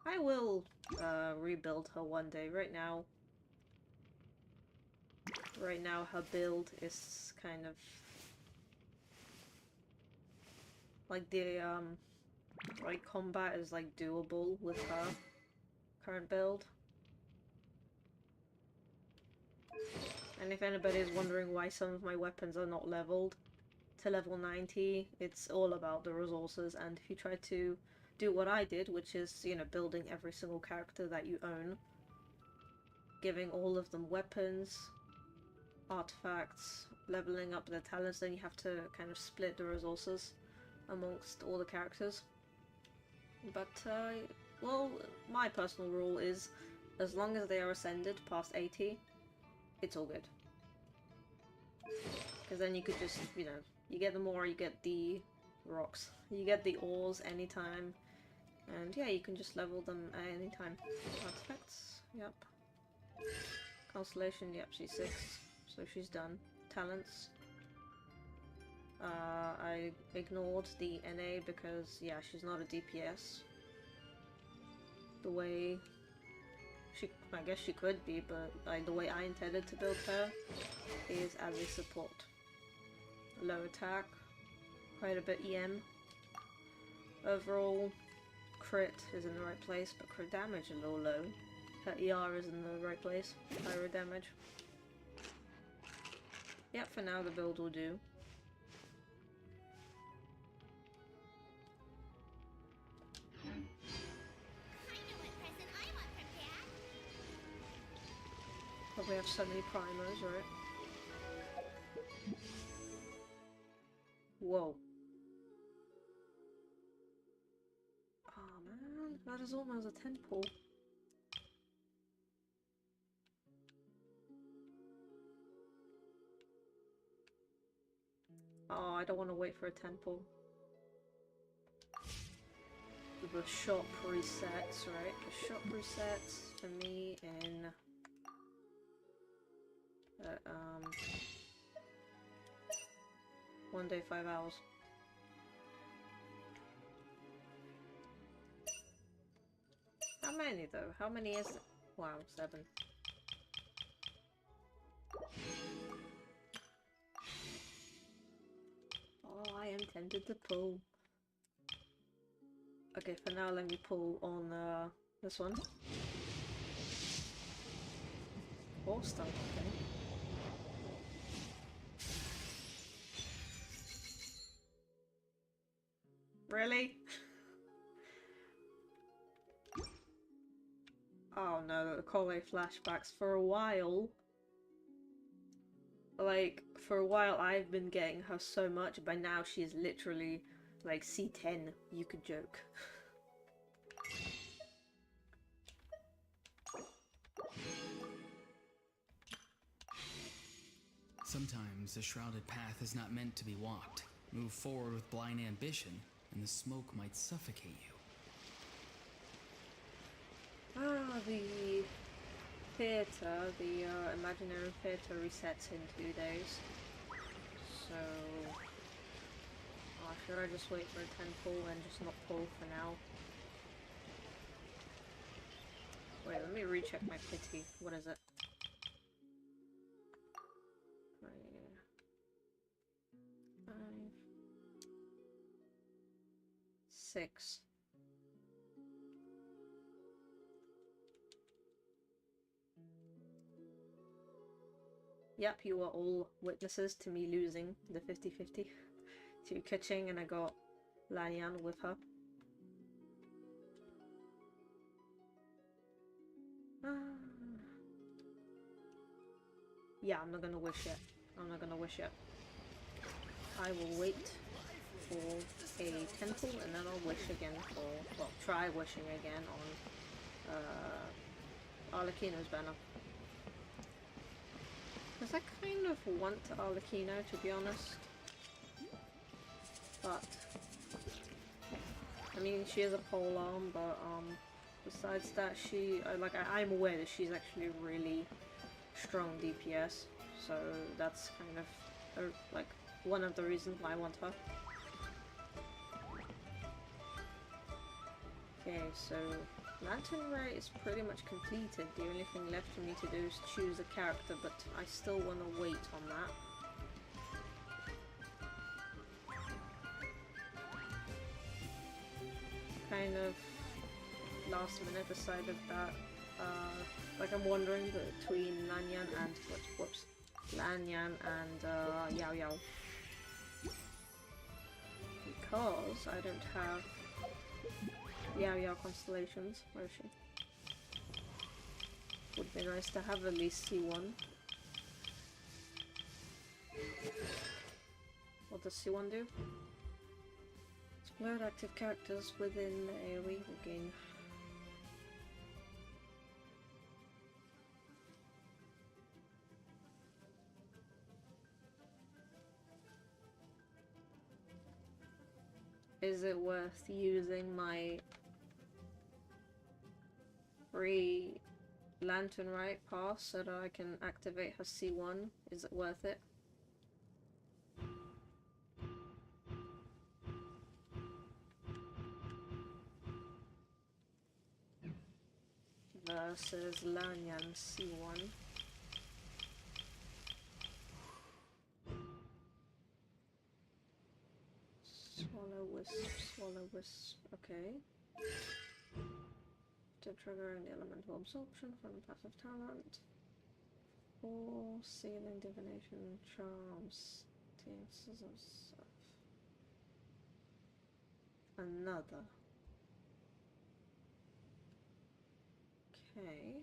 I will rebuild her one day. Right now her build is kind of like the like combat is like doable with her current build. And if anybody is wondering why some of my weapons are not leveled to level 90, it's all about the resources. And if you try to do what I did, which is, you know, building every single character that you own, giving all of them weapons, artifacts, leveling up their talents, then you have to kind of split the resources amongst all the characters. But, well, my personal rule is, as long as they are ascended past 80, it's all good. Because then you could just, you know, you get the ore, you get the rocks, you get the ores anytime, and yeah, you can just level them at any time. Artifacts, yep. Constellation, yep, she's 6, so she's done. Talents. I ignored the NA because, yeah, she's not a DPS. The way she, I guess she could be, but the way I intended to build her is as a support. Low attack, quite a bit EM. Overall, crit is in the right place, but crit damage a little low. Her ER is in the right place, higher damage. Yep, for now the build will do. I know what present I want from Dad. Probably have so many primers, right? Whoa. Oh man, that is almost a 10 pull. Oh, I don't want to wait for a 10 pull. The shop resets, right? The shop resets for me in 1 day, 5 hours. How many though? How many is it? Wow, 7. Oh, I am tempted to pull. Okay, for now let me pull on this one. 4-star, okay. Really? Oh no, the Kole flashbacks. For a while, like, for a while I've been getting her so much, by now she is literally like C10, you could joke. Sometimes the shrouded path is not meant to be walked. Move forward with blind ambition, and the smoke might suffocate you. Ah, the theatre, the imaginary theatre resets in 2 days. So, should I just wait for a 10 pull and just not pull for now? Wait, let me recheck my pity. What is it? 5, 6. Yep, you are all witnesses to me losing the 50-50 to Keqing, and I got Lanyan with her. Yeah, I'm not gonna wish yet. I'm not gonna wish yet. I will wait for a 10 pull and then I'll wish again for, well, try wishing again on Arlecchino's banner. Because I kind of want Arlecchino, to be honest. But, I mean, she is a polearm, but besides that, I'm aware that she's actually really strong DPS, so that's kind of like one of the reasons why I want her. Okay, so Lantern Rite is pretty much completed. The only thing left for me to do is choose a character, but I still want to wait on that. Kind of last minute decided that like I'm wondering between Lanyan and Lanyan and Yao Yao, because I don't have Yao Yao constellations. Where is she? Would be nice to have at least C1. does C1 do? Explode active characters within the AoE regain. Is it worth using my free Lantern Rite pass so that I can activate her C1? Is it worth it? Versus Lanyan C1. Swallow wisp, okay. To triggering the elemental absorption from the passive talent. Or sealing divination charms. Scissors. Another. Okay.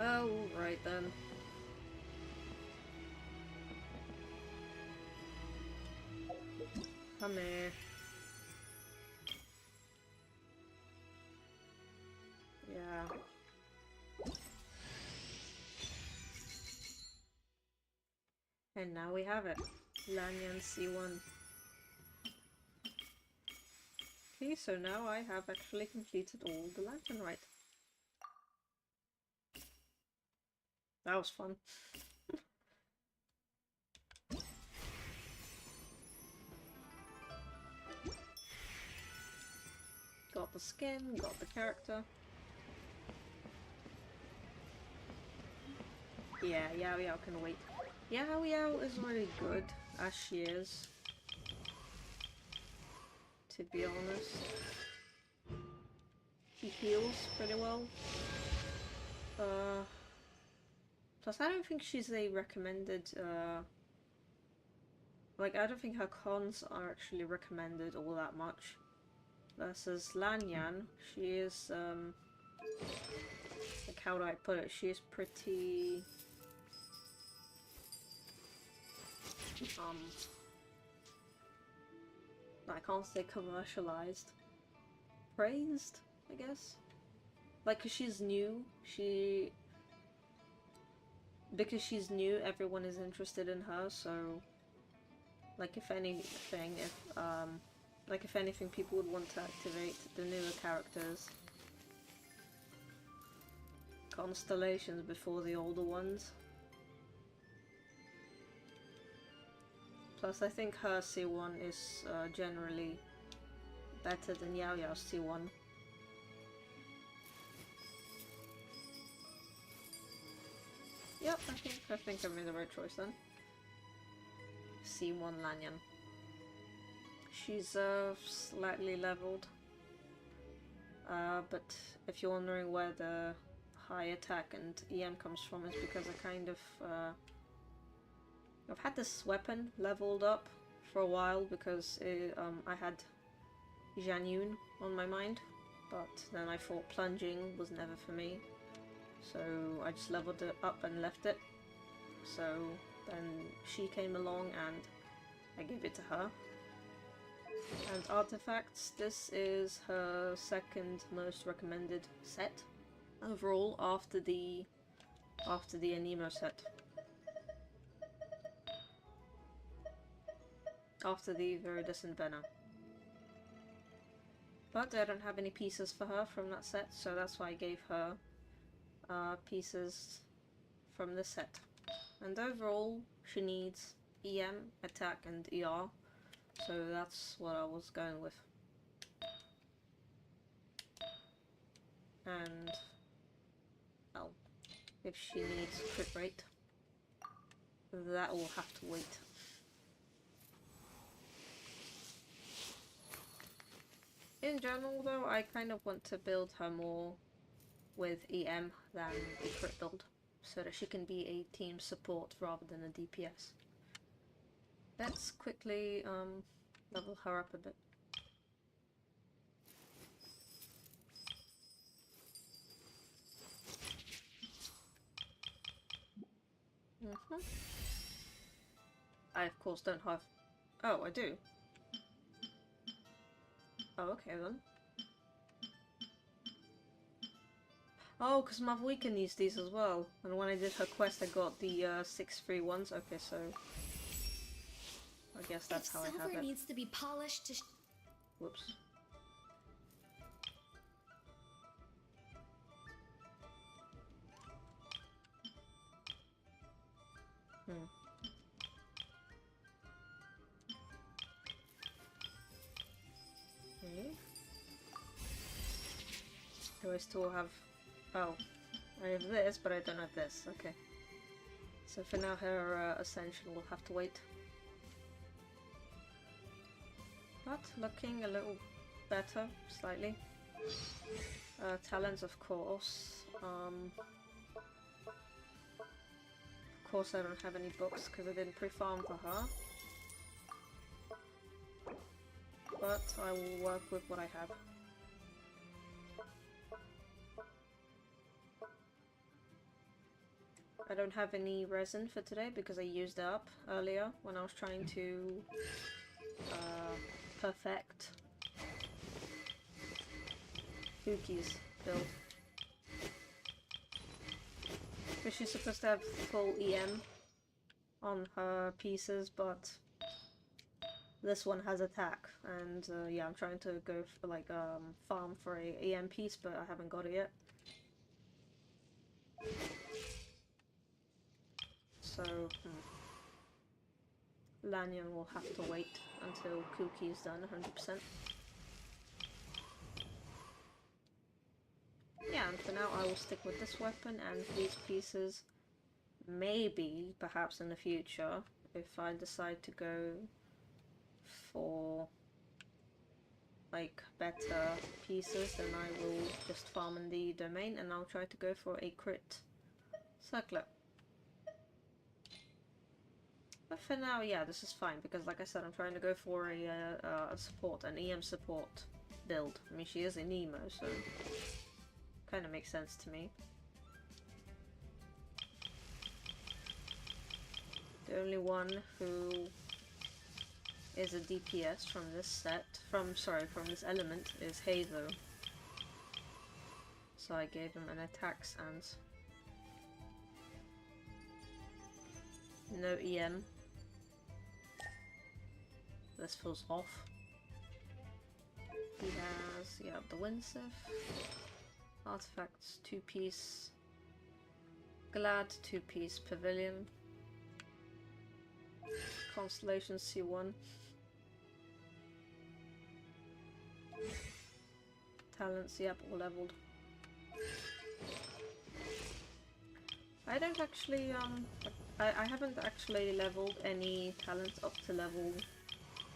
Oh, right then. Come here. Yeah. And now we have it. Lanyan C1. Okay, so now I have actually completed all the Lantern Rite. That was fun. Got the skin, got the character. Yeah, Yao Yao can wait. Yao Yao is really good, as she is. To be honest. She heals pretty well. Plus I don't think she's a recommended, like I don't think her cons are actually recommended all that much. Versus Lanyan, she is, like how do I put it, she is pretty, I can't say commercialized. Praised, I guess? Like, 'cause she's new, because she's new, everyone is interested in her, so, like, if anything, people would want to activate the newer characters. Constellations before the older ones. Plus, I think her C1 is generally better than Yao Yao's C1. Yep, I think I made the right choice then. C1 Lanyan. She's slightly leveled. But if you're wondering where the high attack and EM comes from, it's because I kind of I've had this weapon leveled up for a while because I had Janyun on my mind, but then I thought plunging was never for me, so I just leveled it up and left it. So then she came along and I gave it to her. And artifacts, this is her second most recommended set overall after the Anemo set. After the Viridescent Venom. But I don't have any pieces for her from that set, so that's why I gave her pieces from this set. And overall, she needs EM, attack, and ER, so that's what I was going with. And, well, if she needs crit rate, that will have to wait. In general though, I kind of want to build her more with EM than a crit build, so that she can be a team support rather than a DPS. Let's quickly level her up a bit. I of course don't have... Oh, I do. Oh, okay then. Oh, because Mavwika needs these as well. And when I did her quest, I got the 6 free ones. Okay, so I guess that's how I have Silver it. needs to be polished to. Whoops. Okay. Do I still have... Oh, I have this, but I don't have this. Okay. So for now, her ascension will have to wait. But looking a little better, slightly. Talents, of course. Of course, I don't have any books because I didn't pre-farm for her. But I will work with what I have. I don't have any resin for today because I used it up earlier when I was trying to perfect Kuki's build. Because she's supposed to have full EM on her pieces, but this one has attack, and yeah, I'm trying to go for like farm for a EM piece, but I haven't got it yet. So Lanyon will have to wait until Kuki is done 100%. Yeah, and for now I will stick with this weapon and these pieces. Maybe, perhaps in the future, if I decide to go for like better pieces, then I will just farm in the domain and I'll try to go for a crit circlet. But for now, yeah, this is fine because, like I said, I'm trying to go for a support, an EM support build. I mean, she is a Nemo, so kind of makes sense to me. The only one who is a DPS from this set, from this element, is Hazo. So I gave him an attack stance. No EM. This feels off. He has, yeah, the Winsif. Artifacts, 2-piece. Glad, 2-piece Pavilion. Constellation C1. Talents, yep, all leveled. I don't actually, I haven't actually leveled any talents up to level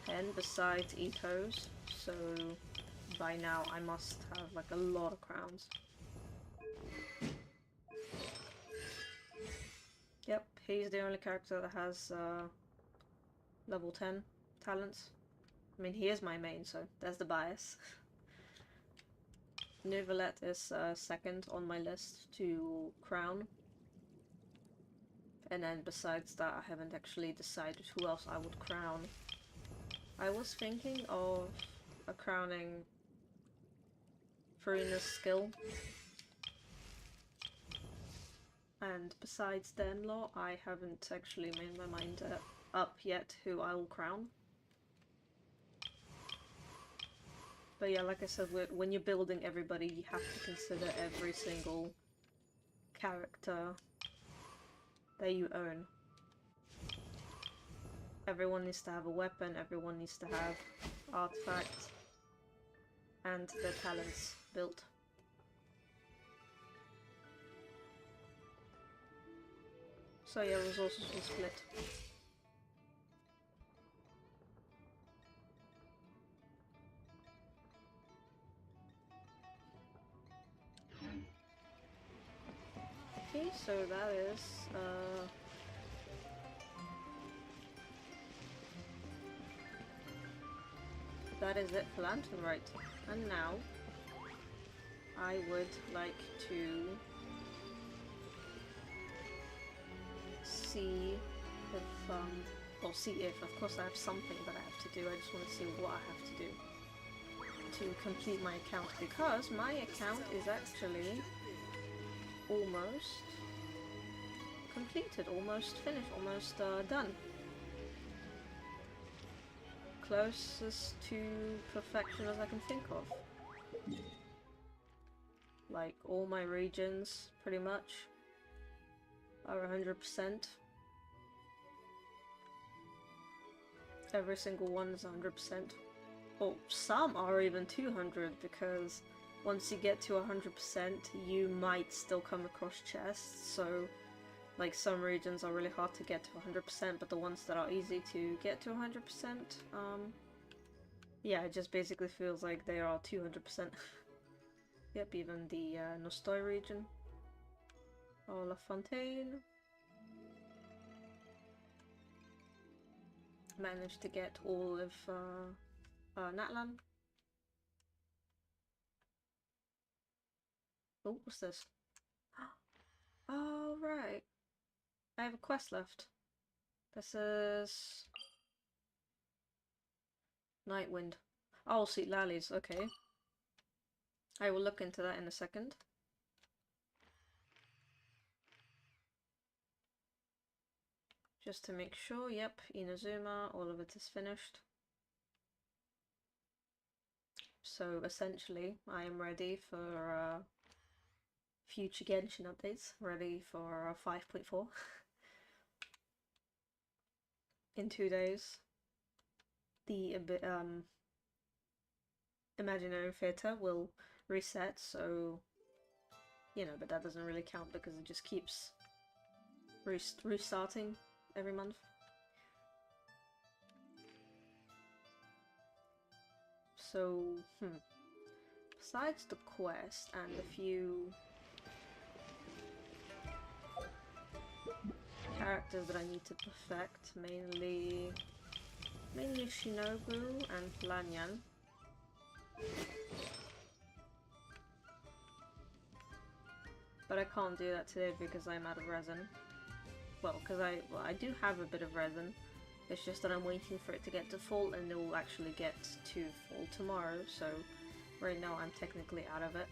10 besides Eto's, so by now I must have like a lot of crowns. Yep, he's the only character that has level 10 talents. I mean, he is my main, so there's the bias. Neuvillette is second on my list to crown. And then besides that, I haven't actually decided who else I would crown. I was thinking of crowning Farina's skill. And besides Denlaw, I haven't actually made my mind up yet who I will crown. But yeah, like I said, when you're building everybody, you have to consider every single character that you own. Everyone needs to have a weapon, everyone needs to have artifacts, and their talents built. So yeah, resources will split. Okay, so that is, that is it for Lantern Rite. And now, I would like to see if, of course I have something that I have to do. I just want to see what I have to do to complete my account, because my account is actually almost completed, almost finished, almost done. Closest to perfection as I can think of. Like, all my regions, pretty much, are 100%. Every single one is 100%. Well, some are even 200, because once you get to 100%, you might still come across chests, so like some regions are really hard to get to 100%, but the ones that are easy to get to 100%, yeah, it just basically feels like they are 200%. Yep, even the Nostoi region. Oh, La Fontaine. Managed to get all of Natlan. Oh, what's this? Oh, right. I have a quest left. This is Nightwind. Oh, Sweet Lalies, okay. I will look into that in a second. Just to make sure, yep, Inazuma, all of it is finished. So essentially, I am ready for future Genshin updates, ready for 5.4 in 2 days. The Imaginary Theatre will reset, so you know, but that doesn't really count because it just keeps restarting every month. So, besides the quest and a few characters that I need to perfect, mainly Shinobu and Lanyan. But I can't do that today because I'm out of resin. Well, because I do have a bit of resin. It's just that I'm waiting for it to get to full, and it will actually get to full tomorrow. So right now I'm technically out of it.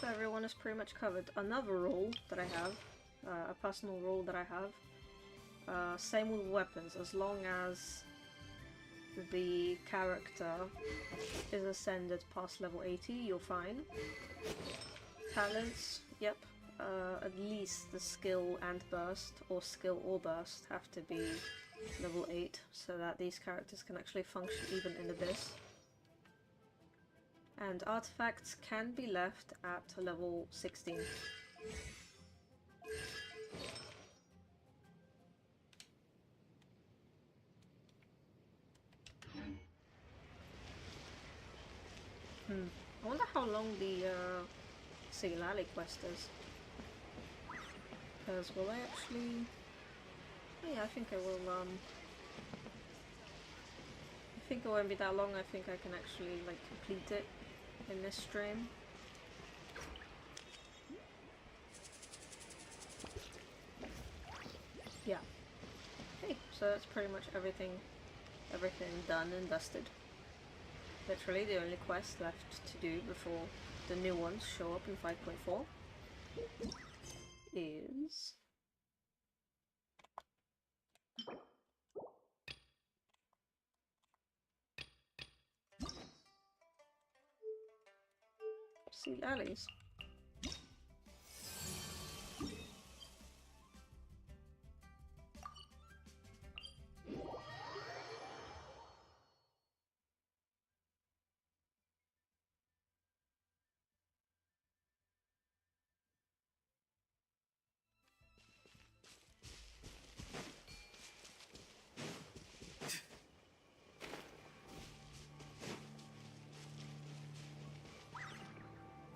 So everyone is pretty much covered. Another rule that I have, a personal rule that I have, same with weapons, as long as the character is ascended past level 80, you're fine. Talents, yep, at least the skill and burst, or skill or burst, have to be level 8, so that these characters can actually function even in Abyss. And artifacts can be left at level 16. I wonder how long the Sigalali quest is. Because will I actually... Yeah, I think I will, I think it won't be that long. I think I can actually, like, complete it in this stream. Yeah. Okay, so that's pretty much everything done and dusted. Literally the only quest left to do before the new ones show up in 5.4 is Sea Alleys.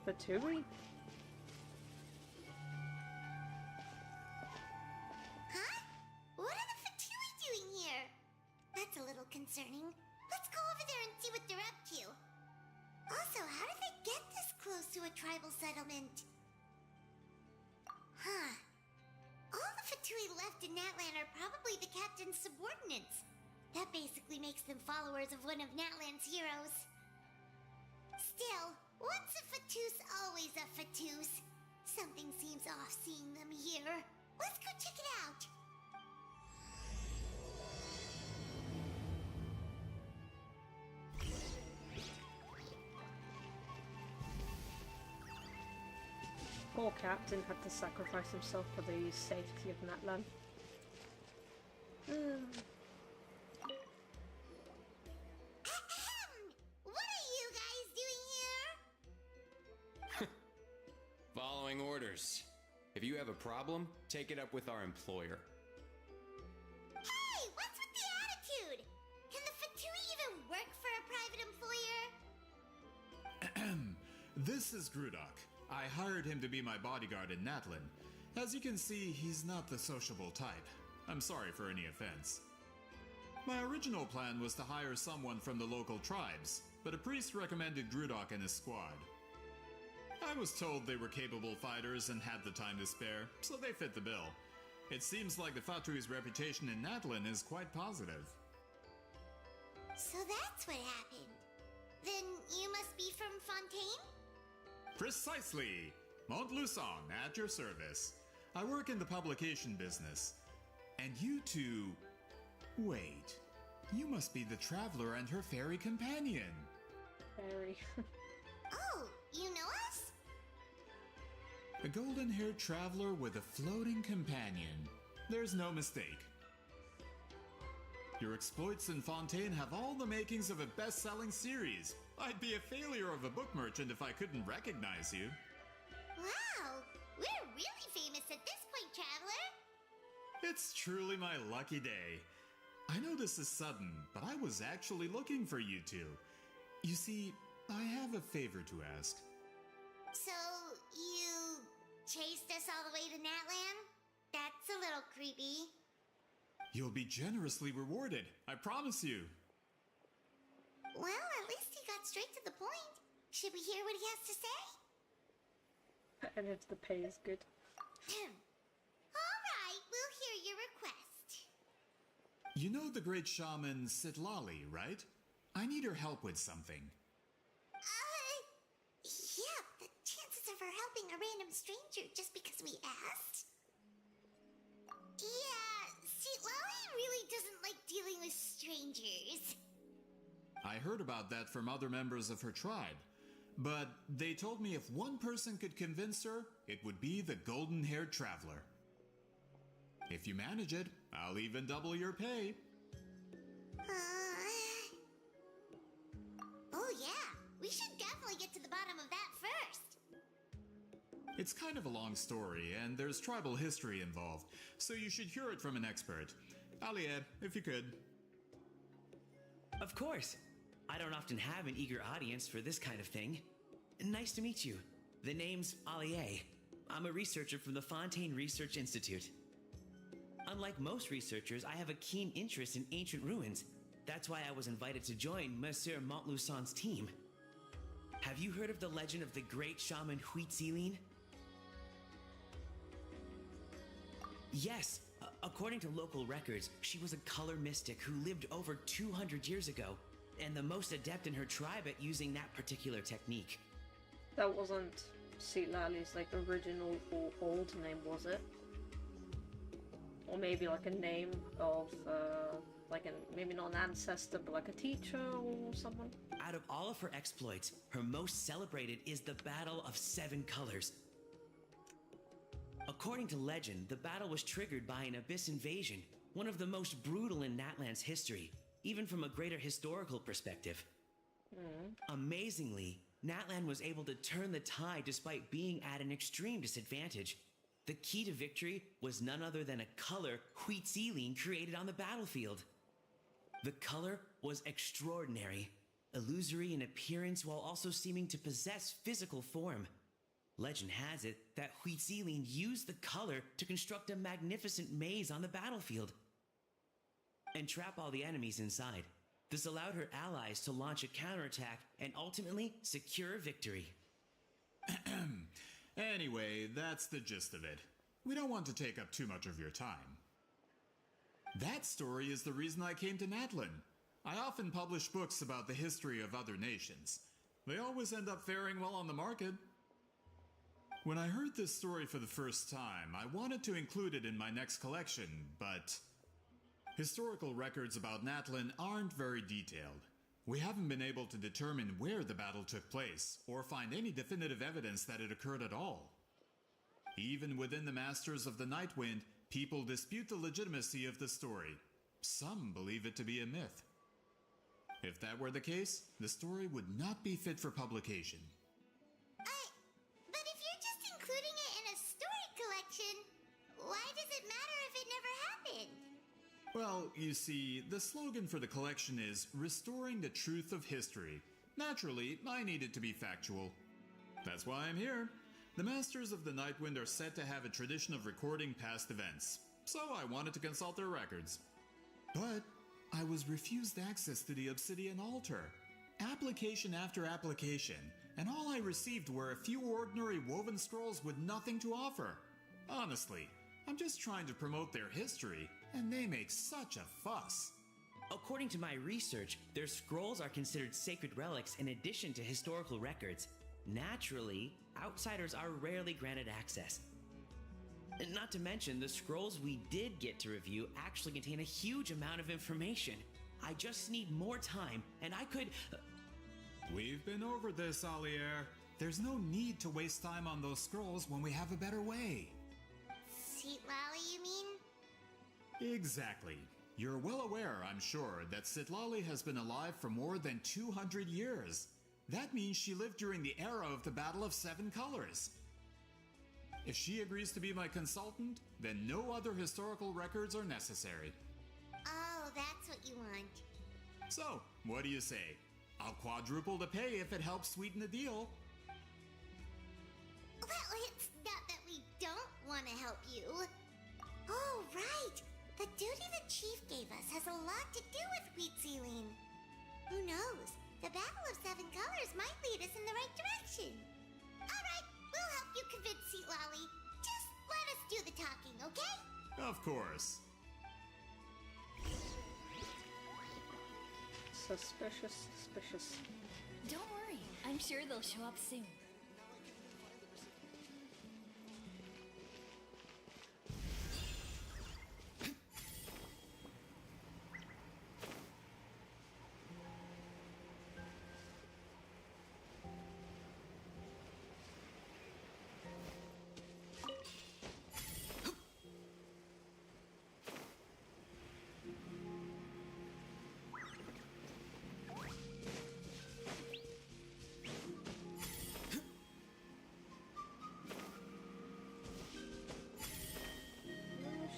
Fatui? Huh? What are the Fatui doing here? That's a little concerning. Let's go over there and see what they're up to. Also, how did they get this close to a tribal settlement? Huh. All the Fatui left in Natlan are probably the captain's subordinates. That basically makes them followers of one of Natlan's heroes. Still, once a Fatus, always a Fatus. Something seems off seeing them here. Let's go check it out. Poor captain had to sacrifice himself for the safety of Natlan. What are you guys doing here? Following orders. If you have a problem, take it up with our employer. Hey, what's with the attitude? Can the Fatui even work for a private employer? This is Grudok. I hired him to be my bodyguard in Natlan. As you can see, he's not the sociable type. I'm sorry for any offense. My original plan was to hire someone from the local tribes, but a priest recommended Grudok and his squad. I was told they were capable fighters and had the time to spare, so they fit the bill. It seems like the Fatui's reputation in Natlan is quite positive. So that's what happened. Then you must be from Fontaine? Precisely! Montluçon, at your service. I work in the publication business. And you two... Wait. You must be the traveler and her fairy companion. Very. Oh, you know us? A golden-haired traveler with a floating companion. There's no mistake. Your exploits in Fontaine have all the makings of a best-selling series. I'd be a failure of a book merchant if I couldn't recognize you. Wow, we're really famous at this point, traveler. It's truly my lucky day. I know this is sudden, but I was actually looking for you two. You see, I have a favor to ask. So, you chased us all the way to Natlan? That's a little creepy. You'll be generously rewarded, I promise you. Well, at least he got straight to the point. Should we hear what he has to say? And if the pay is good. All right, we'll hear your request. You know the great shaman Sitlali, right? I need her help with something. Yeah, the chances of her helping a random stranger just because we asked? Yeah, Sitlali really doesn't like dealing with strangers. I heard about that from other members of her tribe. But they told me if one person could convince her, it would be the golden-haired traveler. If you manage it, I'll even double your pay. Oh yeah, we should definitely get to the bottom of that first. It's kind of a long story, and there's tribal history involved, so you should hear it from an expert. Alied, if you could. Of course. I don't often have an eager audience for this kind of thing. Nice to meet you. The name's Allier. I'm a researcher from the Fontaine Research Institute. Unlike most researchers, I have a keen interest in ancient ruins. That's why I was invited to join Monsieur Montluçon's team. Have you heard of the legend of the great shaman Huitzilin? Yes. According to local records, she was a color mystic who lived over 200 years ago, and the most adept in her tribe at using that particular technique. That wasn't Sitlali's like original or old name, was it? Or maybe like a name of like like maybe not an ancestor, but like a teacher or someone? Out of all of her exploits, her most celebrated is the Battle of Seven Colors. According to legend, the battle was triggered by an abyss invasion, one of the most brutal in Natland's history, even from a greater historical perspective. Amazingly, Natland was able to turn the tide despite being at an extreme disadvantage. The key to victory was none other than a color Huitziline created on the battlefield. The color was extraordinary, illusory in appearance while also seeming to possess physical form. Legend has it that Huitziline used the color to construct a magnificent maze on the battlefield and trap all the enemies inside. This allowed her allies to launch a counterattack and ultimately secure victory. Anyway, that's the gist of it. We don't want to take up too much of your time. That story is the reason I came to Natlan. I often publish books about the history of other nations. They always end up faring well on the market. When I heard this story for the first time, I wanted to include it in my next collection, but historical records about Natlan aren't very detailed. We haven't been able to determine where the battle took place, or find any definitive evidence that it occurred at all. Even within the Masters of the Nightwind, people dispute the legitimacy of the story. Some believe it to be a myth. If that were the case, the story would not be fit for publication. But if you're just including it in a story collection, why does it matter if it never happened? Well, you see, the slogan for the collection is Restoring the Truth of History. Naturally, I need it to be factual. That's why I'm here. The Masters of the Nightwind are said to have a tradition of recording past events, so I wanted to consult their records. But I was refused access to the Obsidian Altar. Application after application, and all I received were a few ordinary woven scrolls with nothing to offer. Honestly, I'm just trying to promote their history, and they make such a fuss. According to my research, their scrolls are considered sacred relics in addition to historical records. Naturally, outsiders are rarely granted access. Not to mention, the scrolls we did get to review actually contain a huge amount of information. I just need more time, and I could... We've been over this, Alier. There's no need to waste time on those scrolls when we have a better way. Sweet Lolly, you mean? Exactly. You're well aware, I'm sure, that Sitlali has been alive for more than 200 years. That means she lived during the era of the Battle of Seven Colors. If she agrees to be my consultant, then no other historical records are necessary. Oh, that's what you want. So, what do you say? I'll quadruple the pay if it helps sweeten the deal. Well, it's not that we don't want to help you. Oh, right. The duty the chief gave us has a lot to do with Huitziline. Who knows? The Battle of Seven Colors might lead us in the right direction. All right, we'll help you convince Seatlolly. Just let us do the talking, okay? Of course. Suspicious, suspicious. Don't worry, I'm sure they'll show up soon.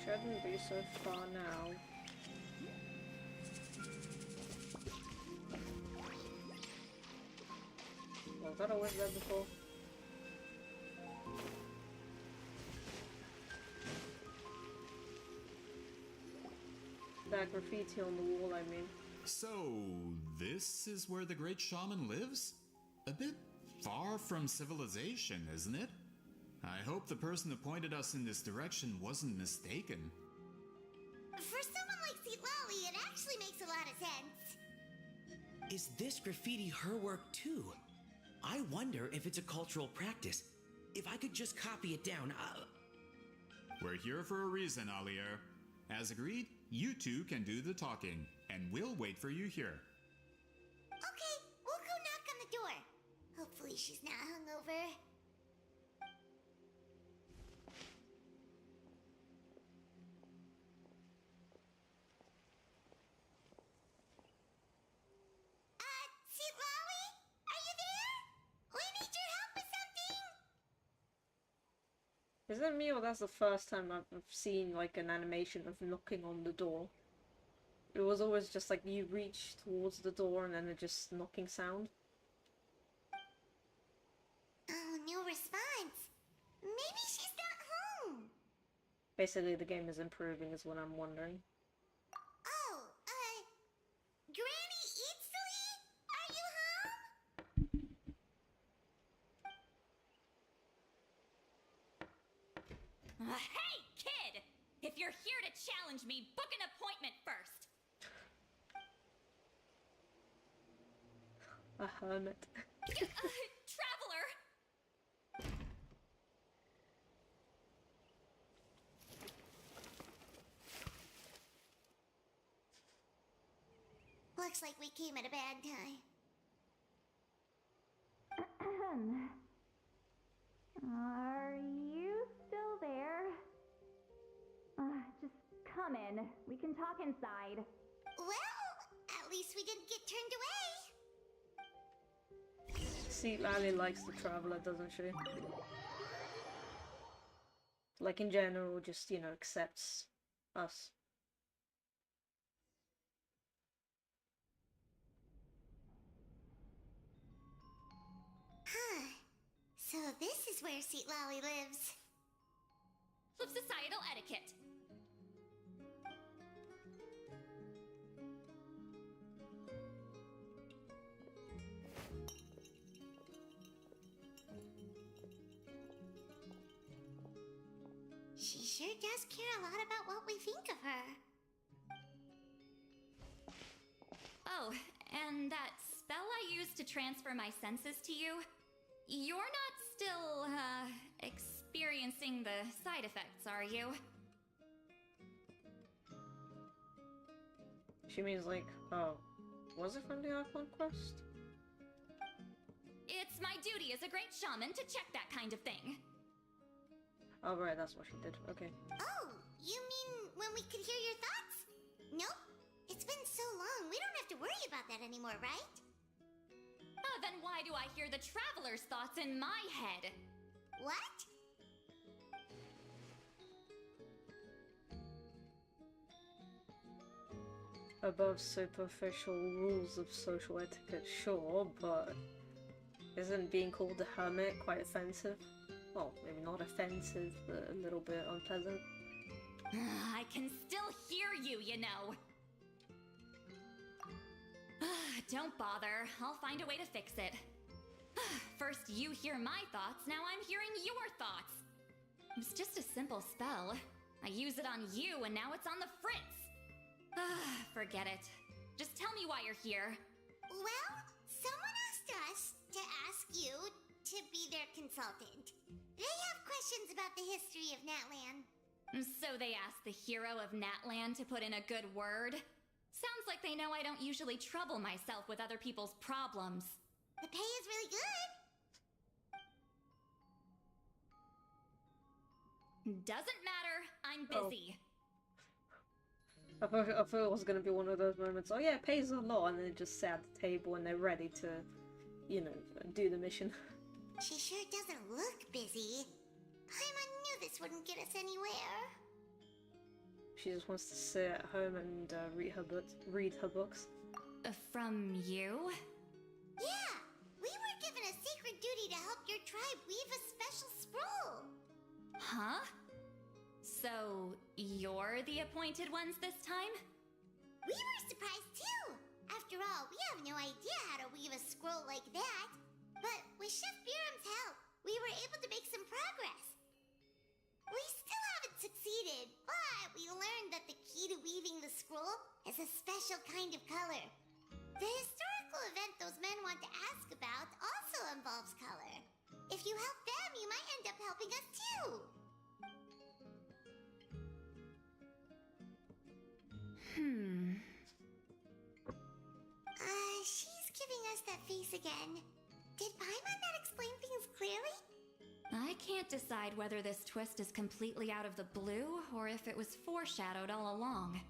Shouldn't be so far now. Was that always there before? That graffiti on the wall, I mean. So, this is where the great shaman lives? A bit far from civilization, isn't it? I hope the person who pointed us in this direction wasn't mistaken. For someone like Seatlolly, it actually makes a lot of sense. Is this graffiti her work too? I wonder if it's a cultural practice. If I could just copy it down, We're here for a reason, Alier. As agreed, You two can do the talking, and we'll wait for you here. Okay, we'll go knock on the door. Hopefully she's not hungover. Sitlawi? Are you there? We need your help with something! Is it me or that's the first time I've seen like an animation of knocking on the door? It was always just like you reach towards the door and then it just knocking sound. Oh, no response. Maybe she's not home. Basically the game is improving is what I'm wondering. Oh, Granny Eatsley? Are you home? Hey, kid! If you're here to challenge me, book an appointment first. A hermit. Traveler! Looks like we came at a bad time. Are you still there? Just come in. We can talk inside. Well, at least we didn't get turned away. See, Lally likes the traveler, doesn't she? Like in general, just, you know, accepts us. Huh. So this is where Sitlawi lives. Of societal etiquette. She sure does care a lot about what we think of her. Oh, and that spell I used to transfer my senses to you? You're not still, experiencing the side effects, are you? She means like, oh, was it from the Archon quest? It's my duty as a great shaman to check that kind of thing. Oh right, that's what she did. Okay. Oh, you mean when we could hear your thoughts? Nope. It's been so long, we don't have to worry about that anymore, right? Oh, then why do I hear the traveler's thoughts in my head? What? Above superficial rules of social etiquette, sure, but isn't being called a hermit quite offensive? Well, maybe not offensive, but a little bit unpleasant. I can still hear you, you know. Don't bother. I'll find a way to fix it. First you hear my thoughts, now I'm hearing your thoughts. It was just a simple spell. I use it on you and now it's on the fritz. Forget it. Just tell me why you're here. Well, someone asked us to ask you to be their consultant. They have questions about the history of Natlan. So they asked the hero of Natlan to put in a good word? Sounds like they know I don't usually trouble myself with other people's problems. The pay is really good. Doesn't matter. I'm busy. I thought it was gonna be one of those moments, oh yeah, it pays a lot, and then they just sit at the table and they're ready to, you know, do the mission. She sure doesn't look busy. Paimon knew this wouldn't get us anywhere. She just wants to sit at home and read her books. From you? Yeah! We were given a sacred duty to help your tribe weave a special scroll. Huh? So, you're the appointed ones this time? We were surprised too! After all, we have no idea how to weave a scroll like that. But with Chef Biram's help, we were able to make some progress. We still haven't succeeded, but we learned that the key to weaving the scroll is a special kind of color. The historical event those men want to ask about also involves color. If you help them, you might end up helping us too. She's giving us that face again. Did Paimon not explain things clearly? I can't decide whether this twist is completely out of the blue or if it was foreshadowed all along.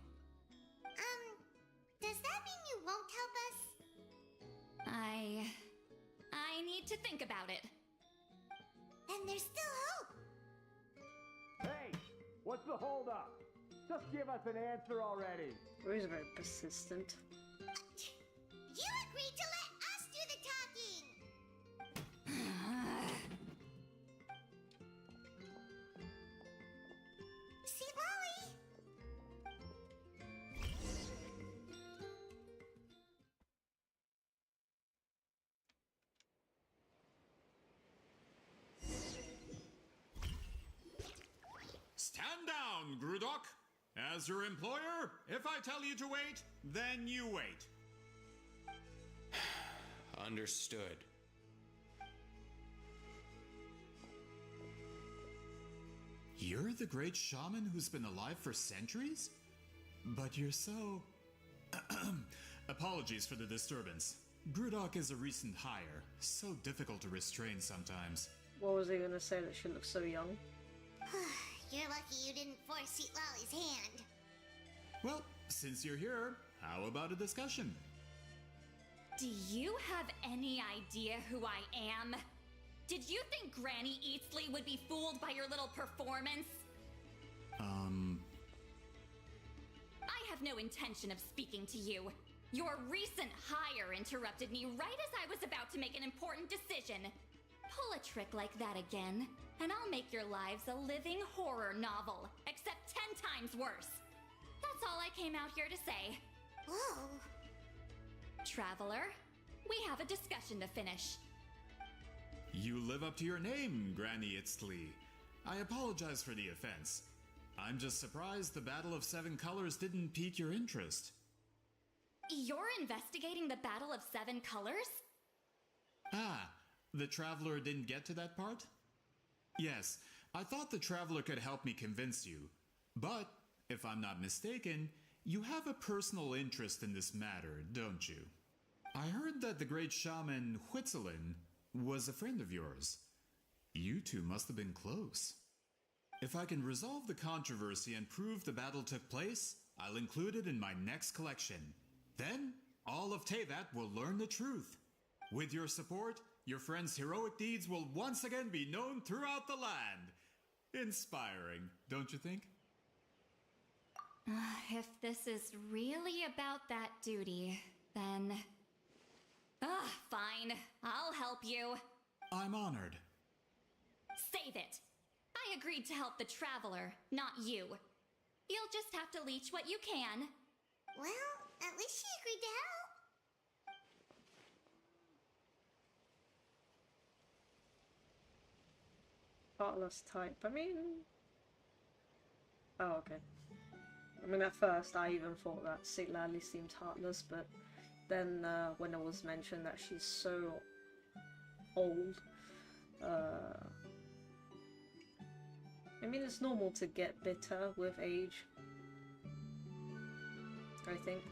Does that mean you won't help us? I need to think about it. Then there's still hope. Hey! What's the holdup? Just give us an answer already! Rue's very persistent. You agreed to let us do the talking! See, Lolly? Stand down, Grudok! As your employer, if I tell you to wait, then you wait. Understood. You're the great shaman who's been alive for centuries? But you're so... Apologies for the disturbance. Grudok is a recent hire, so difficult to restrain sometimes. What was he gonna say that she looks so young? You're lucky you didn't force Sweet Lolly's hand. Well, since you're here, how about a discussion? Do you have any idea who I am? Did you think Granny Eatsley would be fooled by your little performance? I have no intention of speaking to you. Your recent hire interrupted me right as I was about to make an important decision. Pull a trick like that again, and I'll make your lives a living horror novel, except 10 times worse. That's all I came out here to say. Whoa. Traveler, we have a discussion to finish. You live up to your name, Granny Itztli. I apologize for the offense. I'm just surprised the Battle of Seven Colors didn't pique your interest. You're investigating the Battle of Seven Colors? Ah, the Traveler didn't get to that part? Yes, I thought the Traveler could help me convince you. But, if I'm not mistaken, you have a personal interest in this matter, don't you? I heard that the great shaman Huitzilin was a friend of yours. You two must have been close. If I can resolve the controversy and prove the battle took place, I'll include it in my next collection. Then, all of Teyvat will learn the truth. With your support, your friend's heroic deeds will once again be known throughout the land. Inspiring, don't you think? If this is really about that duty, then... fine. I'll help you. I'm honored. Save it. I agreed to help the Traveler, not you. You'll just have to leech what you can. Well, at least she agreed to help. Heartless type. I mean... Oh, okay. I mean, at first I even thought that Citlali seemed heartless, but then when it was mentioned that she's so old, I mean, it's normal to get bitter with age, I think.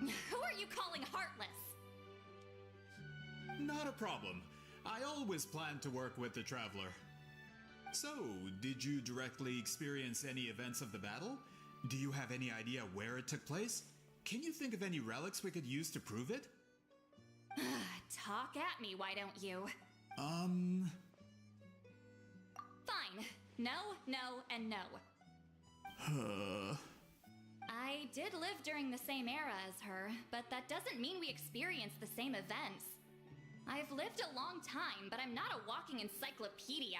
Who are you calling heartless? Not a problem. I always plan to work with the Traveler. So, did you directly experience any events of the battle? Do you have any idea where it took place? Can you think of any relics we could use to prove it? Talk at me, why don't you? Fine. No, no, and no. I did live during the same era as her, but that doesn't mean we experienced the same events. I've lived a long time, but I'm not a walking encyclopedia.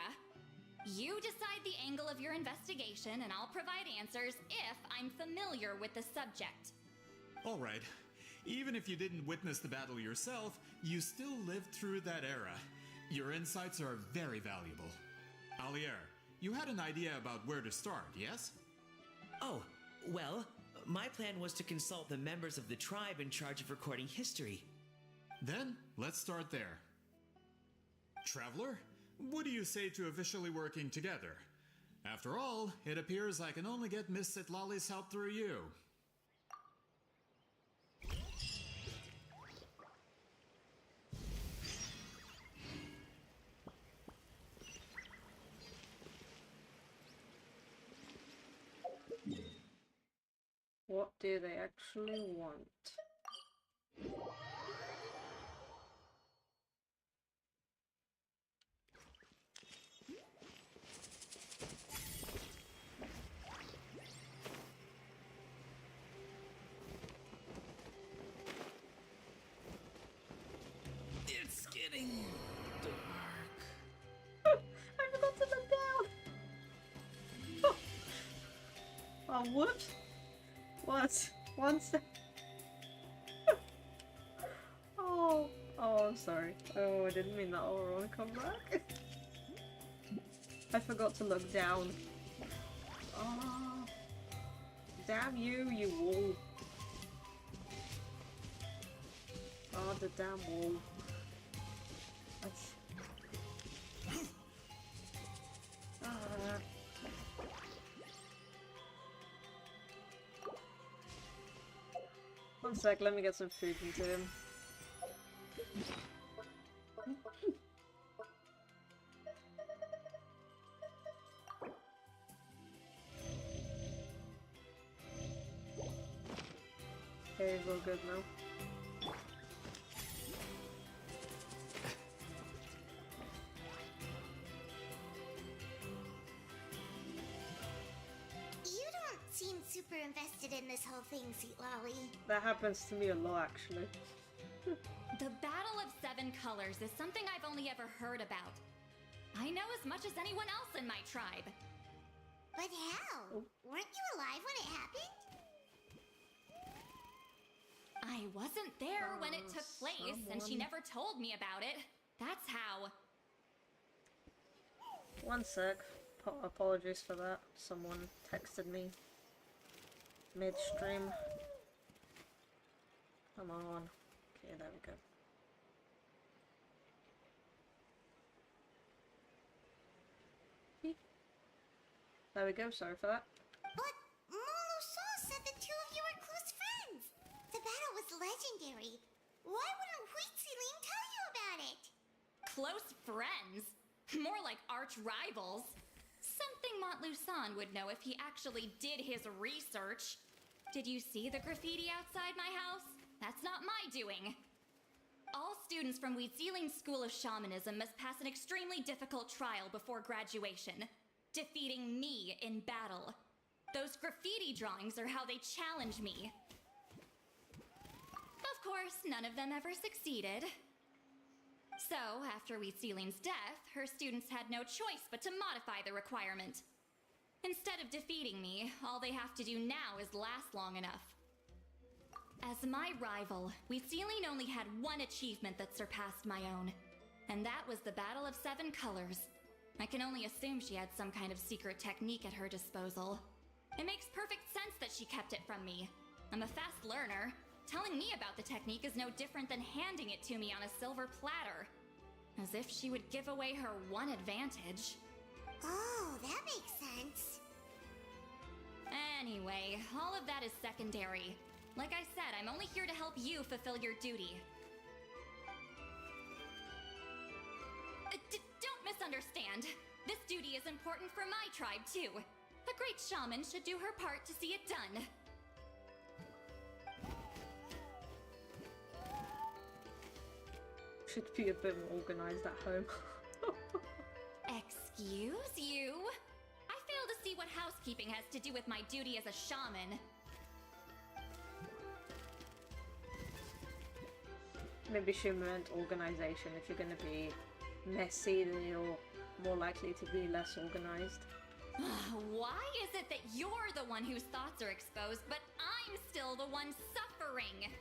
You decide the angle of your investigation, and I'll provide answers if I'm familiar with the subject. All right. Even if you didn't witness the battle yourself, you still lived through that era. Your insights are very valuable. Alier, you had an idea about where to start, yes? Oh, well, my plan was to consult the members of the tribe in charge of recording history. Then, let's start there. Traveler, what do you say to officially working together? After all, it appears I can only get Miss Citlali's help through you. What do they actually want? It's getting dark. I forgot to look down! Oh, whoops! What? One sec. Oh, I'm sorry. Oh, I didn't mean that Aurora come back. I forgot to look down. Oh, damn you, you wall. Oh, the damn wall. That's... One sec, let me get some food into him. Okay, he's all good now. You don't seem super invested in this whole thing, Citlali. That happens to me a lot, actually. The Battle of Seven Colors is something I've only ever heard about. I know as much as anyone else in my tribe. But how? Weren't you alive when it happened? I wasn't there when it took place, and she never told me about it. That's how. One sec. Apologies for that. Someone texted me midstream. Come on. Okay, there we go. There we go, sorry for that. But Molo said the two of you were close friends. The battle was legendary. Why wouldn't Huitziling tell you about it? Close friends? More like arch rivals. Something Montluçon would know if he actually did his research. Did you see the graffiti outside my house? That's not my doing. All students from Huitziling's School of Shamanism must pass an extremely difficult trial before graduation, defeating me in battle. Those graffiti drawings are how they challenge me. Of course, none of them ever succeeded. So, after Huitziling's death, her students had no choice but to modify the requirement. Instead of defeating me, all they have to do now is last long enough. As my rival, Huitziling only had one achievement that surpassed my own, and that was the Battle of Seven Colors. I can only assume she had some kind of secret technique at her disposal. It makes perfect sense that she kept it from me. I'm a fast learner. Telling me about the technique is no different than handing it to me on a silver platter. As if she would give away her one advantage. Oh, that makes sense. Anyway, all of that is secondary. Like I said, I'm only here to help you fulfill your duty. Don't misunderstand. This duty is important for my tribe, too. A great shaman should do her part to see it done. Should be a bit more organized at home. Excuse you? I fail to see what housekeeping has to do with my duty as a shaman. Maybe she meant organization. If you're gonna be messy, then you're more likely to be less organized. Why is it that you're the one whose thoughts are exposed, but I'm still the one suffering?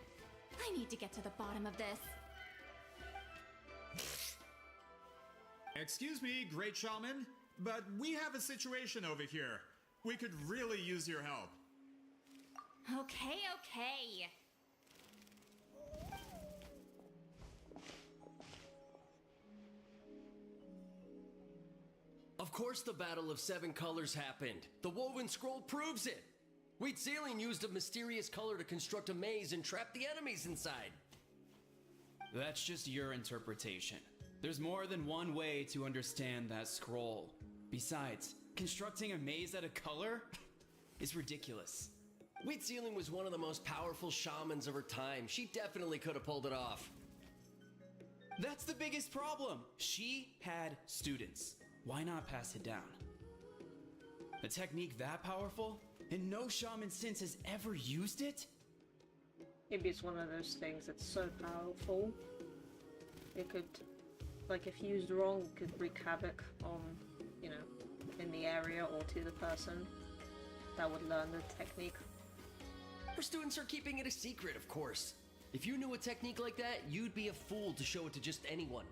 I need to get to the bottom of this. Excuse me, Great Shaman, but we have a situation over here. We could really use your help. Okay. Of course the Battle of Seven Colors happened. The woven scroll proves it. Wheat Ceiling used a mysterious color to construct a maze and trap the enemies inside. That's just your interpretation. There's more than one way to understand that scroll. Besides, constructing a maze out of color is ridiculous. Wheat Ceiling was one of the most powerful shamans of her time. She definitely could have pulled it off. That's the biggest problem. She had students. Why not pass it down? A technique that powerful, and no shaman since has ever used it? Maybe it's one of those things that's so powerful, it could, like if used wrong, it could wreak havoc on, you know, in the area or to the person that would learn the technique. Her students are keeping it a secret, of course. If you knew a technique like that, you'd be a fool to show it to just anyone.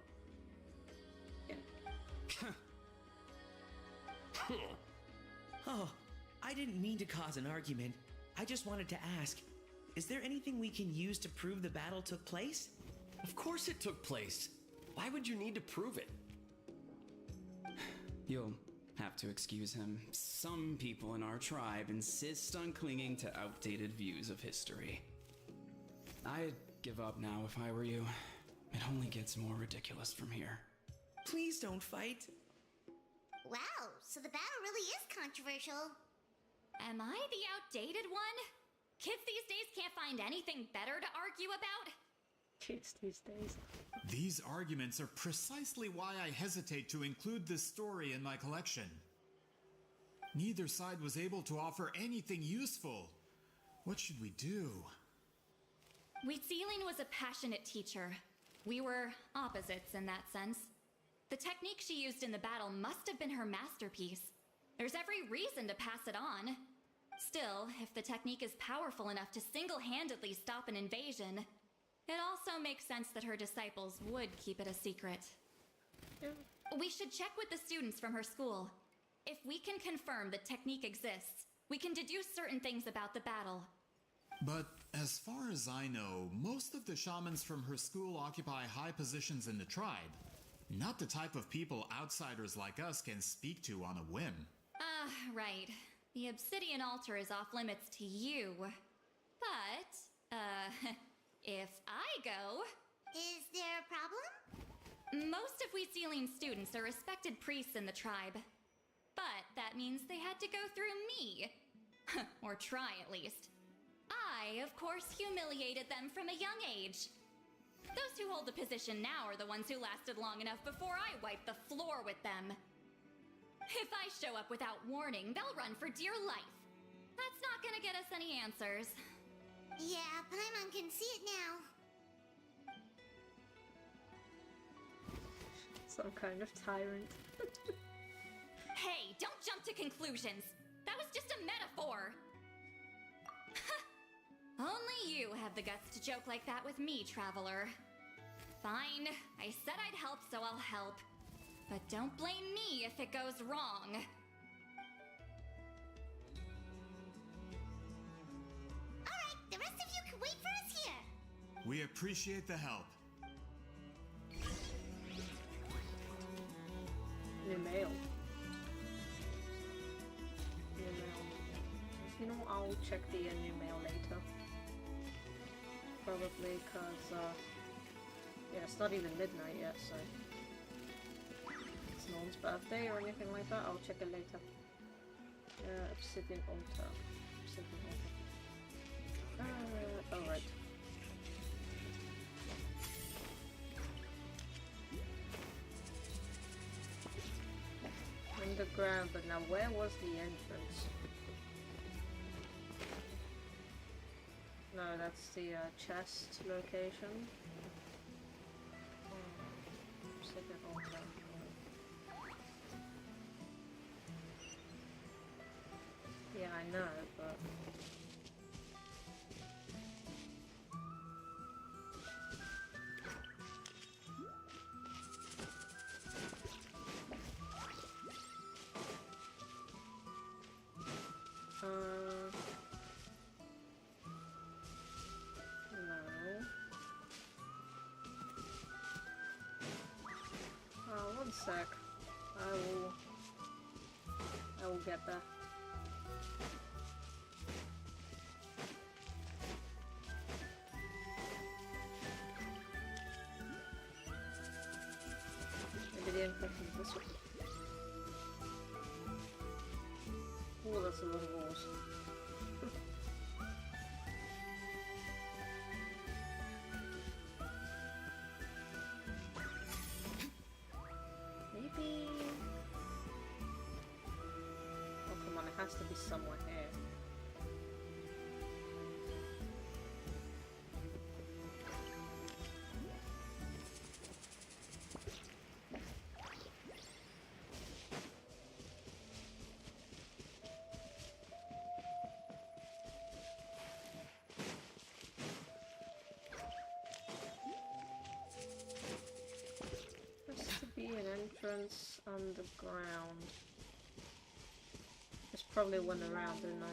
Yeah. Oh, I didn't mean to cause an argument. I just wanted to ask, is there anything we can use to prove the battle took place? Of course it took place. Why would you need to prove it? You'll have to excuse him. Some people in our tribe insist on clinging to outdated views of history. I'd give up now if I were you. It only gets more ridiculous from here. Please don't fight. Wow, so the battle really is controversial. Am I the outdated one? Kids these days can't find anything better to argue about? Kids these days. These arguments are precisely why I hesitate to include this story in my collection. Neither side was able to offer anything useful. What should we do? Wheat Ceiling was a passionate teacher. We were opposites in that sense. The technique she used in the battle must have been her masterpiece. There's every reason to pass it on. Still, if the technique is powerful enough to single-handedly stop an invasion, it also makes sense that her disciples would keep it a secret. Yeah. We should check with the students from her school. If we can confirm the technique exists, we can deduce certain things about the battle. But as far as I know, most of the shamans from her school occupy high positions in the tribe. Not the type of people outsiders like us can speak to on a whim. Right. The obsidian altar is off limits to you. But, if I go... Is there a problem? Most of Wheat Ceiling students are respected priests in the tribe. But that means they had to go through me. Or try, at least. I, of course, humiliated them from a young age. Those who hold the position now are the ones who lasted long enough before I wiped the floor with them. If I show up without warning, they'll run for dear life. That's not gonna get us any answers. Yeah, Paimon can see it now. Some kind of tyrant. Hey, don't jump to conclusions. That was just a metaphor. Only you have the guts to joke like that with me, Traveler. Fine, I said I'd help, so I'll help. But don't blame me if it goes wrong. Alright, the rest of you can wait for us here. We appreciate the help. New mail. New mail. You know, I'll check the new mail later. Probably because, yeah, it's not even midnight yet, so it's no one's birthday or anything like that. I'll check it later. Obsidian altar. Obsidian altar. Alright. Underground, but now where was the entrance? No, that's the chest location. Second altar. Yeah, I know, but... One sec. I will we'll get there. Maybe the infection is this way. Oh, that's a lot of walls. Maybe... Oh, come on, it has to be somewhere here. Has to be an entrance underground. There's probably one around, didn't I?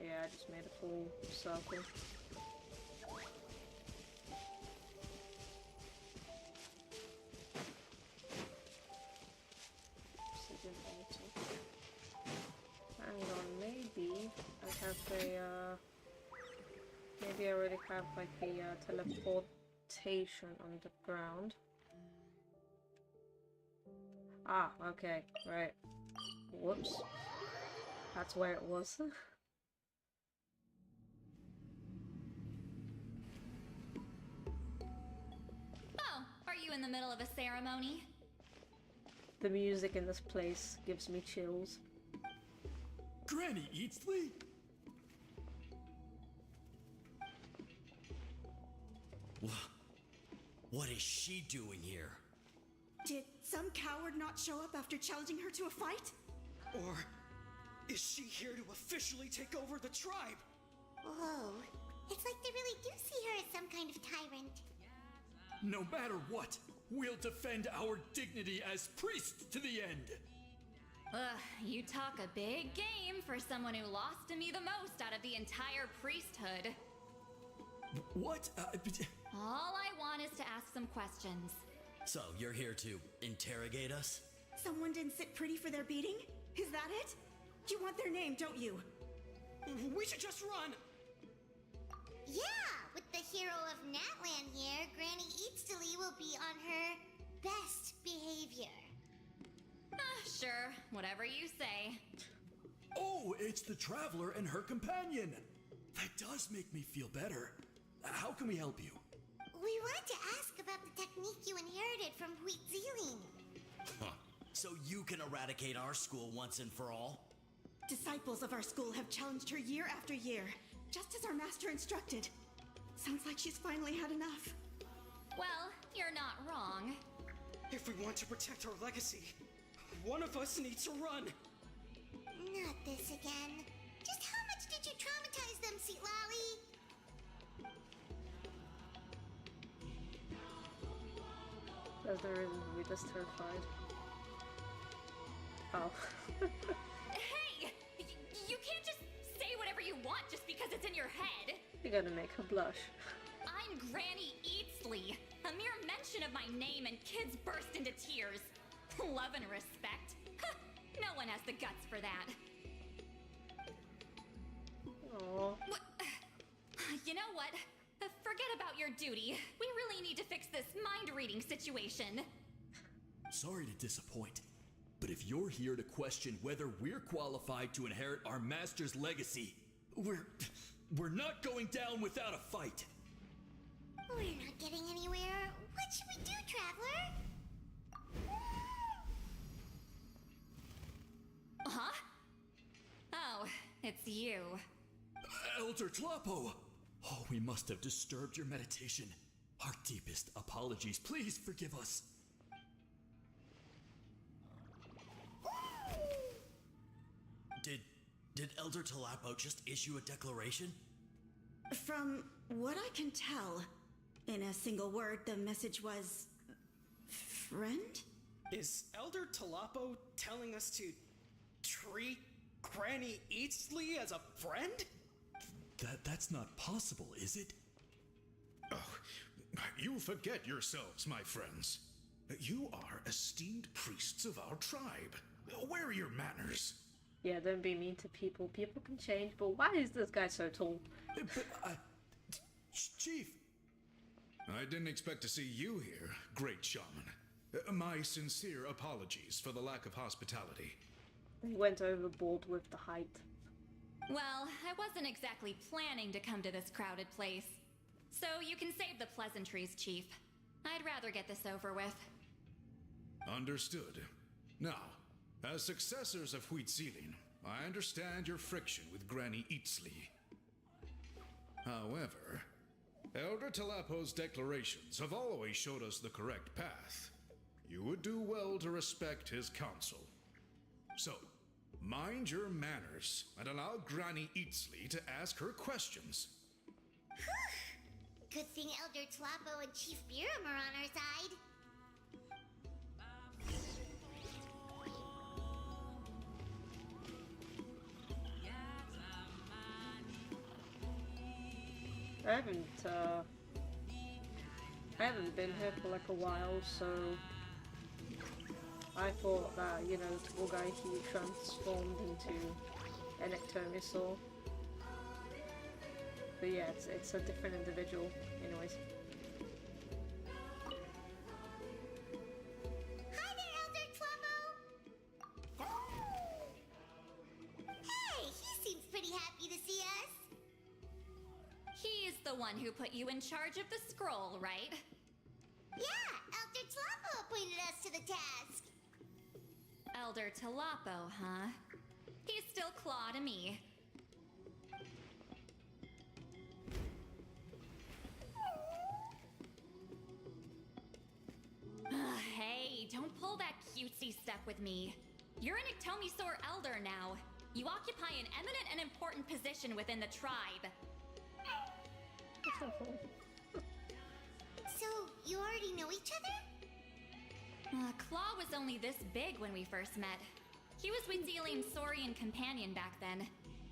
Yeah, I just made a full circle. Hang on, maybe I have a maybe I already have like a teleportation underground. Ah, okay, right. Whoops. That's where it was. Oh, are you in the middle of a ceremony? The music in this place gives me chills. Granny Eatsley? What is she doing here? Did some coward not show up after challenging her to a fight? Or is she here to officially take over the tribe? Whoa. It's like they really do see her as some kind of tyrant. No matter what, we'll defend our dignity as priests to the end. Ugh, you talk a big game for someone who lost to me the most out of the entire priesthood. What? All I want is to ask some questions. So, you're here to interrogate us? Someone didn't sit pretty for their beating? Is that it? You want their name, don't you? We should just run! Yeah, with the hero of Natlan here, Granny Eatsley will be on her best behavior. Sure, whatever you say. Oh, it's the Traveler and her companion. That does make me feel better. How can we help you? We want to ask about the technique you inherited from Huitziling. Huh. So you can eradicate our school once and for all? Disciples of our school have challenged her year after year, just as our master instructed. Sounds like she's finally had enough. Well, you're not wrong. If we want to protect our legacy, one of us needs to run. Not this again. Just how much did you traumatize them, Seatlali? There's no reason to be this terrified. Oh. Hey! You can't just say whatever you want just because it's in your head! You're gonna make her blush. I'm Granny Eatsley. A mere mention of my name and kids burst into tears. Love and respect. No one has the guts for that. Aww. You know what? Forget about your duty. We really need to fix this mind-reading situation. Sorry to disappoint, but if you're here to question whether we're qualified to inherit our master's legacy, we're not going down without a fight. We're not getting anywhere. What should we do, Traveler? Huh? Oh, it's you. Elder Tlapo! Oh, we must have disturbed your meditation. Our deepest apologies. Please forgive us. Did Elder Tlapo just issue a declaration? From what I can tell, in a single word, the message was... friend? Is Elder Tlapo telling us to treat Granny Eatsley as a friend? That's not possible, is it? Oh, you forget yourselves, my friends. You are esteemed priests of our tribe. Where are your manners? Yeah, don't be mean to people. People can change, but why is this guy so tall? Chief! I didn't expect to see you here, great shaman. My sincere apologies for the lack of hospitality. They went overboard with the height. Well, I wasn't exactly planning to come to this crowded place. So you can save the pleasantries, Chief. I'd rather get this over with. Understood. Now, as successors of Huitzilin, I understand your friction with Granny Eatsley. However, Elder Talapo's declarations have always showed us the correct path. You would do well to respect his counsel. So, mind your manners and allow Granny Eatsley to ask her questions. Good thing Elder Tlapo and Chief Biram are on our side. I haven't been here for like a while, so I thought that, you know, the tall guy he transformed into an Ectomisaur. But yeah, it's a different individual, anyways. Hi there, Elder Tlapo! Hey, he seems pretty happy to see us. He's the one who put you in charge of the scroll, right? Yeah, Elder Tlapo appointed us to the task. Elder Talapo, huh? He's still Claw to me. Hey, don't pull that cutesy stuff with me. You're an Ectomisaur Elder now. You occupy an eminent and important position within the tribe. So, you already know each other? Claw was only this big when we first met. He was with Zealin's Saurian companion back then.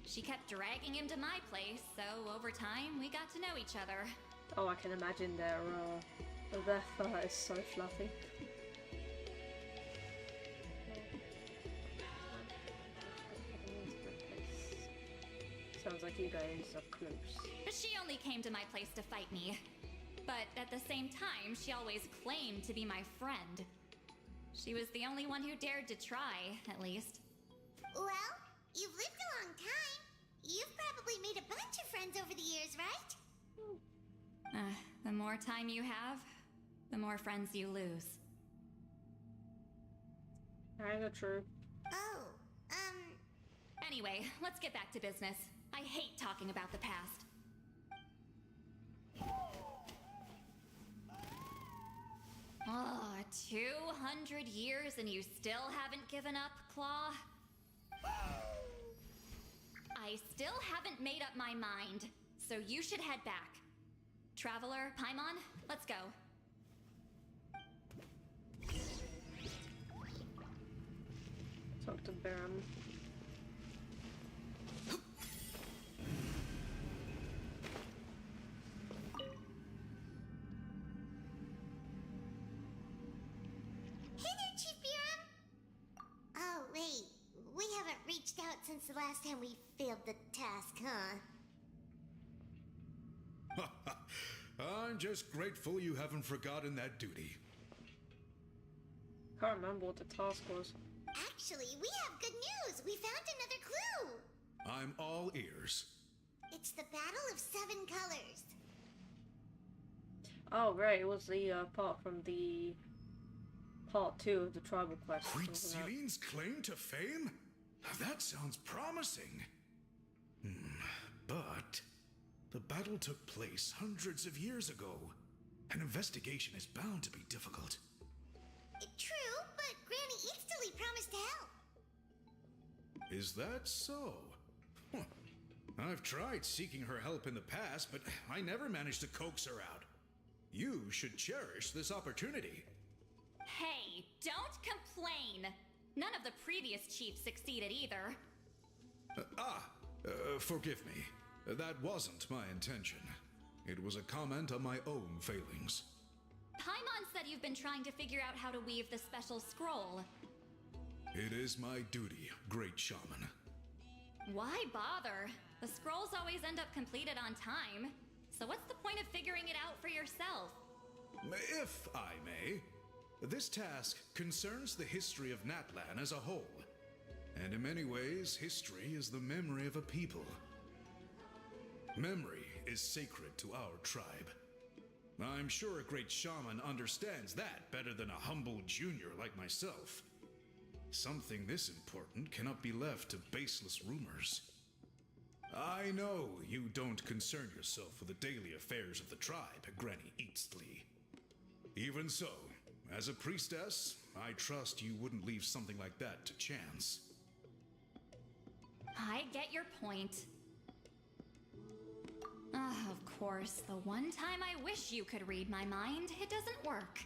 She kept dragging him to my place, so over time we got to know each other. Oh, I can imagine their fur is so fluffy. Sounds like you guys are close. She only came to my place to fight me. But at the same time, she always claimed to be my friend. She was the only one who dared to try, at least. Well, you've lived a long time. You've probably made a bunch of friends over the years, right? The more time you have, the more friends you lose. Kinda true. Oh, Anyway, let's get back to business. I hate talking about the past. 200 years and you still haven't given up, Claw? I still haven't made up my mind, so you should head back. Traveler, Paimon, let's go. Talk to Biram. Since the last time we failed the task, huh? I'm just grateful you haven't forgotten that duty. Can't remember what the task was. Actually, we have good news! We found another clue! I'm all ears. It's the Battle of Seven Colors. Oh, right, it was the part from the part 2 of the tribal quest. Huitzilin's claim to fame? That sounds promising. But the battle took place hundreds of years ago. An investigation is bound to be difficult. True, but Granny Eatsley promised to help. Is that so? I've tried seeking her help in the past, but I never managed to coax her out. You should cherish this opportunity. Hey, don't complain! None of the previous chiefs succeeded either. Forgive me. That wasn't my intention. It was a comment on my own failings. Paimon said you've been trying to figure out how to weave the special scroll. It is my duty, great shaman. Why bother? The scrolls always end up completed on time. So what's the point of figuring it out for yourself? If I may, this task concerns the history of Natlan as a whole. And in many ways, history is the memory of a people. Memory is sacred to our tribe. I'm sure a great shaman understands that better than a humble junior like myself. Something this important cannot be left to baseless rumors. I know you don't concern yourself with the daily affairs of the tribe, Granny Eatsley. Even so, as a priestess, I trust you wouldn't leave something like that to chance. I get your point. Of course, the one time I wish you could read my mind, it doesn't work.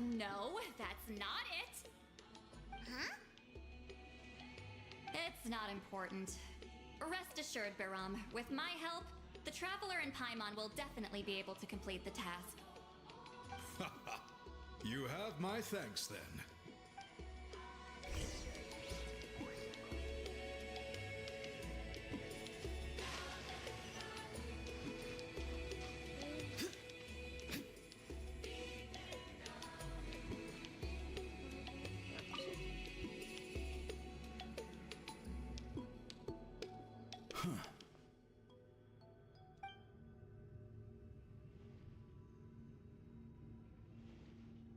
No, that's not it. Huh? It's not important. Rest assured, Biram, with my help, the Traveler and Paimon will definitely be able to complete the task. You have my thanks then.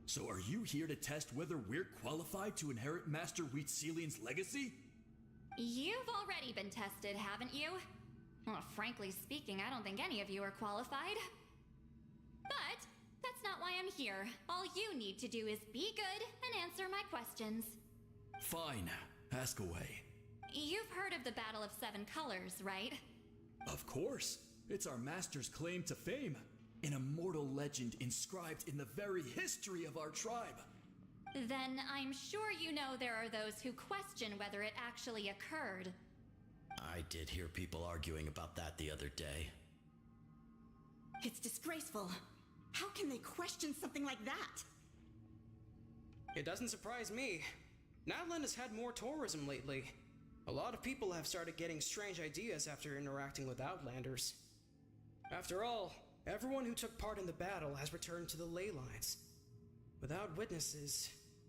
So are you here to test whether we're qualified to inherit Master Wheatselian's legacy? You've already been tested, haven't you? Well, frankly speaking, I don't think any of you are qualified. But that's not why I'm here. All you need to do is be good and answer my questions. Fine. Ask away. You've heard of the Battle of Seven Colors, right? Of course. It's our master's claim to fame. An immortal legend inscribed in the very history of our tribe. Then I'm sure you know there are those who question whether it actually occurred. I did hear people arguing about that the other day. It's disgraceful. How can they question something like that? It doesn't surprise me. Natlan has had more tourism lately. A lot of people have started getting strange ideas after interacting with Outlanders. After all, everyone who took part in the battle has returned to the ley lines. Without witnesses,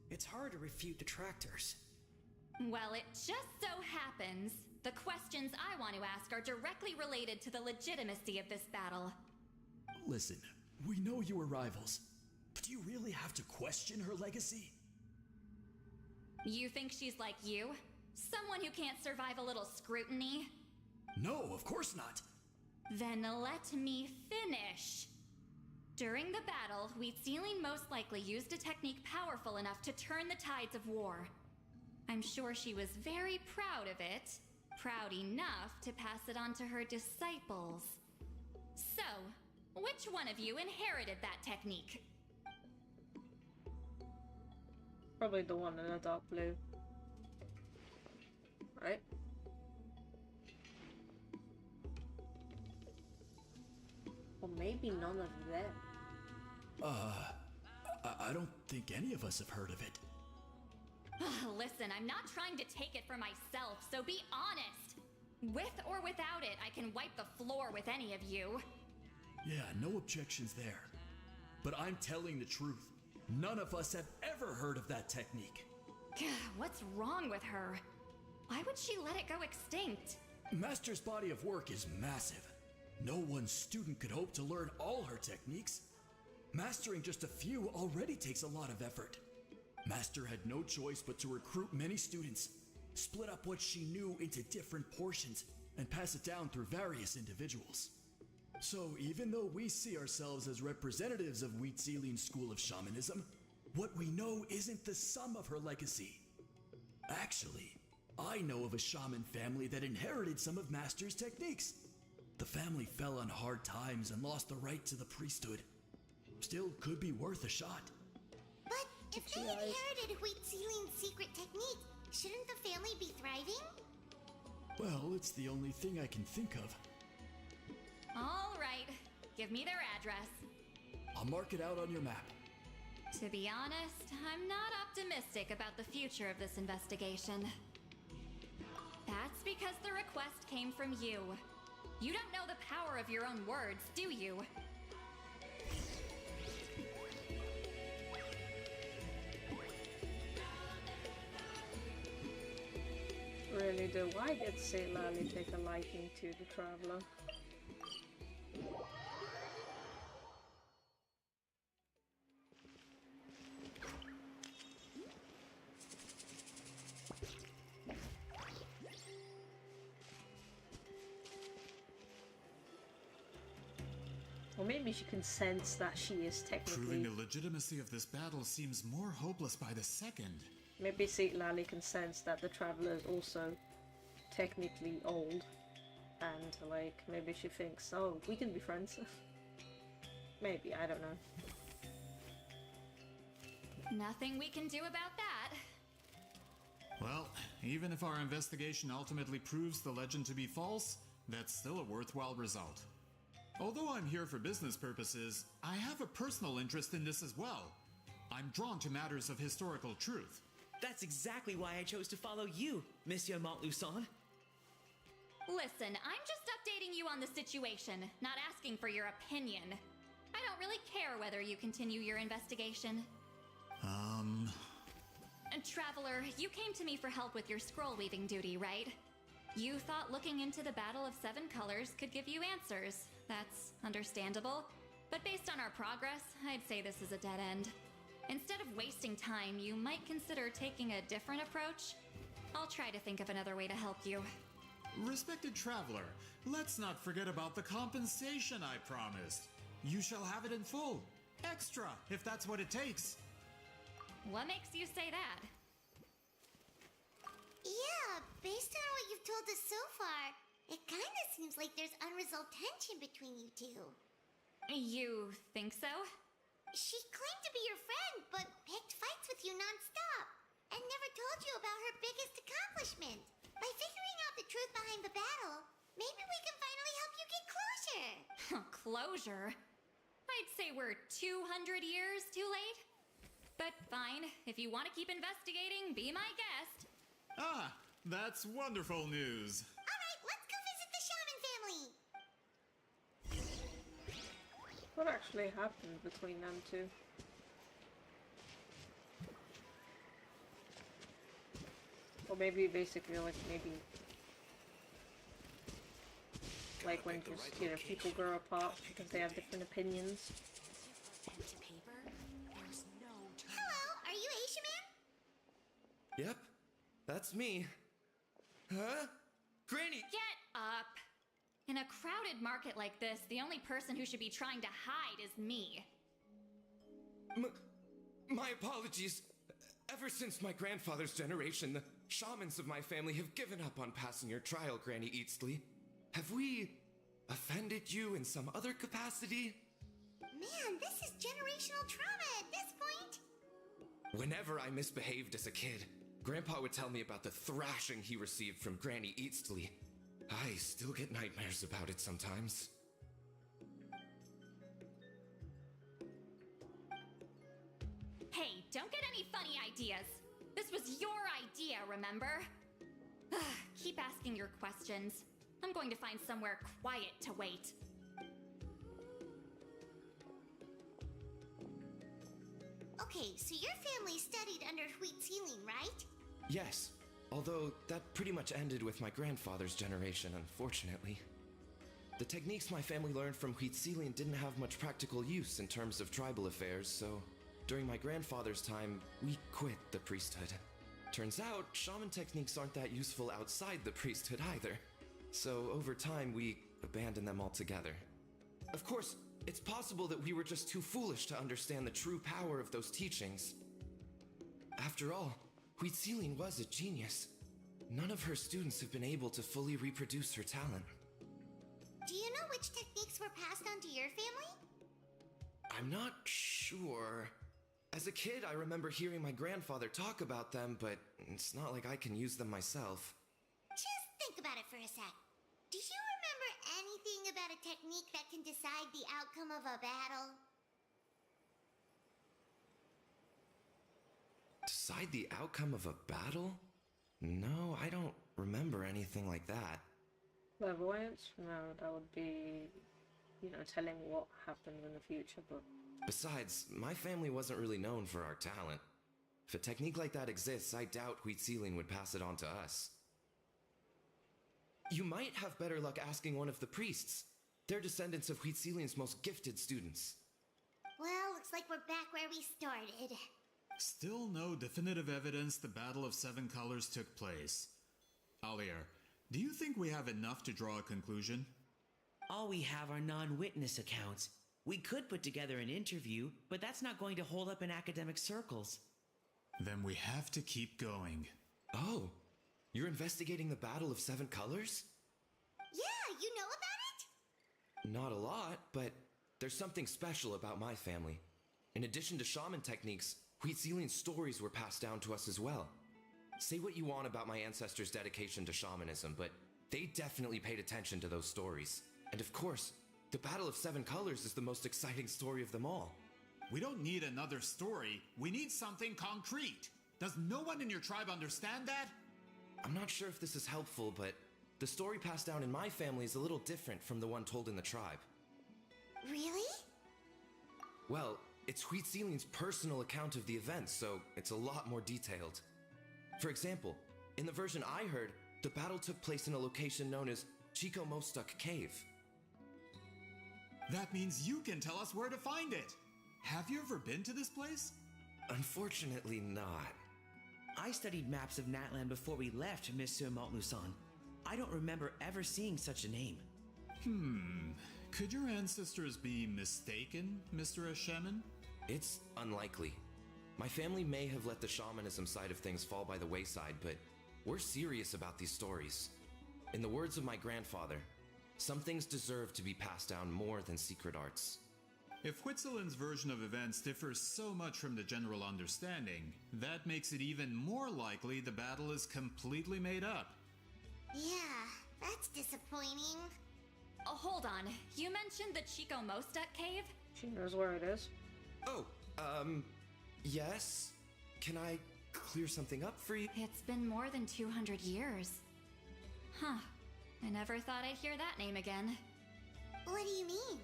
it's hard to refute detractors. Well, it just so happens the questions I want to ask are directly related to the legitimacy of this battle. Listen, we know you are rivals, but do you really have to question her legacy? You think she's like you? Someone who can't survive a little scrutiny? No, of course not. Then let me finish. During the battle, Wheatselian most likely used a technique powerful enough to turn the tides of war. I'm sure she was very proud of it, proud enough to pass it on to her disciples. So, which one of you inherited that technique? Probably the one in a dark blue. Right? Or maybe none of them. I don't think any of us have heard of it. Listen, I'm not trying to take it for myself, so be honest. With or without it, I can wipe the floor with any of you. Yeah, no objections there. But I'm telling the truth. None of us have ever heard of that technique. What's wrong with her? Why would she let it go extinct? Master's body of work is massive. No one student could hope to learn all her techniques. Mastering just a few already takes a lot of effort. Master had no choice but to recruit many students, split up what she knew into different portions, and pass it down through various individuals. So even though we see ourselves as representatives of Wheatselian's school of shamanism, what we know isn't the sum of her legacy. Actually, I know of a shaman family that inherited some of Master's techniques. The family fell on hard times and lost the right to the priesthood. Still could be worth a shot. But if they inherited Wheatselian's secret technique, shouldn't the family be thriving? Well, it's the only thing I can think of. All right, give me their address. I'll mark it out on your map. To be honest, I'm not optimistic about the future of this investigation. That's because the request came from you. You don't know the power of your own words, do you? Really, do I get to see Lally take a liking to the Traveler? Or maybe she can sense that she is technically... Proving the legitimacy of this battle seems more hopeless by the second. Maybe Seat Lally can sense that the Traveler is also technically old. And, like, maybe she thinks, oh, we can be friends. Maybe, I don't know. Nothing we can do about that. Well, even if our investigation ultimately proves the legend to be false, that's still a worthwhile result. Although I'm here for business purposes, I have a personal interest in this as well. I'm drawn to matters of historical truth. That's exactly why I chose to follow you, Monsieur Montluçon. Listen, I'm just updating you on the situation, not asking for your opinion. I don't really care whether you continue your investigation. And Traveler, you came to me for help with your scroll weaving duty, right? You thought looking into the Battle of Seven Colors could give you answers. That's understandable. But based on our progress, I'd say this is a dead end. Instead of wasting time, you might consider taking a different approach. I'll try to think of another way to help you. Respected traveler, let's not forget about the compensation I promised. You shall have it in full. Extra, if that's what it takes. What makes you say that? Yeah, based on what you've told us so far, it kinda seems like there's unresolved tension between you two. You think so? She claimed to be your friend, but picked fights with you non-stop, and never told you about her biggest accomplishment. By figuring out the truth behind the battle, maybe we can finally help you get closure. Closure? I'd say we're 200 years too late. But fine, if you want to keep investigating, be my guest. Ah, that's wonderful news. Alright, let's go visit the Shaman family. What actually happened between them two? Or maybe basically like like when just, you know, people grow apart because they have different opinions. Hello, are you Asia Man? Yep, that's me. Huh? Granny! Get up! In a crowded market like this, the only person who should be trying to hide is me. My apologies. Ever since my grandfather's generation, the shamans of my family have given up on passing your trial, Granny Eastley. Have we offended you in some other capacity? Man, this is generational trauma at this point. Whenever I misbehaved as a kid, Grandpa would tell me about the thrashing he received from Granny Eastley. I still get nightmares about it sometimes. Hey, don't get any funny ideas. This was your idea, remember? Keep asking your questions. I'm going to find somewhere quiet to wait. Okay, so your family studied under Wheat Ceiling, right? Yes, although that pretty much ended with my grandfather's generation, unfortunately. The techniques my family learned from Huitzilian didn't have much practical use in terms of tribal affairs, so during my grandfather's time, we quit the priesthood. Turns out, shaman techniques aren't that useful outside the priesthood either. So over time, we abandoned them altogether. Of course, it's possible that we were just too foolish to understand the true power of those teachings. After all, Huitzilian was a genius. None of her students have been able to fully reproduce her talent. Do you know which techniques were passed on to your family? I'm not sure. As a kid, I remember hearing my grandfather talk about them, but it's not like I can use them myself. Just think about it for a sec. Do you remember anything about a technique that can decide the outcome of a battle? Decide the outcome of a battle? No, I don't remember anything like that. Clairvoyance? No, that would be, telling what happens in the future, but... Besides, my family wasn't really known for our talent. If a technique like that exists, I doubt Huitzilin would pass it on to us. You might have better luck asking one of the priests. They're descendants of Huitzilin's most gifted students. Well, looks like we're back where we started. Still no definitive evidence the Battle of Seven Colors took place. Alier, do you think we have enough to draw a conclusion? All we have are non-witness accounts. We could put together an interview, but that's not going to hold up in academic circles. Then we have to keep going. Oh, you're investigating the Battle of Seven Colors? Yeah, you know about it? Not a lot, but there's something special about my family. In addition to shaman techniques, Huitzilin's stories were passed down to us as well. Say what you want about my ancestors' dedication to shamanism, but they definitely paid attention to those stories. And of course, the Battle of Seven Colors is the most exciting story of them all. We don't need another story. We need something concrete. Does no one in your tribe understand that? I'm not sure if this is helpful, but the story passed down in my family is a little different from the one told in the tribe. Really? Well, it's Huitzilin's personal account of the events, so it's a lot more detailed. For example, in the version I heard, the battle took place in a location known as Chico Mostuk Cave. That means you can tell us where to find it. Have you ever been to this place? Unfortunately not. I studied maps of Natlan before we left, Monsieur Montluçon. I don't remember ever seeing such a name. Could your ancestors be mistaken, Mr. Shaman? It's unlikely. My family may have let the shamanism side of things fall by the wayside, but we're serious about these stories. In the words of my grandfather, some things deserve to be passed down more than secret arts. If Huitzilin's version of events differs so much from the general understanding, that makes it even more likely the battle is completely made up. Yeah, that's disappointing. Oh, hold on. You mentioned the Chico Mostek cave? She knows where it is. Oh, yes? Can I clear something up for you? It's been more than 200 years. Huh. I never thought I'd hear that name again. What do you mean?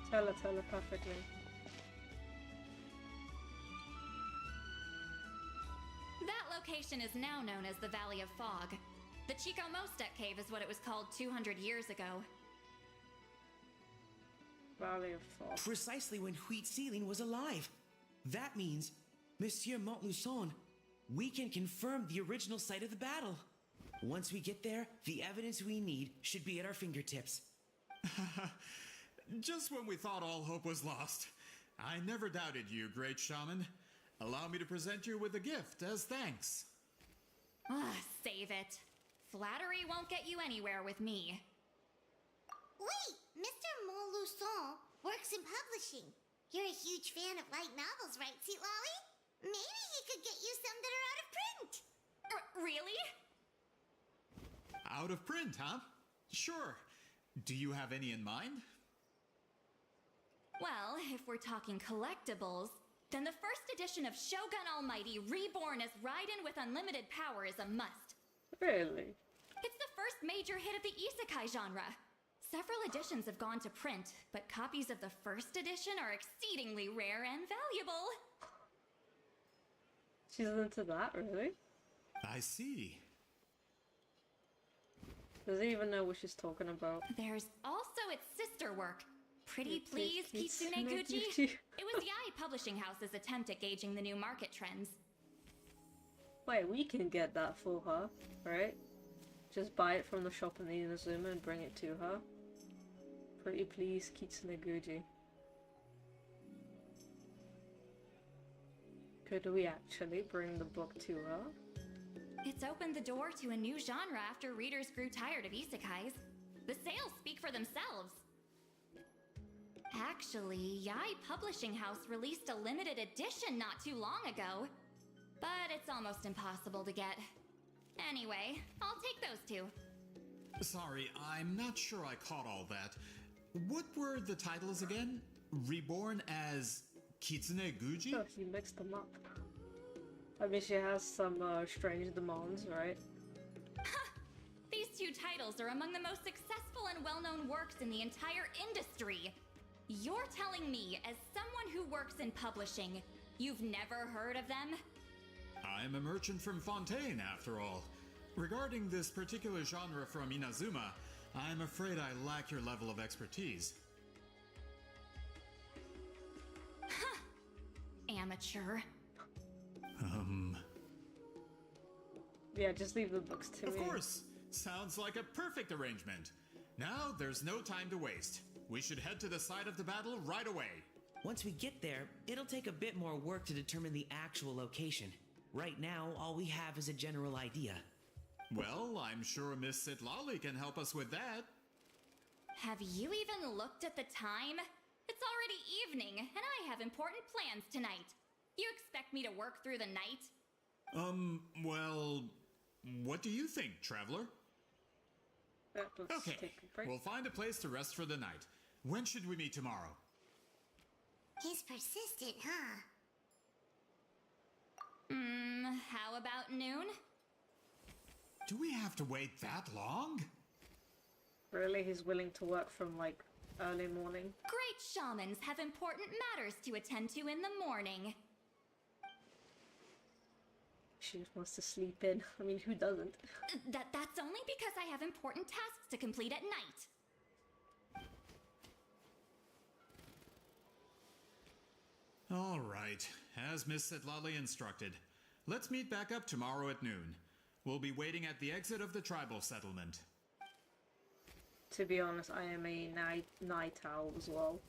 Tell her telepathically. That location is now known as the Valley of Fog. The Chico Mostek cave is what it was called 200 years ago. Valley of Fog. Precisely when Huitzilin was alive. That means, Monsieur Montluçon, we can confirm the original site of the battle. Once we get there, the evidence we need should be at our fingertips. Just when we thought all hope was lost. I never doubted you, great shaman. Allow me to present you with a gift as thanks. Save it. Flattery won't get you anywhere with me. Wait, Mr. Montluçon works in publishing. You're a huge fan of light novels, right, Sweet Lolly? Maybe he could get you some that are out of print. Really? Out of print, huh? Sure. Do you have any in mind? Well, if we're talking collectibles, then the first edition of Shogun Almighty reborn as Raiden with unlimited power is a must. Really? It's the first major hit of the isekai genre. Several editions have gone to print, but copies of the first edition are exceedingly rare and valuable. She's into that, really? I see. Doesn't even know what she's talking about. There's also its sister work, Pretty Please Kitsune Gucci. It was Yai Publishing House's attempt at gauging the new market trends. Wait, we can get that for her, right? Just buy it from the shop in the Inazuma and bring it to her. Pretty Please Kitsune Gucci. Could we actually bring the book to her? It's opened the door to a new genre after readers grew tired of isekais. The sales speak for themselves. Actually, Yai Publishing House released a limited edition not too long ago. But but it's almost impossible to get. Anyway, I'll take those two. Sorry, I'm not sure I caught all that. What were the titles again? Reborn as Kitsune Guji? Oh, you mixed them up. I mean, she has some strange demands, right? These two titles are among the most successful and well-known works in the entire industry. You're telling me, as someone who works in publishing, you've never heard of them? I'm a merchant from Fontaine, after all. Regarding this particular genre from Inazuma, I'm afraid I lack your level of expertise. Amateur. Yeah, just leave the books to me. Of course! Sounds like a perfect arrangement. Now, there's no time to waste. We should head to the site of the battle right away. Once we get there, it'll take a bit more work to determine the actual location. Right now, all we have is a general idea. Well, I'm sure Miss Sitlali can help us with that. Have you even looked at the time? It's already evening, and I have important plans tonight. You expect me to work through the night? Well, what do you think, traveler? Let's Okay, take a break. we'll find a place to rest for the night. When should we meet tomorrow? He's persistent, huh? How about noon? Do we have to wait that long? Really? He's willing to work from, like, early morning? Great shamans have important matters to attend to in the morning. She just wants to sleep in. I mean, who doesn't? That's only because I have important tasks to complete at night. All right, as Miss Sitlali instructed. Let's meet back up tomorrow at noon. We'll be waiting at the exit of the tribal settlement. To be honest, I am a night owl as well.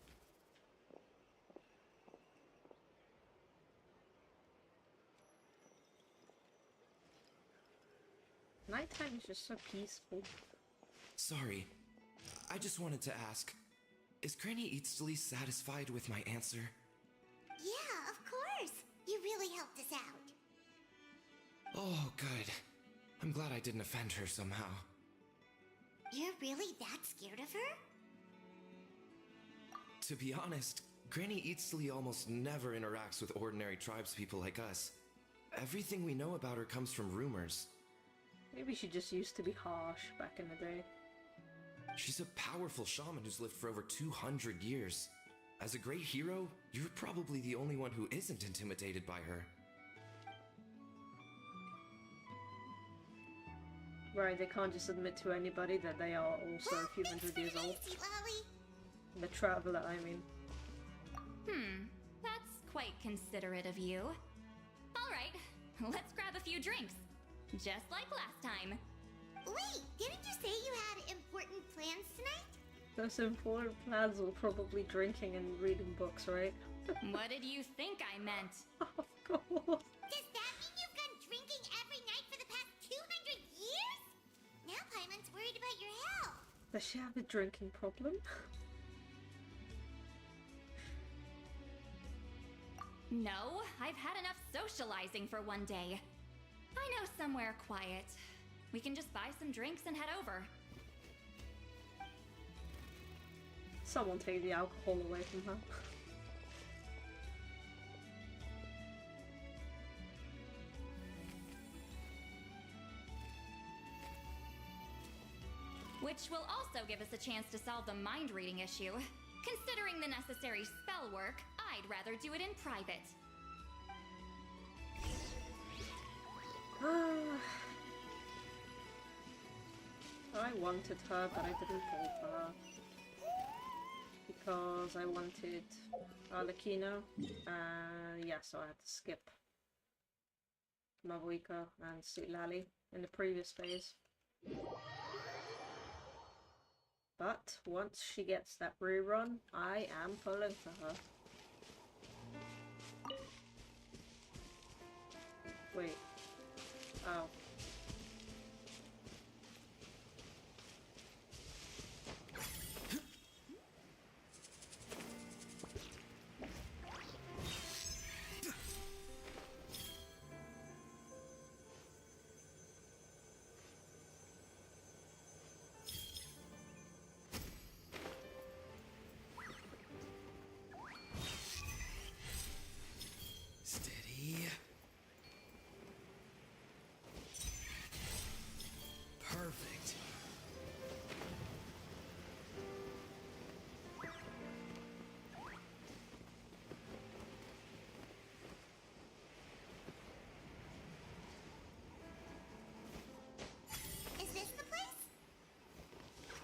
Nighttime is just so peaceful. Sorry, I just wanted to ask, is Granny Eatsley satisfied with my answer? Yeah, of course. You really helped us out. Oh, good. I'm glad I didn't offend her somehow. You're really that scared of her? To be honest, Granny Eatsley almost never interacts with ordinary tribespeople like us. Everything we know about her comes from rumors. Maybe she just used to be harsh back in the day. She's a powerful shaman who's lived for over 200 years. As a great hero, you're probably the only one who isn't intimidated by her. Right, they can't just admit to anybody that they are also a few hundred years old. The traveler, I mean. That's quite considerate of you. Alright, let's grab a few drinks. Just like last time. Wait, didn't you say you had important plans tonight? Those important plans were probably drinking and reading books, right? What did you think I meant? Of course. Does that mean you've gone drinking every night for the past 200 years? Now Paimon's worried about your health. Does she have a drinking problem? No, I've had enough socializing for one day. I know somewhere quiet. We can just buy some drinks and head over. Someone take the alcohol away from her. Which will also give us a chance to solve the mind reading issue. Considering the necessary spell work, I'd rather do it in private. I wanted her, but I didn't hold her. Because I wanted Arlecchino. Yeah, so I had to skip Mavuika and Sitlali in the previous phase. But once she gets that rerun, I am pulling for her. Wait. Oh.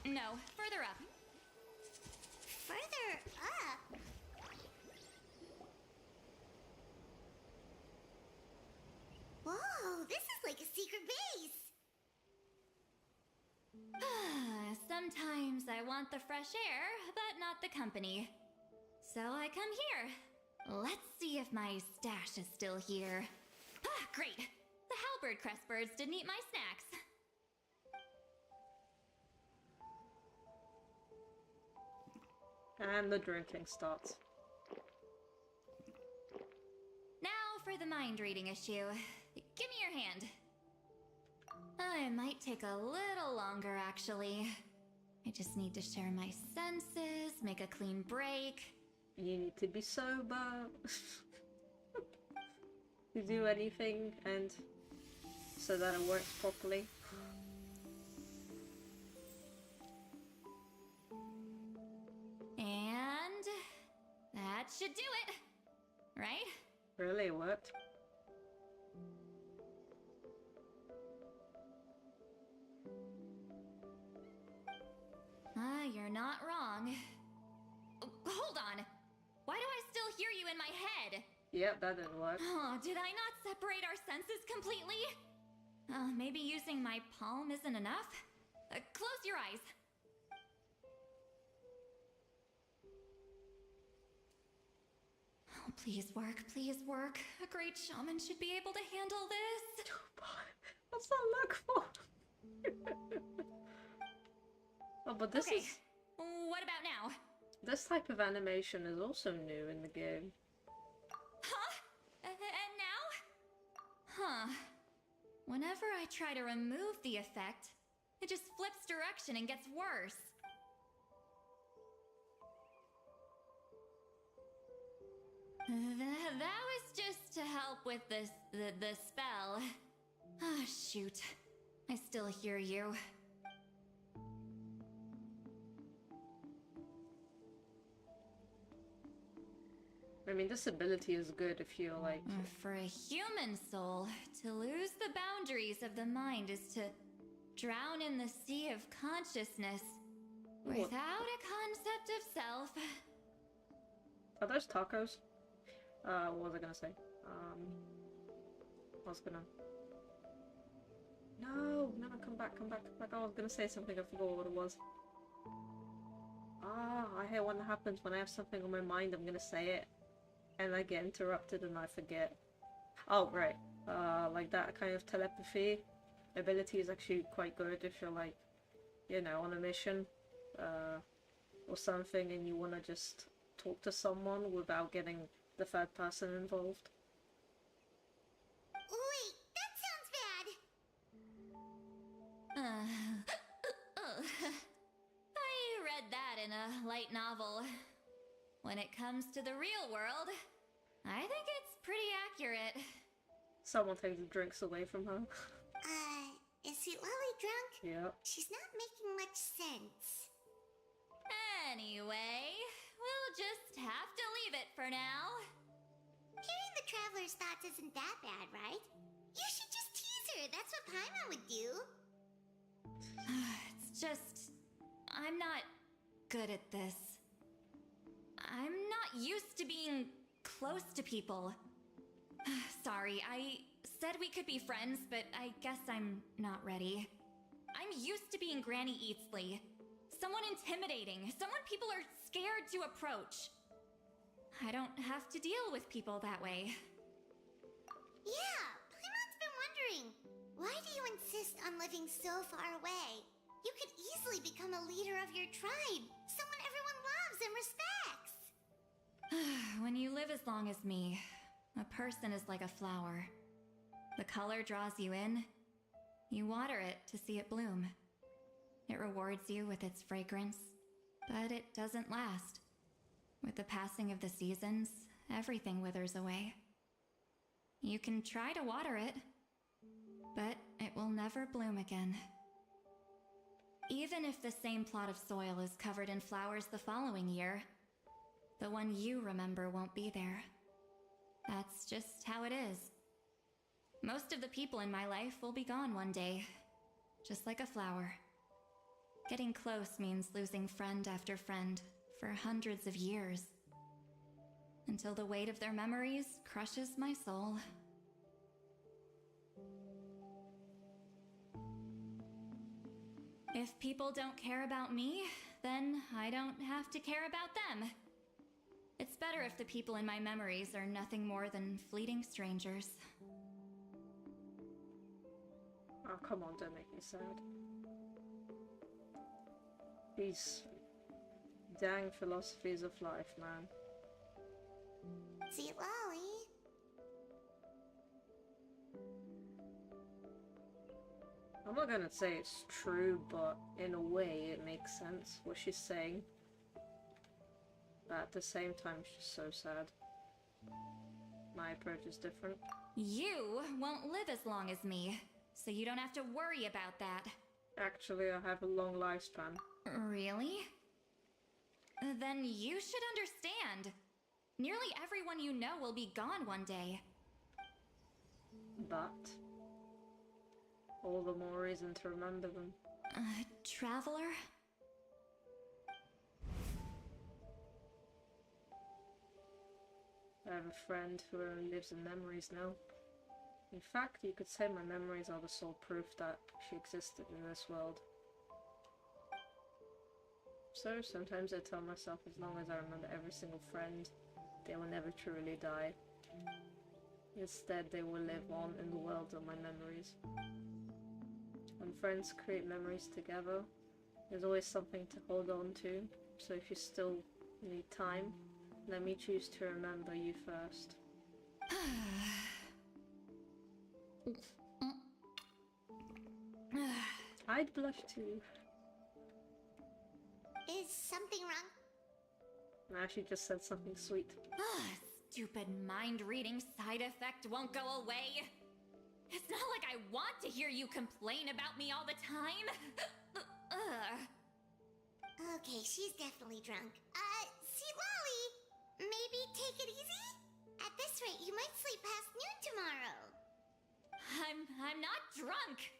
No, further up. Further up? Whoa, this is like a secret base! Sometimes I want the fresh air, but not the company. So I come here. Let's see if my stash is still here. Ah, great! The halberd crest birds didn't eat my snacks. And the drinking starts. Now for the mind reading issue. Give me your hand. It might take a little longer, actually. I just need to share my senses, make a clean break. You need to be sober. To do anything and so that it works properly. And that should do it, right? Really, it worked. You're not wrong. Hold on. Why do I still hear you in my head? Yep, that didn't work. Oh, did I not separate our senses completely? Maybe using my palm isn't enough? Close your eyes. Oh, please work, please work. A great shaman should be able to handle this. What's that look for? Oh, but this is... What about now? This type of animation is also new in the game. Huh? And now? Huh. Whenever I try to remove the effect, it just flips direction and gets worse. That was just to help with the spell. Ah, shoot. I still hear you. I mean, this ability is good if you're like... For a human soul, to lose the boundaries of the mind is to drown in the sea of consciousness without a concept of self. Are those tacos? What was I gonna say? I was gonna... No, come back. Oh, I was gonna say something, I forgot what it was. I hate when that happens. When I have something on my mind, I'm gonna say it. And I get interrupted and I forget. Oh, right. Like that kind of telepathy ability is actually quite good if you're like, you know, on a mission, or something and you want to just talk to someone without getting the third person involved. Wait, that sounds bad! I read that in a light novel. When it comes to the real world, I think it's pretty accurate. Someone takes the drinks away from her. Is Sweet Lolly drunk? Yeah. She's not making much sense. Anyway, we'll just have to leave it for now. Hearing the Traveler's thoughts isn't that bad, right? You should just tease her. That's what Paimon would do. It's just... I'm not good at this. I'm not used to being close to people. Sorry, I said we could be friends, but I guess I'm not ready. I'm used to being Granny Eatsley. Someone intimidating, someone people are scared to approach. I don't have to deal with people that way. Yeah, Paimon's been wondering. Why do you insist on living so far away? You could easily become a leader of your tribe, someone everyone loves and respects. When you live as long as me, a person is like a flower. The color draws you in. You water it to see it bloom. It rewards you with its fragrance, but it doesn't last. With the passing of the seasons, everything withers away. You can try to water it, but it will never bloom again. Even if the same plot of soil is covered in flowers the following year, the one you remember won't be there. That's just how it is. Most of the people in my life will be gone one day, just like a flower. Getting close means losing friend after friend for hundreds of years. Until the weight of their memories crushes my soul. If people don't care about me, then I don't have to care about them. It's better if the people in my memories are nothing more than fleeting strangers. Oh, come on, don't make me sad. These dang philosophies of life, man. See, Lolly. I'm not gonna say it's true, but in a way it makes sense what she's saying. But at the same time, she's so sad. My approach is different. You won't live as long as me, so you don't have to worry about that. Actually, I have a long lifespan. Really? Then you should understand. Nearly everyone you know will be gone one day. But all the more reason to remember them. Traveler? I have a friend who only lives in memories now. In fact, you could say my memories are the sole proof that she existed in this world. So sometimes I tell myself as long as I remember every single friend, they will never truly die. Instead, they will live on in the world of my memories. When friends create memories together, there's always something to hold on to, so if you still need time, let me choose to remember you first. I'd blush too. Is something wrong? Nah, she just said something sweet. Stupid mind-reading side effect won't go away. It's not like I want to hear you complain about me all the time. Okay, she's definitely drunk. See, Lolly, maybe take it easy? At this rate, you might sleep past noon tomorrow. I'm not drunk.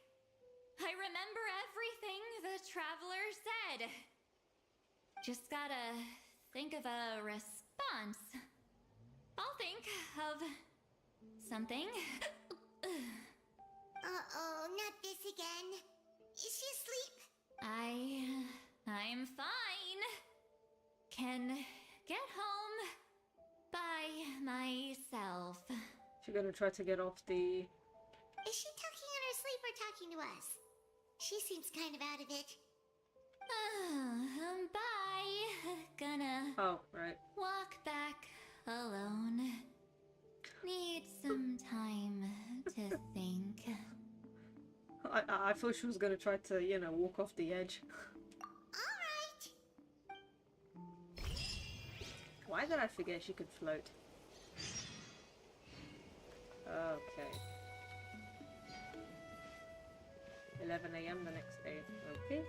I remember everything the traveler said. Just gotta think of a response. I'll think of something. Uh-oh, not this again. Is she asleep? I'm fine. Can get home by myself. She's gonna try to get off the... Is she talking in her sleep or talking to us? She seems kind of out of it. Bye. Gonna right. walk back alone. Need some time to think. I thought she was gonna try to, you know, walk off the edge. Alright. Why did I forget she could float? Okay. 11 AM the next day. Okay.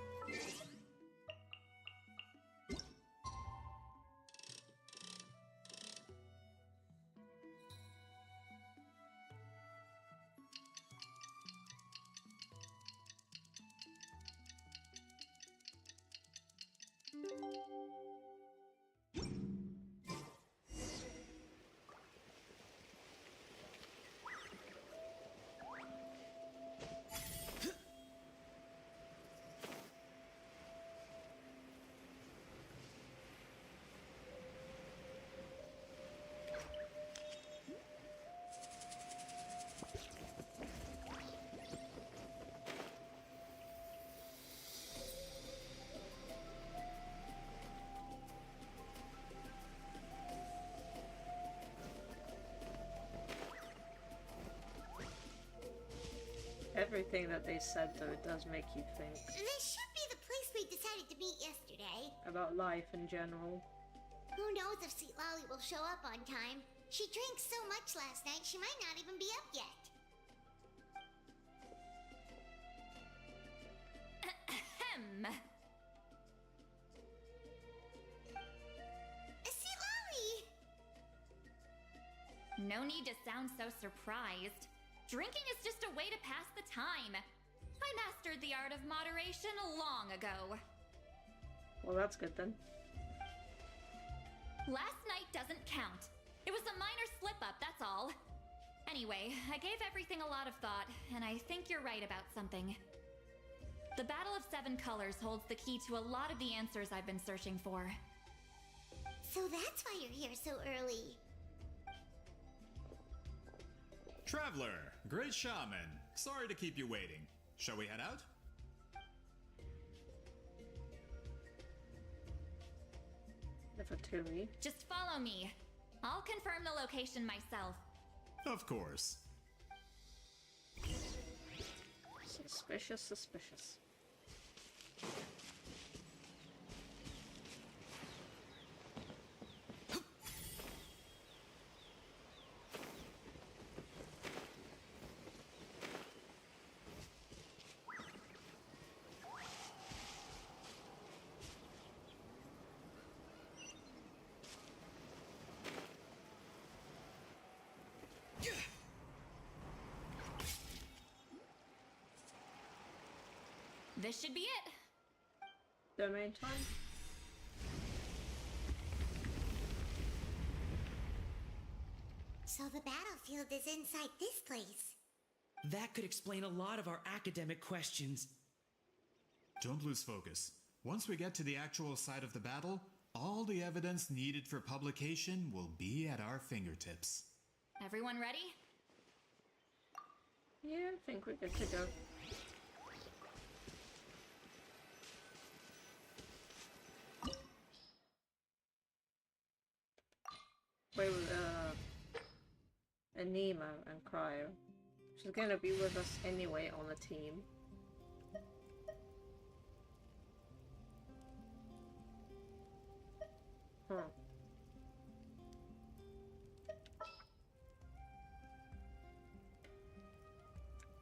Everything that they said, though, does make you think. This should be the place we decided to meet yesterday. About life in general. Who knows if Sweet Lolly will show up on time? She drank so much last night, she might not even be up yet. Sweet Lolly! No need to sound so surprised. Drinking is just a way to pass the time. I mastered the art of moderation long ago. Well, that's good then. Last night doesn't count. It was a minor slip-up, that's all. Anyway, I gave everything a lot of thought, and I think you're right about something. The Battle of Seven Colors holds the key to a lot of the answers I've been searching for. So that's why you're here so early. Traveler, great shaman. Sorry to keep you waiting. Shall we head out? The Fatui. Just follow me. I'll confirm the location myself. Of course. Suspicious, suspicious. This should be it. Domain time. So the battlefield is inside this place. That could explain a lot of our academic questions. Don't lose focus. Once we get to the actual site of the battle, all the evidence needed for publication will be at our fingertips. Everyone ready? Yeah, I think we're good to go. Wait, Anima and Cryo. She's gonna be with us anyway on the team. Huh.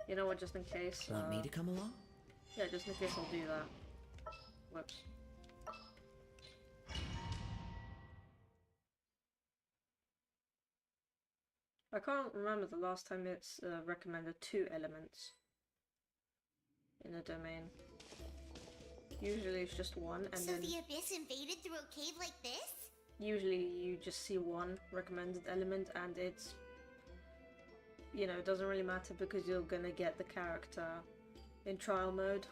You know what, just in case. Want me to come along? Yeah, just in case I'll do that. Whoops. I can't remember the last time it's recommended 2 elements in a domain. Usually it's just 1, and So then the Abyss invaded through a cave like this? usually you just see 1 recommended element, and it's, you know, it doesn't really matter because you're gonna get the character in trial mode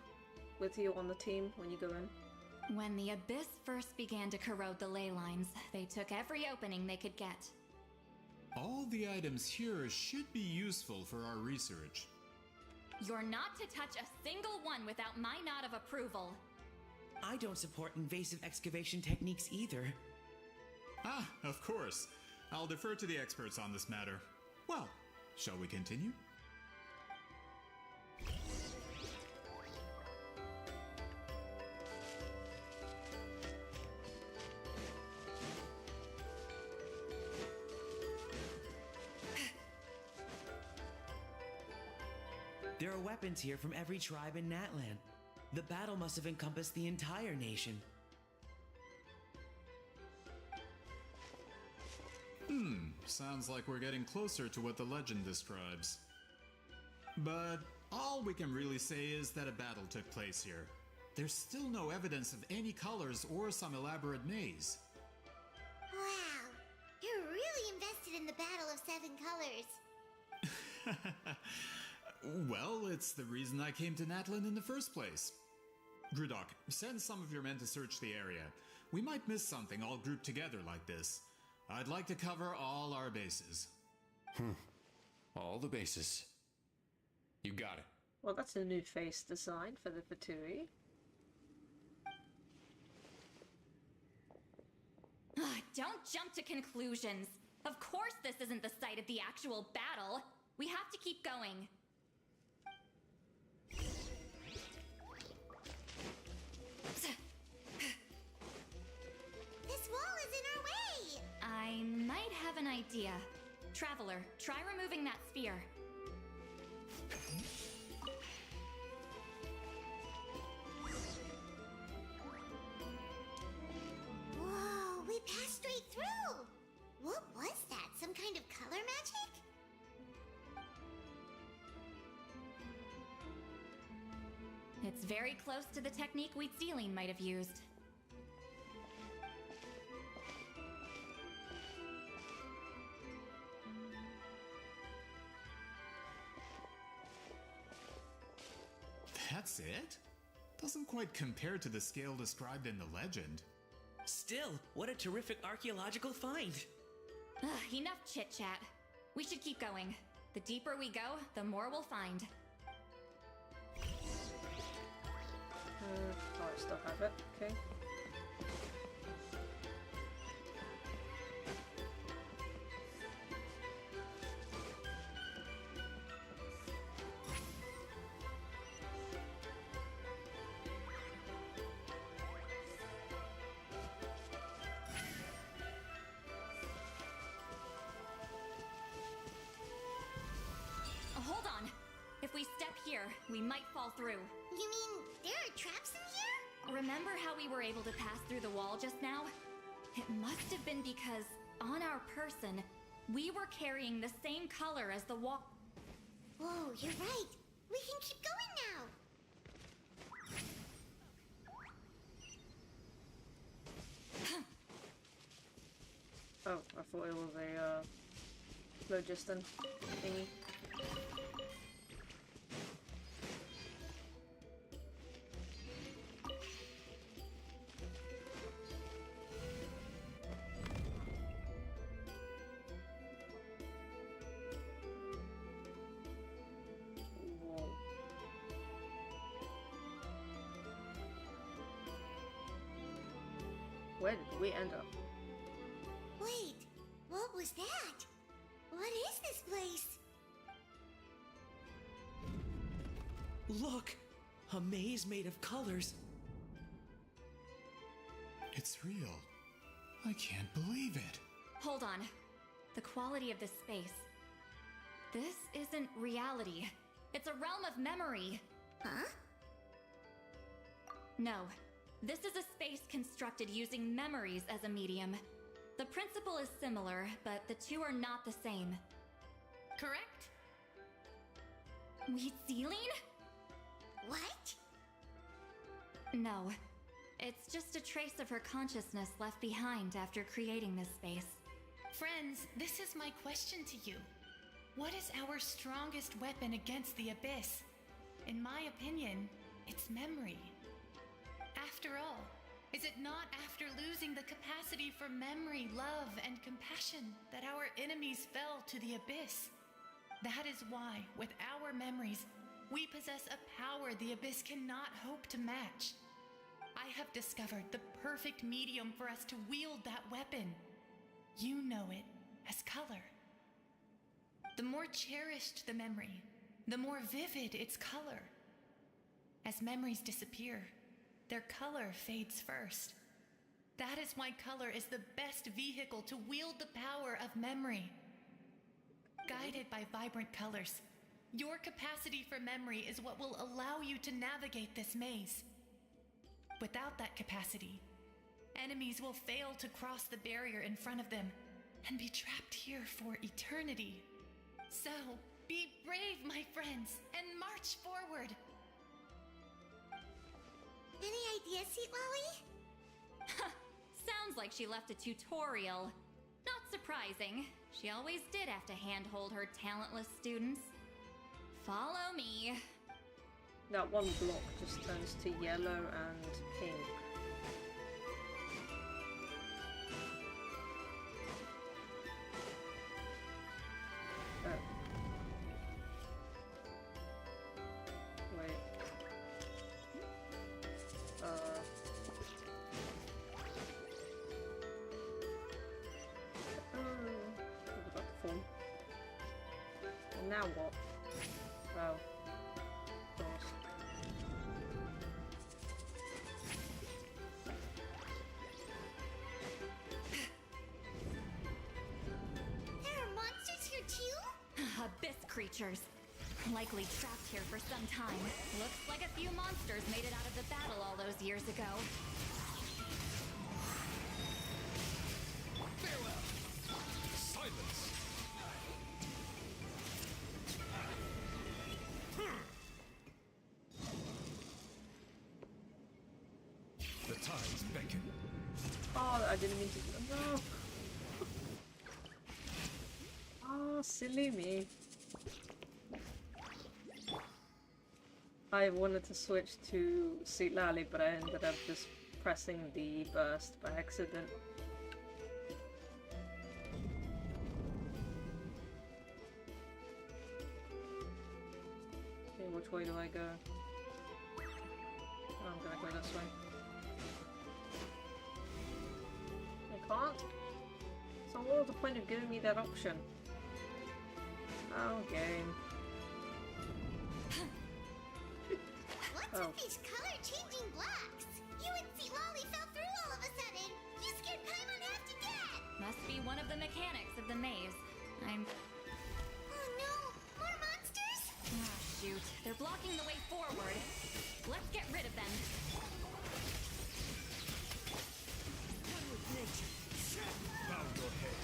with you on the team when you go in. When the Abyss first began to corrode the ley lines, they took every opening they could get. All the items here should be useful for our research. You're not to touch a single one without my nod of approval. I don't support invasive excavation techniques either. Ah, of course. I'll defer to the experts on this matter. Well, shall we continue? There are weapons here from every tribe in Natlan. The battle must have encompassed the entire nation. Sounds like we're getting closer to what the legend describes. But all we can really say is that a battle took place here. There's still no evidence of any colors or some elaborate maze. Wow, you're really invested in the Battle of Seven Colors. Well, it's the reason I came to Natlan in the first place. Grudok, send some of your men to search the area. We might miss something all grouped together like this. I'd like to cover all our bases. All the bases. You got it. Well, that's a new face design for the Fatui. Don't jump to conclusions. Of course this isn't the site of the actual battle. We have to keep going. This wall is in our way! I might have an idea. Traveler, try removing that sphere. Whoa, we passed straight through! What was that? Some kind of color magic? It's very close to the technique Wheatsealing might have used. That's it? Doesn't quite compare to the scale described in the legend. Still, what a terrific archaeological find! Ugh, enough chit-chat. We should keep going. The deeper we go, the more we'll find. Oh, I still have it. Okay. Hold on. If we step here, we might fall through. You mean there are traps in here? Remember how we were able to pass through the wall just now? It must have been because, on our person, we were carrying the same color as the wall. Whoa, you're right. We can keep going now. Oh, I thought it was a phlogiston thingy. Whoa. Where did we end up? Wait, what was that? What is this place? Look! A maze made of colors. It's real. I can't believe it. Hold on. The quality of this space. This isn't reality. It's a realm of memory. Huh? No. This is a space constructed using memories as a medium. The principle is similar, but the two are not the same. Correct? Wheatsealing? What? No. It's just a trace of her consciousness left behind after creating this space. Friends, this is my question to you. What is our strongest weapon against the Abyss? In my opinion, it's memory. After all, is it not after losing the capacity for memory, love, and compassion that our enemies fell to the Abyss? That is why, with our memories, we possess a power the Abyss cannot hope to match. I have discovered the perfect medium for us to wield that weapon. You know it as color. The more cherished the memory, the more vivid its color. As memories disappear, their color fades first. That is why color is the best vehicle to wield the power of memory. Guided by vibrant colors, your capacity for memory is what will allow you to navigate this maze. Without that capacity, enemies will fail to cross the barrier in front of them and be trapped here for eternity. So, be brave, my friends, and march forward. Any ideas, Sweet Lolly? Sounds like she left a tutorial. Not surprising. She always did have to handhold her talentless students. Follow me. That one block just turns to yellow and pink. Wait. What about the form? And now what? Oh. Of course. There are monsters here too? Abyss creatures. Likely trapped here for some time. Looks like a few monsters made it out of the battle all those years ago. Farewell! Silence! tides beckon. Oh, I didn't mean to. No. Oh, silly me. I wanted to switch to Sweet Lally, but I ended up just pressing the burst by accident. Okay, which way do I go? Oh, I'm gonna go this way. I can't? So what was the point of giving me that option? Oh, game. What's with these color-changing blocks? You and Sweet Lolly fell through all of a sudden. You scared Paimon half to death. Must be one of the mechanics of the maze. Oh no! More monsters? Oh, shoot. They're blocking the way forward. Let's get rid of them. One with nature. Bow your head.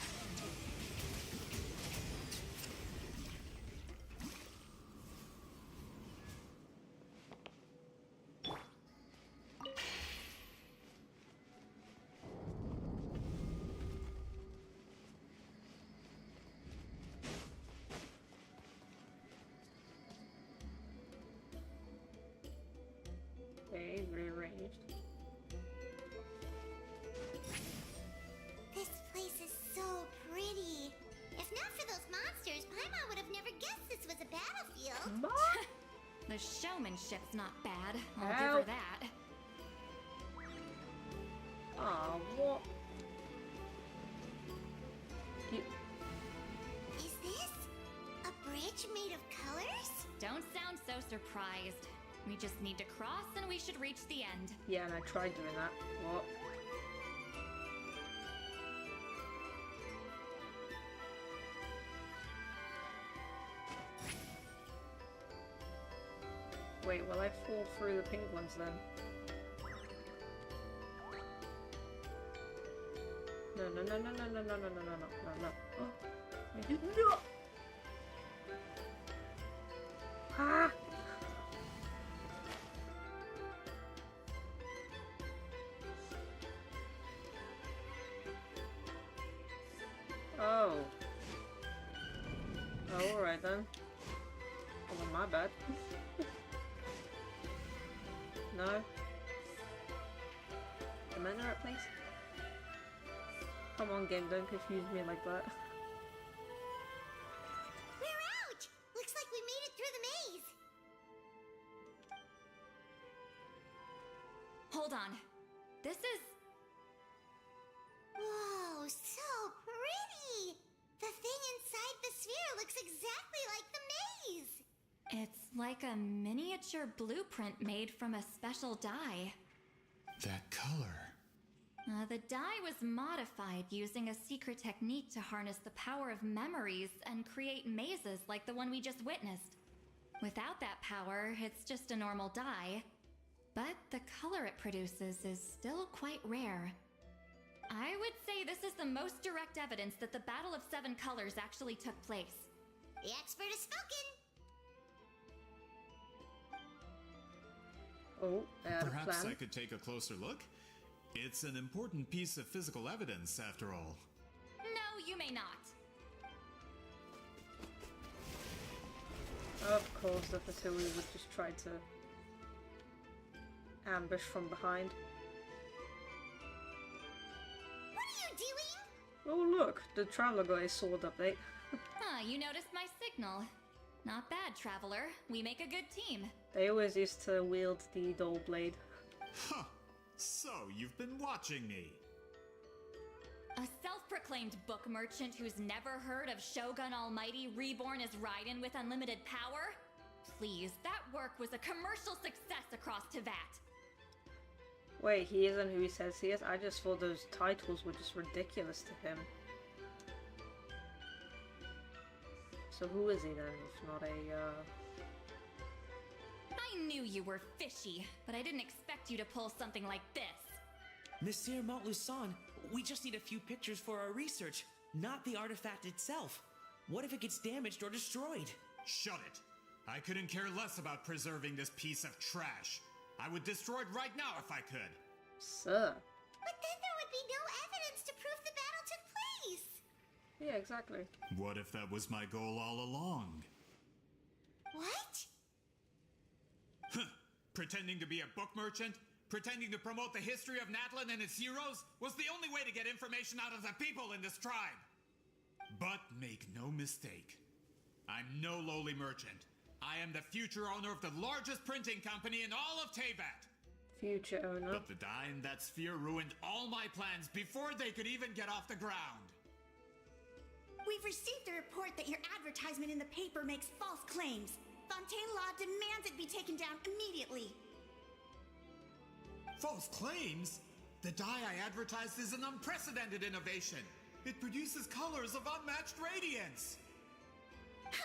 Okay, rearranged. This place is so pretty. If not for those monsters, Paimon would have never guessed this was a battlefield. The showmanship's not bad. I'll Ow. give her that. Aw, what? Is this a bridge made of colors? Don't sound so surprised. We just need to cross and we should reach the end. Yeah, and I tried doing that. What? Wait, will I fall through the pink ones then? No, no, no, no, no, no, no, no, no, no, no, no. Oh. I did not! Ah! Oh. Oh, alright then. Wasn't my bad. No? Am I in the right place? Come on, game, don't confuse me like that. We're out! Looks like we made it through the maze. Hold on. This is... Whoa, so pretty! The thing inside the sphere looks exactly like the maze! It's like a miniature blueprint made from a special dye. That color. The dye was modified using a secret technique to harness the power of memories and create mazes like the one we just witnessed. Without that power, it's just a normal dye. But the color it produces is still quite rare. I would say this is the most direct evidence that the Battle of Seven Colors actually took place. The expert has spoken! Oh, I had a Perhaps plan. I could take a closer look? It's an important piece of physical evidence, after all. No, you may not. Of course, the Fatui would just try to ambush from behind. What are you doing? Oh look, the Traveler got his sword update. You noticed my signal. Not bad, Traveler. We make a good team. They always used to wield the dull blade. Huh. So, you've been watching me. A self-proclaimed book merchant who's never heard of Shogun Almighty reborn as Raiden with unlimited power? Please, that work was a commercial success across Teyvat. Wait, he isn't who he says he is? I just thought those titles were just ridiculous to him. So who is he then, if not a, I knew you were fishy, but I didn't expect you to pull something like this. Monsieur Montluçon, we just need a few pictures for our research, not the artifact itself. What if it gets damaged or destroyed? Shut it! I couldn't care less about preserving this piece of trash. I would destroy it right now if I could. Sir. But then there would be no evidence to prove the battle took place. Yeah, exactly. What if that was my goal all along? What? Pretending to be a book merchant? Pretending to promote the history of Natlin and its heroes was the only way to get information out of the people in this tribe. But make no mistake, I'm no lowly merchant. I am the future owner of the largest printing company in all of Teyvat. Future owner. But the dye in that sphere ruined all my plans before they could even get off the ground. We've received a report that your advertisement in the paper makes false claims. Fontaine Law demands it be taken down immediately. False claims? The dye I advertised is an unprecedented innovation. It produces colors of unmatched radiance.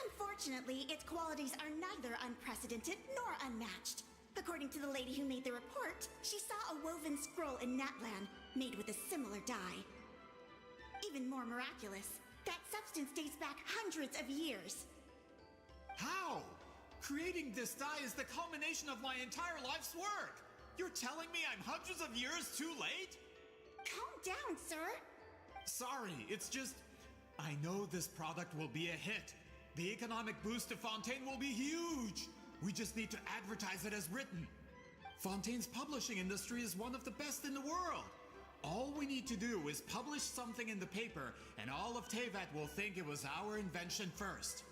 Unfortunately, its qualities are neither unprecedented nor unmatched. According to the lady who made the report, she saw a woven scroll in Natlan made with a similar dye. Even more miraculous, that substance dates back hundreds of years. How? Creating this dye is the culmination of my entire life's work. You're telling me I'm hundreds of years too late? Calm down, sir. Sorry, it's just... I know this product will be a hit. The economic boost to Fontaine will be huge. We just need to advertise it as written. Fontaine's publishing industry is one of the best in the world. All we need to do is publish something in the paper, and all of Teyvat will think it was our invention first.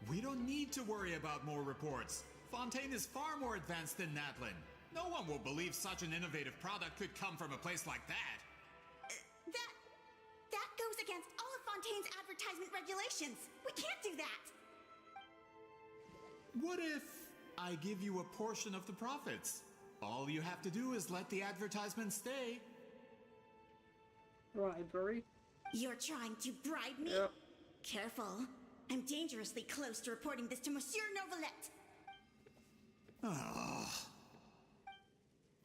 We don't need to worry about more reports. Fontaine is far more advanced than Natlin. No one will believe such an innovative product could come from a place like that. That goes against all of Fontaine's advertisement regulations. We can't do that. What if I give you a portion of the profits? All you have to do is let the advertisement stay. Bribery. You're trying to bribe me? Yep. Careful. I'm dangerously close to reporting this to Monsieur Novelette.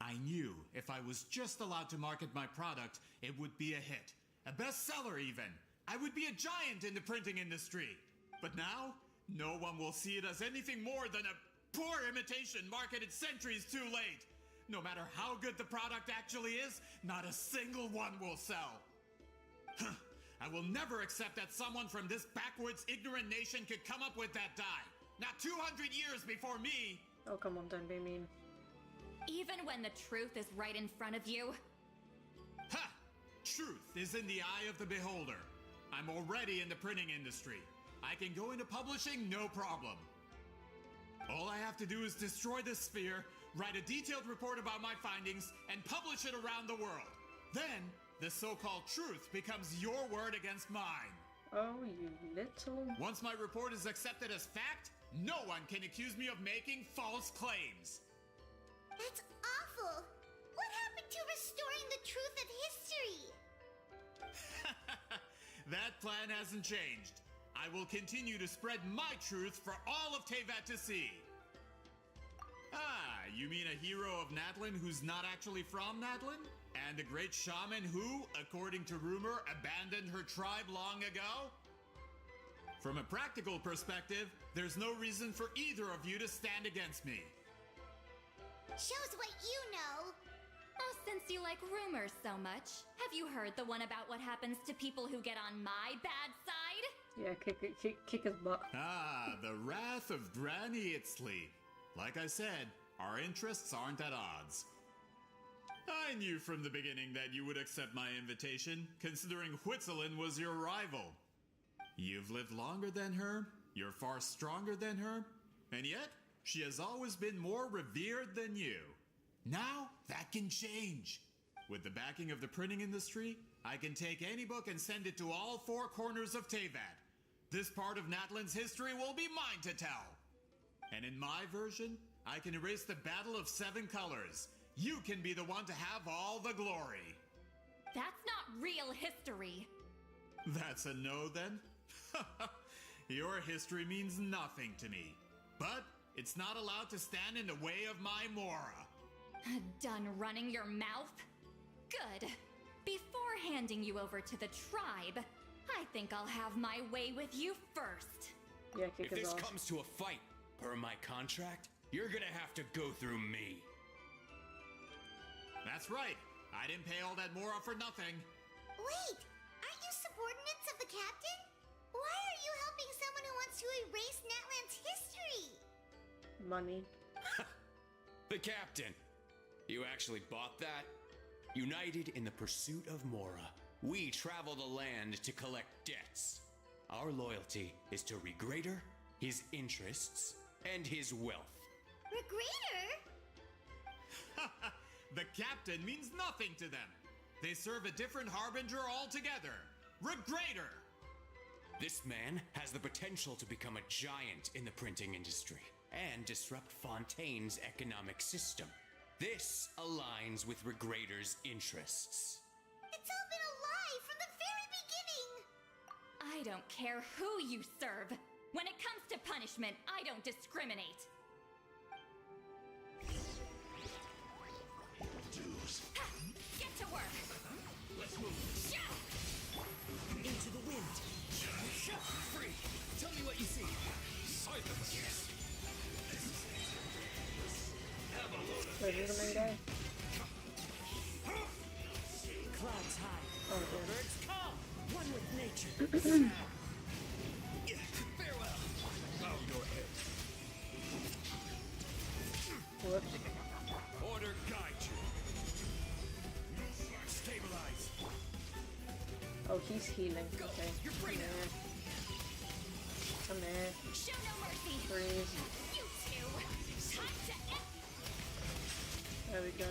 I knew if I was just allowed to market my product, it would be a hit. A bestseller even. I would be a giant in the printing industry. But now, no one will see it as anything more than a poor imitation marketed centuries too late. No matter how good the product actually is, not a single one will sell. I will never accept that someone from this backwoods, ignorant nation could come up with that dye. Not 200 years before me. Oh, come on, don't be mean. Even when the truth is right in front of you? Ha! Truth is in the eye of the beholder. I'm already in the printing industry. I can go into publishing, no problem. All I have to do is destroy this sphere, write a detailed report about my findings, and publish it around the world. Then, the so-called truth becomes your word against mine. Oh, you little... Once my report is accepted as fact, no one can accuse me of making false claims. That's awful. What happened to restoring the truth of history? That plan hasn't changed. I will continue to spread my truth for all of Teyvat to see. Ah, you mean a hero of Natlin who's not actually from Natlin? And a great shaman who, according to rumor, abandoned her tribe long ago? From a practical perspective, there's no reason for either of you to stand against me. Shows what you know. Oh, since you like rumors so much, have you heard the one about what happens to people who get on my bad side? Yeah, kick his butt. Ah, the wrath of Granny Itzley. Like I said, our interests aren't at odds. I knew from the beginning that you would accept my invitation, considering Huitzolin was your rival. You've lived longer than her, you're far stronger than her, and yet, she has always been more revered than you. Now, that can change. With the backing of the printing industry, I can take any book and send it to all four corners of Teyvat. This part of Natlin's history will be mine to tell. And in my version, I can erase the Battle of Seven Colors. You can be the one to have all the glory. That's not real history. That's a no then? Your history means nothing to me. But it's not allowed to stand in the way of my Mora. Done running your mouth? Good. Before handing you over to the tribe, I think I'll have my way with you first. Yeah, kick if his this ass. comes to a fight, per my contract, you're gonna have to go through me. That's right. I didn't pay all that Mora for nothing. Wait, aren't you subordinates of the captain? Why are you helping someone who wants to erase Natland's history? Money. The captain. You actually bought that? United in the pursuit of Mora, we travel the land to collect debts. Our loyalty is to Regrader, his interests, and his wealth. Regrader? The captain means nothing to them. They serve a different harbinger altogether. Regrader! This man has the potential to become a giant in the printing industry and disrupt Fontaine's economic system. This aligns with Regrader's interests. It's all been a lie from the very beginning! I don't care who you serve. When it comes to punishment, I don't discriminate. Ha! Get to work! Let's move. Into the wind. Free. Tell me what you see. Silence. Yes. Have a load of Wait, is the main guy? Clouds high. Oh, yeah. Birds come. One with nature. Farewell. bow your head. Whoops. Order guide you. Stabilize. Oh, he's healing. Okay. You're free now. Come here. Show no mercy. Freeze. You two. Time to end. There we go.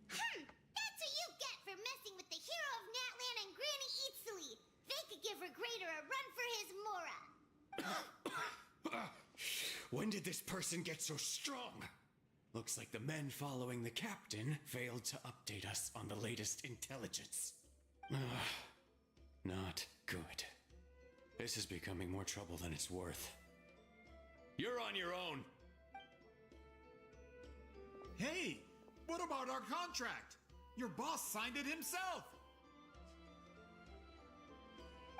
That's what you get for messing with the hero of Natlan and Granny Eatsley. They could give Regrader a run for his Mora. When did this person get so strong? Looks like the men following the captain failed to update us on the latest intelligence. Not good. This is becoming more trouble than it's worth. You're on your own. Hey, what about our contract? Your boss signed it himself.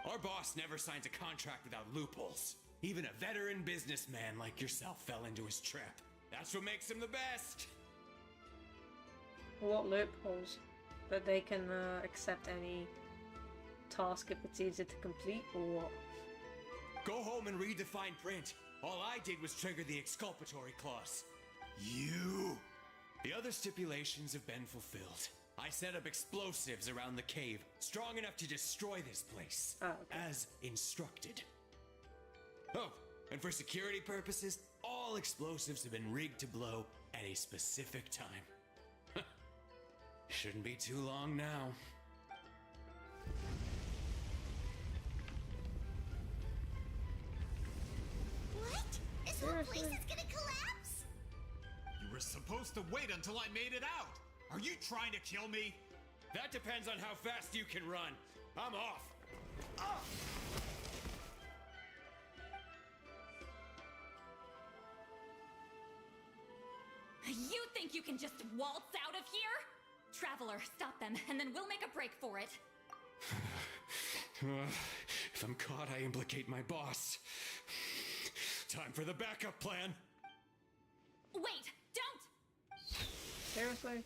Our boss never signs a contract without loopholes. Even a veteran businessman like yourself fell into his trap. That's what makes him the best. What loopholes? That they can accept any task if it's easy to complete, or what? Go home and read the fine print. All I did was trigger the exculpatory clause. You! The other stipulations have been fulfilled. I set up explosives around the cave, strong enough to destroy this place, as instructed. Oh, and for security purposes, all explosives have been rigged to blow at a specific time. Shouldn't be too long now. What? This whole place is gonna collapse? You were supposed to wait until I made it out. Are you trying to kill me? That depends on how fast you can run. I'm off. You think you can just waltz out of here? Traveler, stop them, and then we'll make a break for it. If I'm caught, I implicate my boss. Time for the backup plan. Wait, don't! Seriously?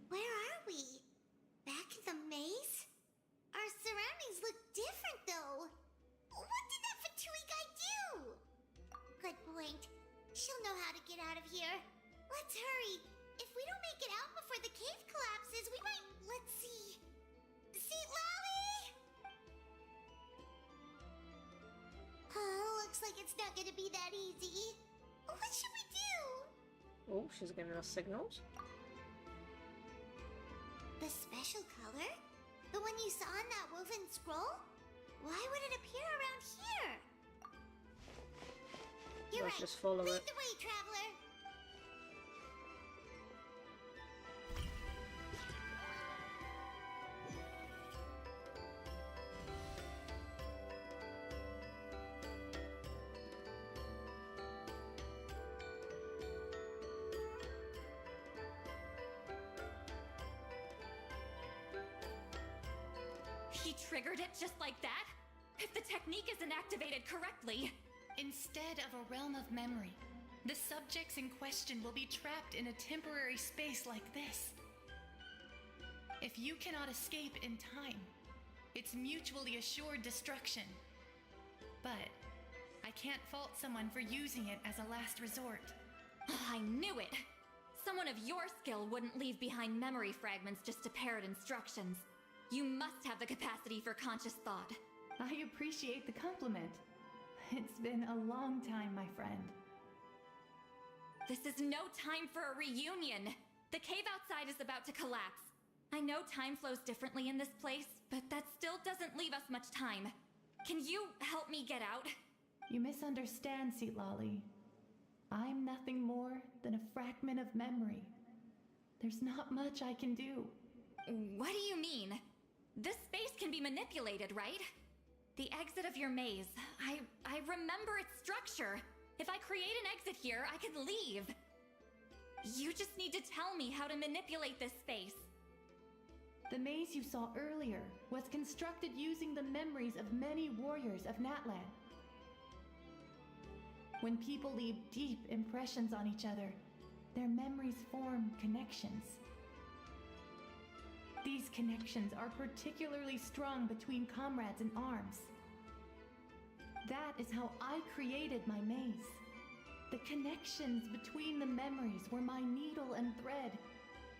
Where are we? Back in the maze? Our surroundings look different, though. What did that Fatui guy do? Good point. She'll know how to get out of here. Let's hurry. If we don't make it out before the cave collapses, we might... Let's see. See, Lally? Looks like it's not gonna be that easy. What should we do? Oh, she's giving us signals. The special color? The one you saw in that woven scroll? Why would it appear around here? You're Let's right. just follow Lead it. the way, traveler. triggered it just like that? If the technique isn't activated correctly... Instead of a realm of memory, the subjects in question will be trapped in a temporary space like this. If you cannot escape in time, it's mutually assured destruction. But I can't fault someone for using it as a last resort. I knew it! Someone of your skill wouldn't leave behind memory fragments just to parrot instructions. You must have the capacity for conscious thought. I appreciate the compliment. It's been a long time, my friend. This is no time for a reunion. The cave outside is about to collapse. I know time flows differently in this place, but that still doesn't leave us much time. Can you help me get out? You misunderstand, Seatlali. I'm nothing more than a fragment of memory. There's not much I can do. What do you mean? This space can be manipulated, right? The exit of your maze. I remember its structure. If I create an exit here, I can leave. You just need to tell me how to manipulate this space. The maze you saw earlier was constructed using the memories of many warriors of Natlan. When people leave deep impressions on each other, their memories form connections. These connections are particularly strong between comrades in arms. That is how I created my maze. The connections between the memories were my needle and thread,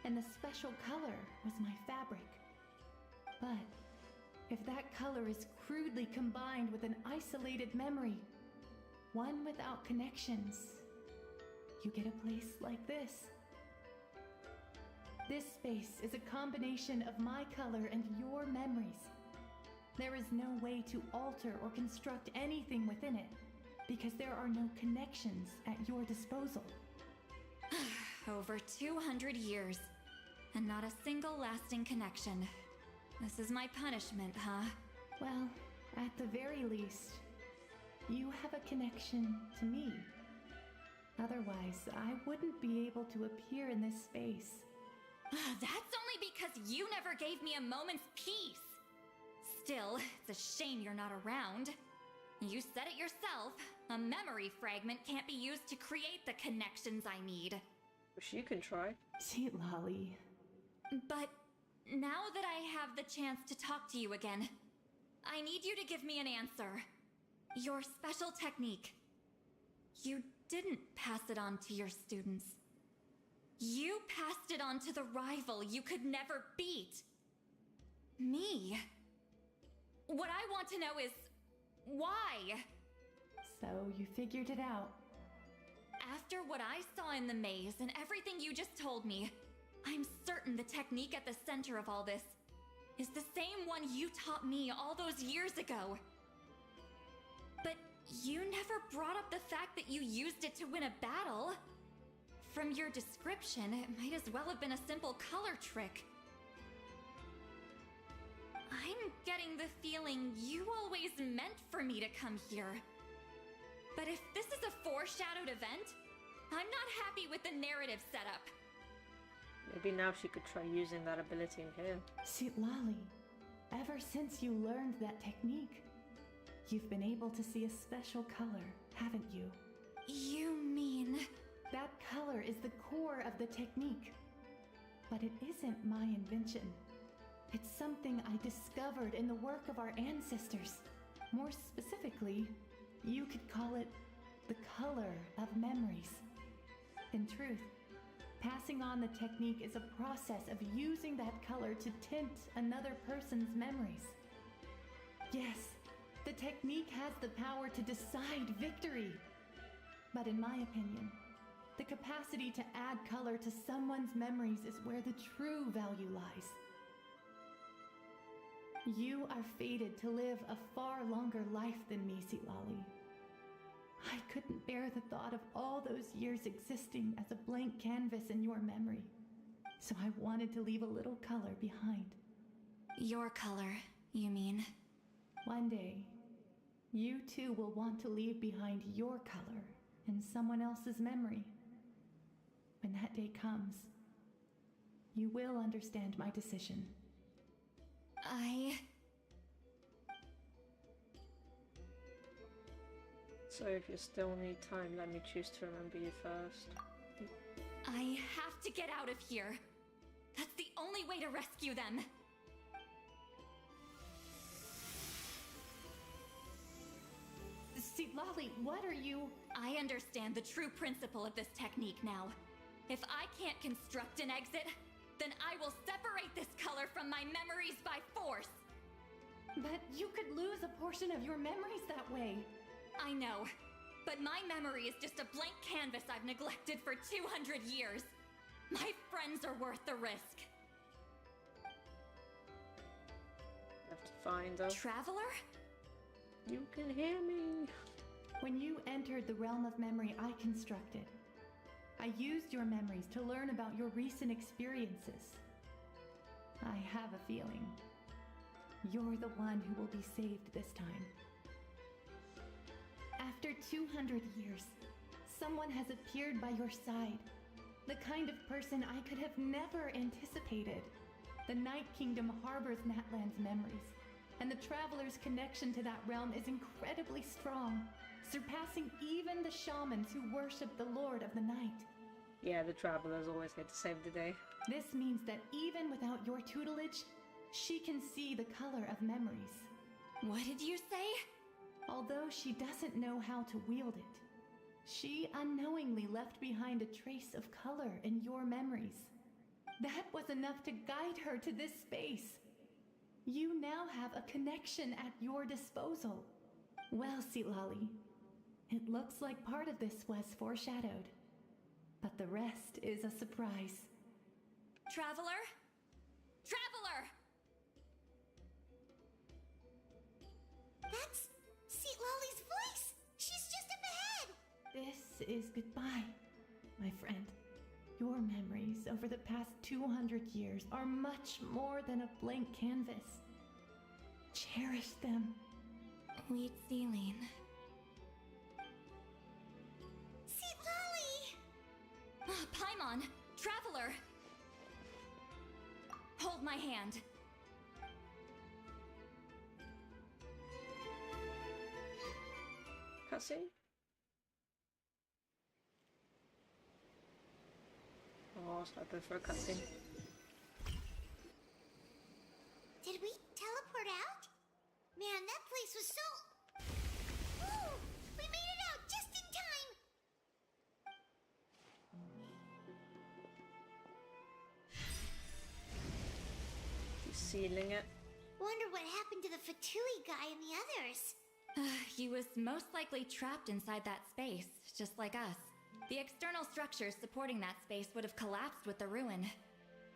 and the special color was my fabric. But if that color is crudely combined with an isolated memory, one without connections, you get a place like this. This space is a combination of my color and your memories. There is no way to alter or construct anything within it, because there are no connections at your disposal. Over 200 years, and not a single lasting connection. This is my punishment, huh? Well, at the very least, you have a connection to me. Otherwise, I wouldn't be able to appear in this space. That's only because you never gave me a moment's peace. Still, it's a shame you're not around. You said it yourself. A memory fragment can't be used to create the connections I need. Wish you can try. Seatlali. But now that I have the chance to talk to you again, I need you to give me an answer. Your special technique. You didn't pass it on to your students. You passed it on to the rival you could never beat. Me. What I want to know is, why? So you figured it out. After what I saw in the maze and everything you just told me, I'm certain the technique at the center of all this is the same one you taught me all those years ago. But you never brought up the fact that you used it to win a battle. From your description, it might as well have been a simple color trick. I'm getting the feeling you always meant for me to come here. But if this is a foreshadowed event, I'm not happy with the narrative setup. Maybe now she could try using that ability in here. Seatlali, ever since you learned that technique, you've been able to see a special color, haven't you? You mean... That color is the core of the technique. But it isn't my invention. It's something I discovered in the work of our ancestors. More specifically, you could call it the color of memories. In truth, passing on the technique is a process of using that color to tint another person's memories. Yes, the technique has the power to decide victory. But in my opinion, the capacity to add color to someone's memories is where the true value lies. You are fated to live a far longer life than me, Seatlali. I couldn't bear the thought of all those years existing as a blank canvas in your memory. So I wanted to leave a little color behind. Your color, you mean? One day, you too will want to leave behind your color in someone else's memory. When that day comes, you will understand my decision. So if you still need time, let me choose to remember you first. I have to get out of here. That's the only way to rescue them. Lolly, what are you... I understand the true principle of this technique now. If I can't construct an exit, then I will separate this color from my memories by force. But you could lose a portion of your memories that way. I know, but my memory is just a blank canvas I've neglected for 200 years. My friends are worth the risk. Have to find her. Traveler? You can hear me. When you entered the realm of memory I constructed, I used your memories to learn about your recent experiences. I have a feeling you're the one who will be saved this time. After 200 years, someone has appeared by your side. The kind of person I could have never anticipated. The Night Kingdom harbors Natlan's memories, and the Traveler's connection to that realm is incredibly strong, surpassing even the shamans who worship the Lord of the Night. Yeah, the Traveler's always here to save the day. This means that even without your tutelage, she can see the color of memories. What did you say? Although she doesn't know how to wield it, she unknowingly left behind a trace of color in your memories. That was enough to guide her to this space. You now have a connection at your disposal. Well, Lolly, it looks like part of this was foreshadowed, but the rest is a surprise. Traveler? Traveler! That's Lolly's voice! She's just up ahead! This is goodbye, my friend. Your memories over the past 200 years are much more than a blank canvas. Cherish them. Wheat Celine. Lolly! Paimon! Traveler! Hold my hand. Cutscene? Oh, I was hoping for a cutscene. Did we teleport out? Man, that place was so... Woo! We made it out just in time! He's sealing it. Wonder what happened to the Fatui guy and the others. He was most likely trapped inside that space, just like us. The external structures supporting that space would have collapsed with the ruin.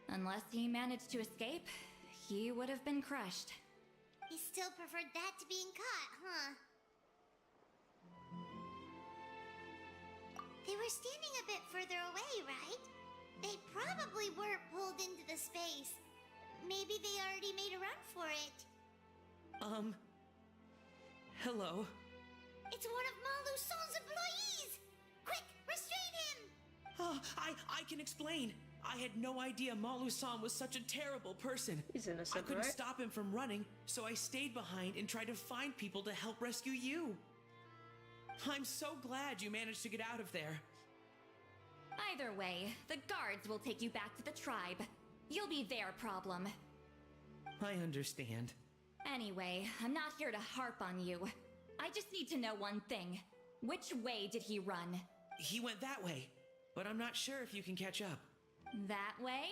Unless he managed to escape, he would have been crushed. He still preferred that to being caught, huh? They were standing a bit further away, right? They probably weren't pulled into the space. Maybe they already made a run for it. Hello? It's one of Malu Son's employees! Quick, restrain him! Oh, I can explain. I had no idea Malu-san was such a terrible person. He's innocent, I couldn't right? stop him from running, so I stayed behind and tried to find people to help rescue you. I'm so glad you managed to get out of there. Either way, the guards will take you back to the tribe. You'll be their problem. I understand. Anyway, I'm not here to harp on you. I just need to know one thing. Which way did he run? He went that way, but I'm not sure if you can catch up. That way?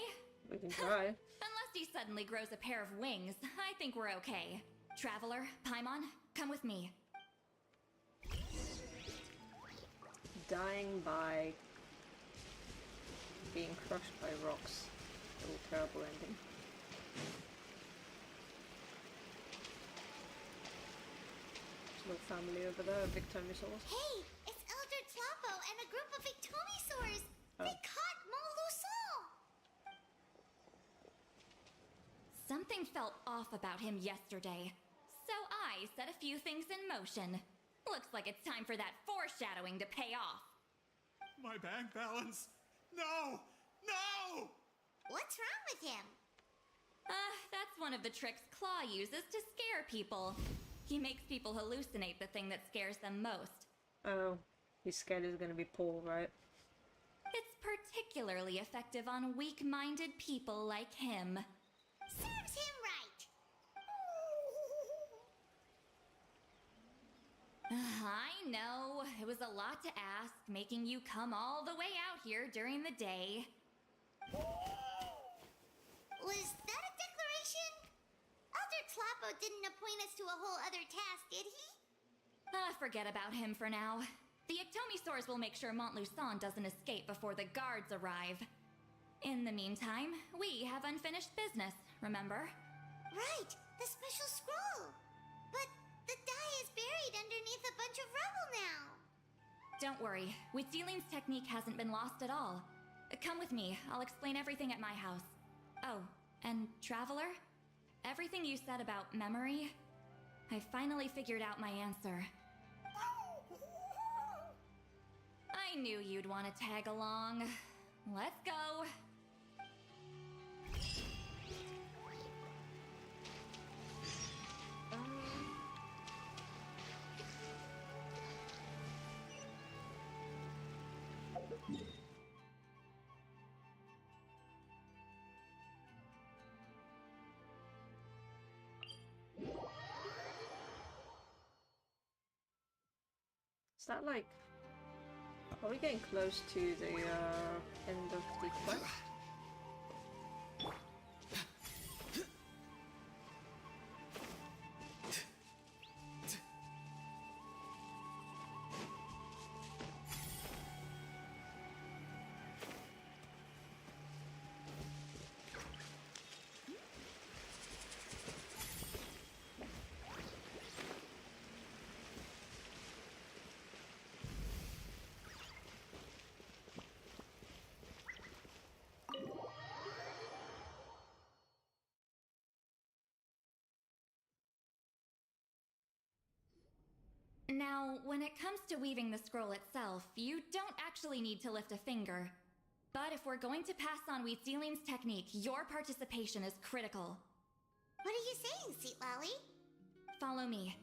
We can try. Unless he suddenly grows a pair of wings, I think we're okay. Traveler, Paimon, come with me. Dying by being crushed by rocks. Oh, terrible ending. There's no family over there, Victomisaurs. Hey, it's Elder Tlapo and a group of Victomisaurs! They caught Malu Son! Something felt off about him yesterday, so I set a few things in motion. Looks like it's time for that foreshadowing to pay off. My bank balance! No! No! What's wrong with him? That's one of the tricks Claw uses to scare people. He makes people hallucinate the thing that scares them most. Oh, he's scared he's gonna be poor, right? It's particularly effective on weak-minded people like him. Serves him right. I know, it was a lot to ask, making you come all the way out here during the day. Was that a declaration? Elder Tlapo didn't appoint us to a whole other task, did he? Forget about him for now. The Ectomisaurs will make sure Montluçon doesn't escape before the guards arrive. In the meantime, we have unfinished business, remember? Right, the special scroll. But the die is buried underneath a bunch of rubble now. Don't worry, Witzeline's technique hasn't been lost at all. Come with me, I'll explain everything at my house. Oh, and Traveler? Everything you said about memory, I finally figured out my answer. I knew you'd want to tag along. Let's go. Is that like... Are we getting close to the end of the quest? Now, when it comes to weaving the scroll itself, you don't actually need to lift a finger. But if we're going to pass on Witzeline's technique, your participation is critical. What are you saying, Sweet Lolly? Follow me.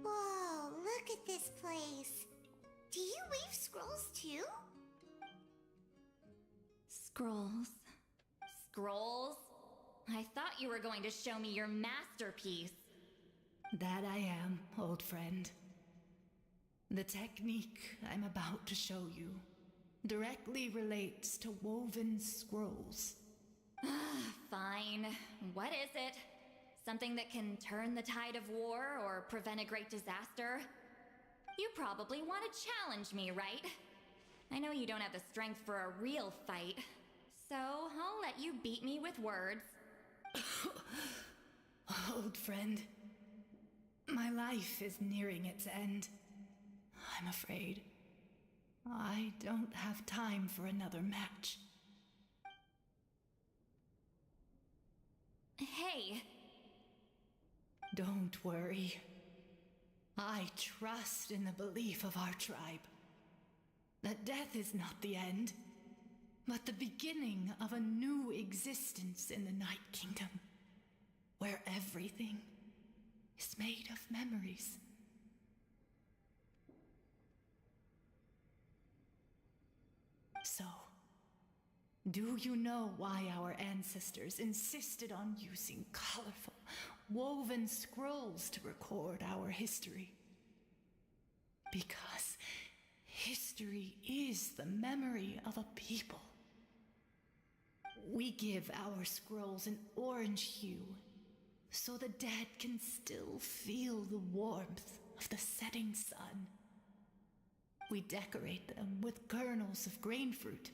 Whoa, look at this place. Do you weave scrolls too? Scrolls. Scrolls? I thought you were going to show me your masterpiece. That I am, old friend. The technique I'm about to show you directly relates to woven scrolls. Fine. What is it? Something that can turn the tide of war or prevent a great disaster? You probably want to challenge me, right? I know you don't have the strength for a real fight, so I'll let you beat me with words. Old friend, my life is nearing its end. I'm afraid I don't have time for another match. Hey! Don't worry. I trust in the belief of our tribe that death is not the end, but the beginning of a new existence in the Night Kingdom, where everything is made of memories. So, do you know why our ancestors insisted on using colorful, woven scrolls to record our history? Because history is the memory of a people. We give our scrolls an orange hue, so the dead can still feel the warmth of the setting sun. We decorate them with kernels of grain fruit,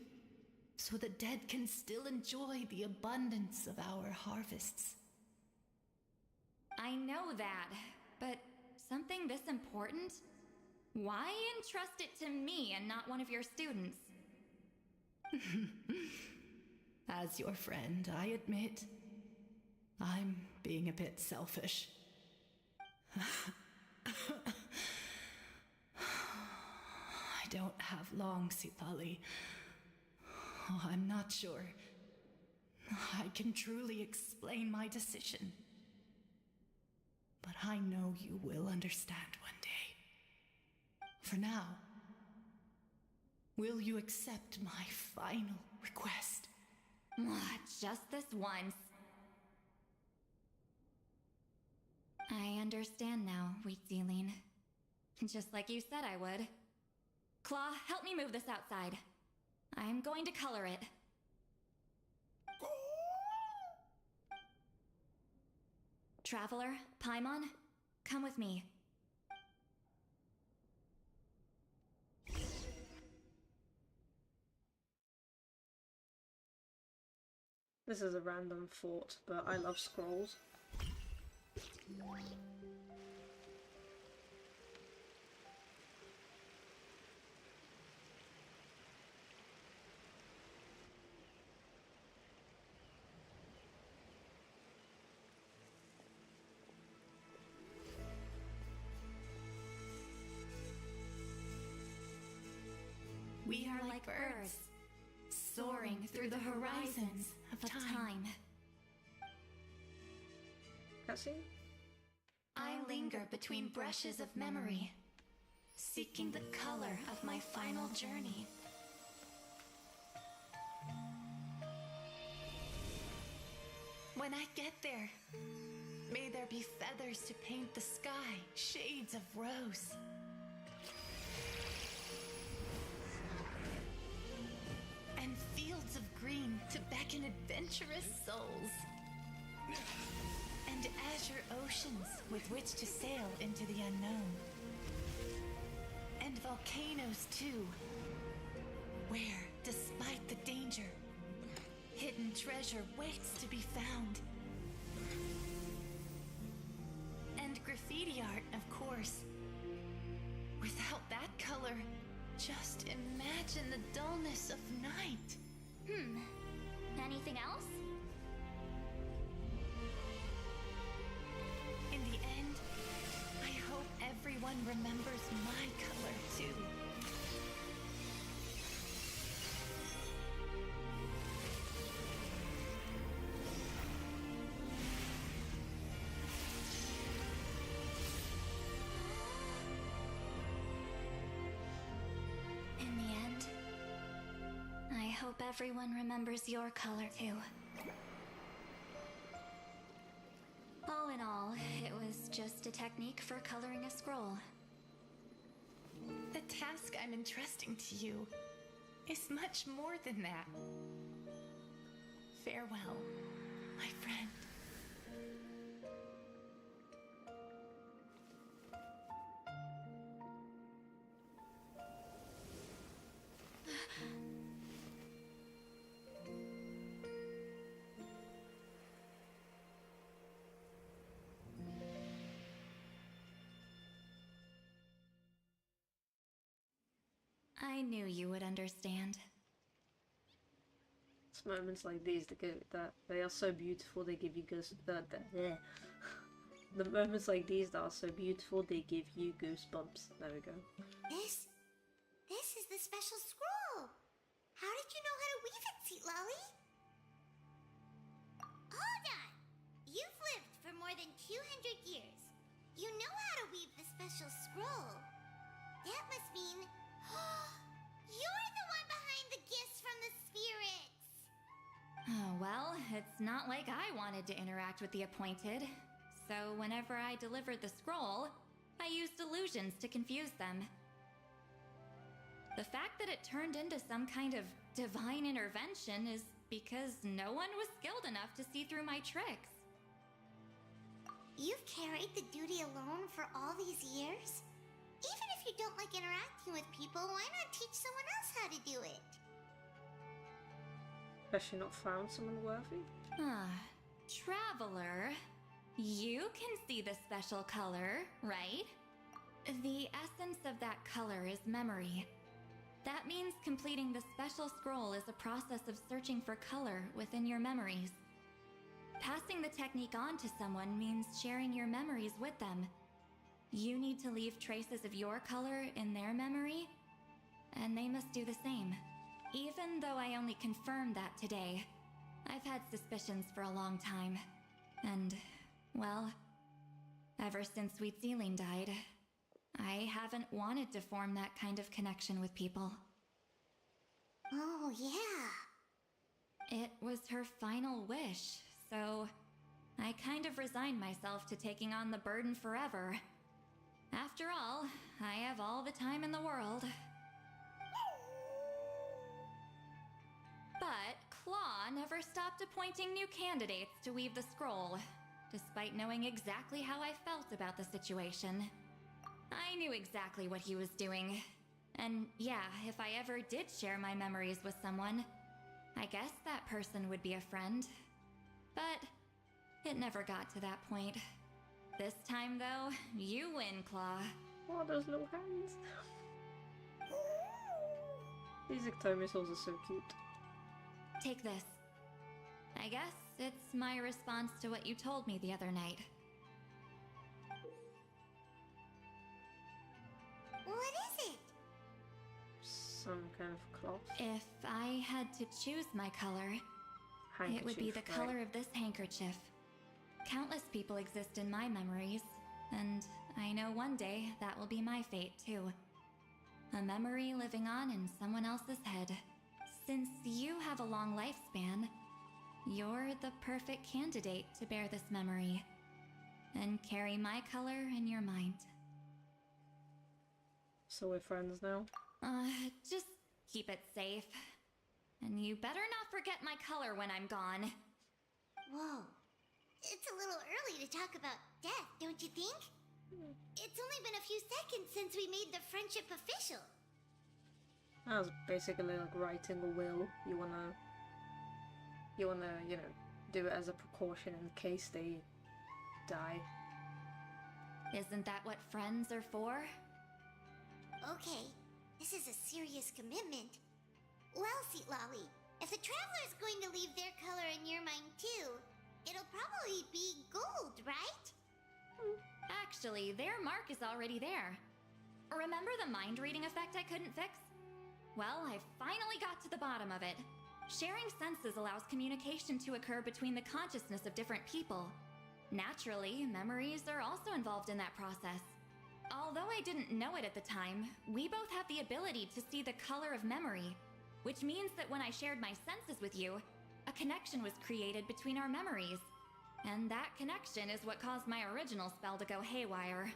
so the dead can still enjoy the abundance of our harvests. I know that, but something this important? Why entrust it to me and not one of your students? As your friend, I admit, I'm being a bit selfish. I don't have long, Sipali. Oh, I'm not sure I can truly explain my decision. But I know you will understand one day. For now, will you accept my final request? Just this once. I understand now, Wheatsealing. Just like you said I would. Claw, help me move this outside. I'm going to color it. Traveler, Paimon, come with me. This is a random thought, but I love scrolls. We are like birds, soaring through the horizons of time. Cutscene? I linger between brushes of memory, seeking the color of my final journey. When I get there, may there be feathers to paint the sky, shades of rose. And fields of green to beckon adventurous souls. And azure oceans with which to sail into the unknown. And volcanoes too, where, despite the danger, hidden treasure waits to be found. And graffiti art, of course. Without that color, just imagine the dullness of night. Anything else? In the end, I hope everyone remembers my color too. In the end, I hope everyone remembers your color too. All in all, it was just a technique for coloring a scroll. The task I'm entrusting to you is much more than that. Farewell, my friend. I knew you would understand. It's moments like these that they are so beautiful. They give you the moments like these that are so beautiful. They give you goosebumps. There we go. This is the special scroll. How did you know how to weave it, Seat Lolly? Hold on. You've lived for more than 200 years. You know how to weave the special scroll. That must mean you're the one behind the gifts from the spirits. Oh, well, it's not like I wanted to interact with the appointed. So whenever I delivered the scroll, I used illusions to confuse them. The fact that it turned into some kind of divine intervention is because no one was skilled enough to see through my tricks. You've carried the duty alone for all these years? Even if you don't like interacting with people, why not teach someone else how to do it? Has she not found someone worthy? Traveler, you can see the special color, right? The essence of that color is memory. That means completing the special scroll is a process of searching for color within your memories. Passing the technique on to someone means sharing your memories with them. You need to leave traces of your color in their memory, and they must do the same. Even though I only confirmed that today, I've had suspicions for a long time. And, well, ever since Sweet Celine died, I haven't wanted to form that kind of connection with people. Oh, yeah. It was her final wish, so I kind of resigned myself to taking on the burden forever. After all, I have all the time in the world. But Claw never stopped appointing new candidates to weave the scroll, despite knowing exactly how I felt about the situation. I knew exactly what he was doing. And yeah, if I ever did share my memories with someone, I guess that person would be a friend. But it never got to that point. This time, though, you win, Claw. Oh, those little hands. These ectomisols are so cute. Take this. I guess it's my response to what you told me the other night. What is it? Some kind of cloth. If I had to choose my color, it would be the color of this handkerchief. Countless people exist in my memories, and I know one day that will be my fate too. A memory living on in someone else's head. Since you have a long lifespan, you're the perfect candidate to bear this memory, and carry my color in your mind. So we're friends now? Just keep it safe. And you better not forget my color when I'm gone. Whoa. It's a little early to talk about death, don't you think? It's only been a few seconds since we made the friendship official. That was basically like writing a will. You wanna, you know, do it as a precaution in case they die. Isn't that what friends are for? Okay, this is a serious commitment. Well, Seat Lolly, if the Traveler's going to leave their color in your mind too, it'll probably be gold, right? Actually, their mark is already there. Remember the mind reading effect I couldn't fix? Well, I finally got to the bottom of it. Sharing senses allows communication to occur between the consciousness of different people. Naturally, memories are also involved in that process. Although I didn't know it at the time, we both have the ability to see the color of memory, which means that when I shared my senses with you, a connection was created between our memories. And that connection is what caused my original spell to go haywire.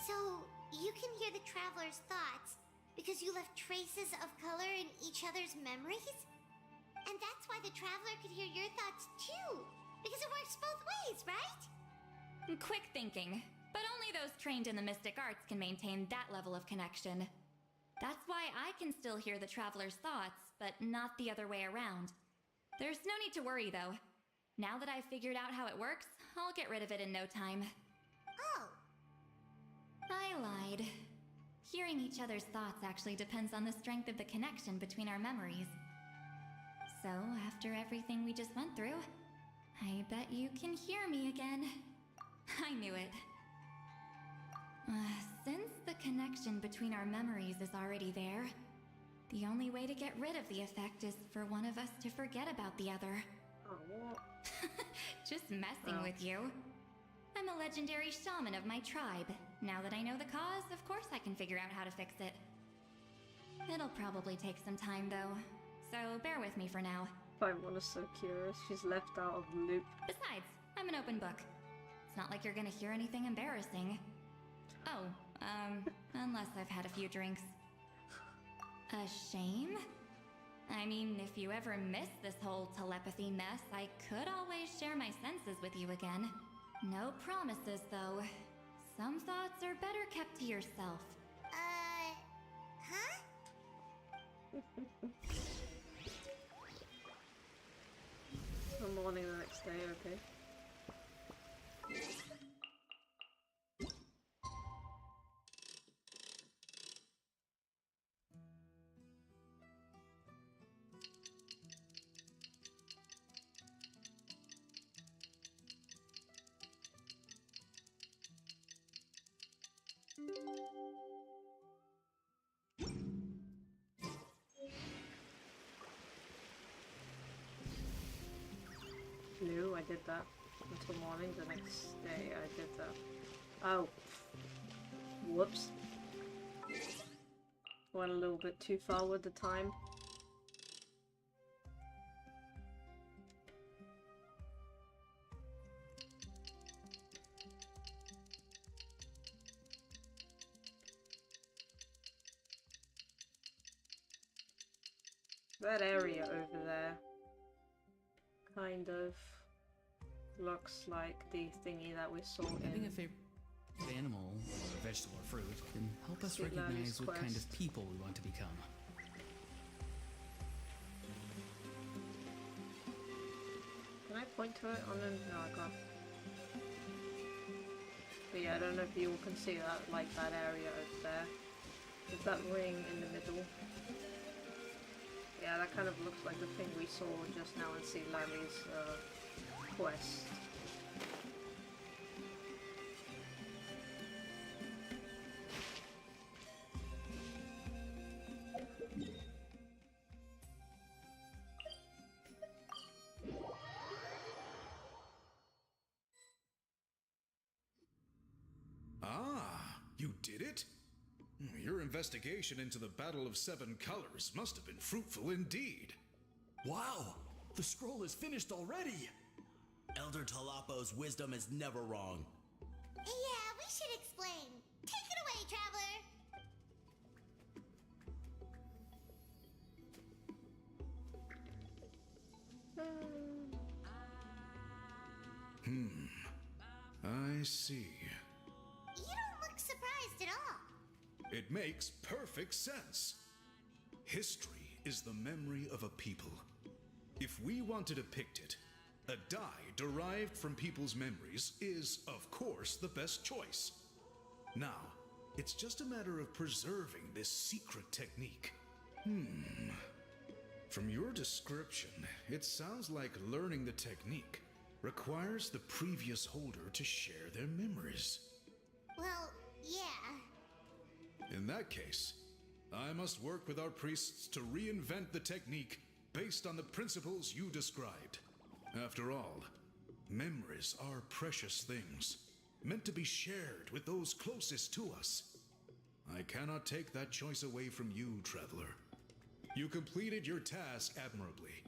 So, you can hear the Traveler's thoughts because you left traces of color in each other's memories? And that's why the Traveler could hear your thoughts too, because it works both ways, right? Quick thinking, but only those trained in the mystic arts can maintain that level of connection. That's why I can still hear the Traveler's thoughts, but not the other way around. There's no need to worry, though. Now that I've figured out how it works, I'll get rid of it in no time. Oh. I lied. Hearing each other's thoughts actually depends on the strength of the connection between our memories. So, after everything we just went through, I bet you can hear me again. I knew it. Since the connection between our memories is already there, the only way to get rid of the effect is for one of us to forget about the other. Oh, what? Just messing with you. I'm a legendary shaman of my tribe. Now that I know the cause, of course I can figure out how to fix it. It'll probably take some time, though, so bear with me for now. Paimon is so curious. She's left out of the loop. Besides, I'm an open book. It's not like you're gonna hear anything embarrassing. Oh, unless I've had a few drinks. A shame? I mean, if you ever miss this whole telepathy mess, I could always share my senses with you again. No promises, though. Some thoughts are better kept to yourself. Huh? The morning the next day, okay. No, I did that until morning. The next day I did that. Oh. Whoops. Went a little bit too far with the time. That area over there kind of looks like the thingy that we saw Having in... a favorite animal, or vegetable, or fruit can help us Sweet recognize Larry's what kind quest. of people we want to become. Can I point to it on the... No, I can't. But yeah, I don't know if you all can see that, like that area over there. There's that ring in the middle. Yeah, that kind of looks like the thing we saw just now in Sea Larry's quest. Ah, you did it? Your investigation into the Battle of Seven Colors must have been fruitful indeed. Wow! The scroll is finished already! Elder Talapo's wisdom is never wrong. Yeah, we should explain. Take it away, Traveler! I see. You don't look surprised at all. It makes perfect sense. History is the memory of a people. If we want to depict it, a die derived from people's memories is, of course, the best choice. Now, it's just a matter of preserving this secret technique. From your description, it sounds like learning the technique requires the previous holder to share their memories. Well, yeah. In that case, I must work with our priests to reinvent the technique based on the principles you described. After all, memories are precious things, meant to be shared with those closest to us. I cannot take that choice away from you, Traveler. You completed your task admirably.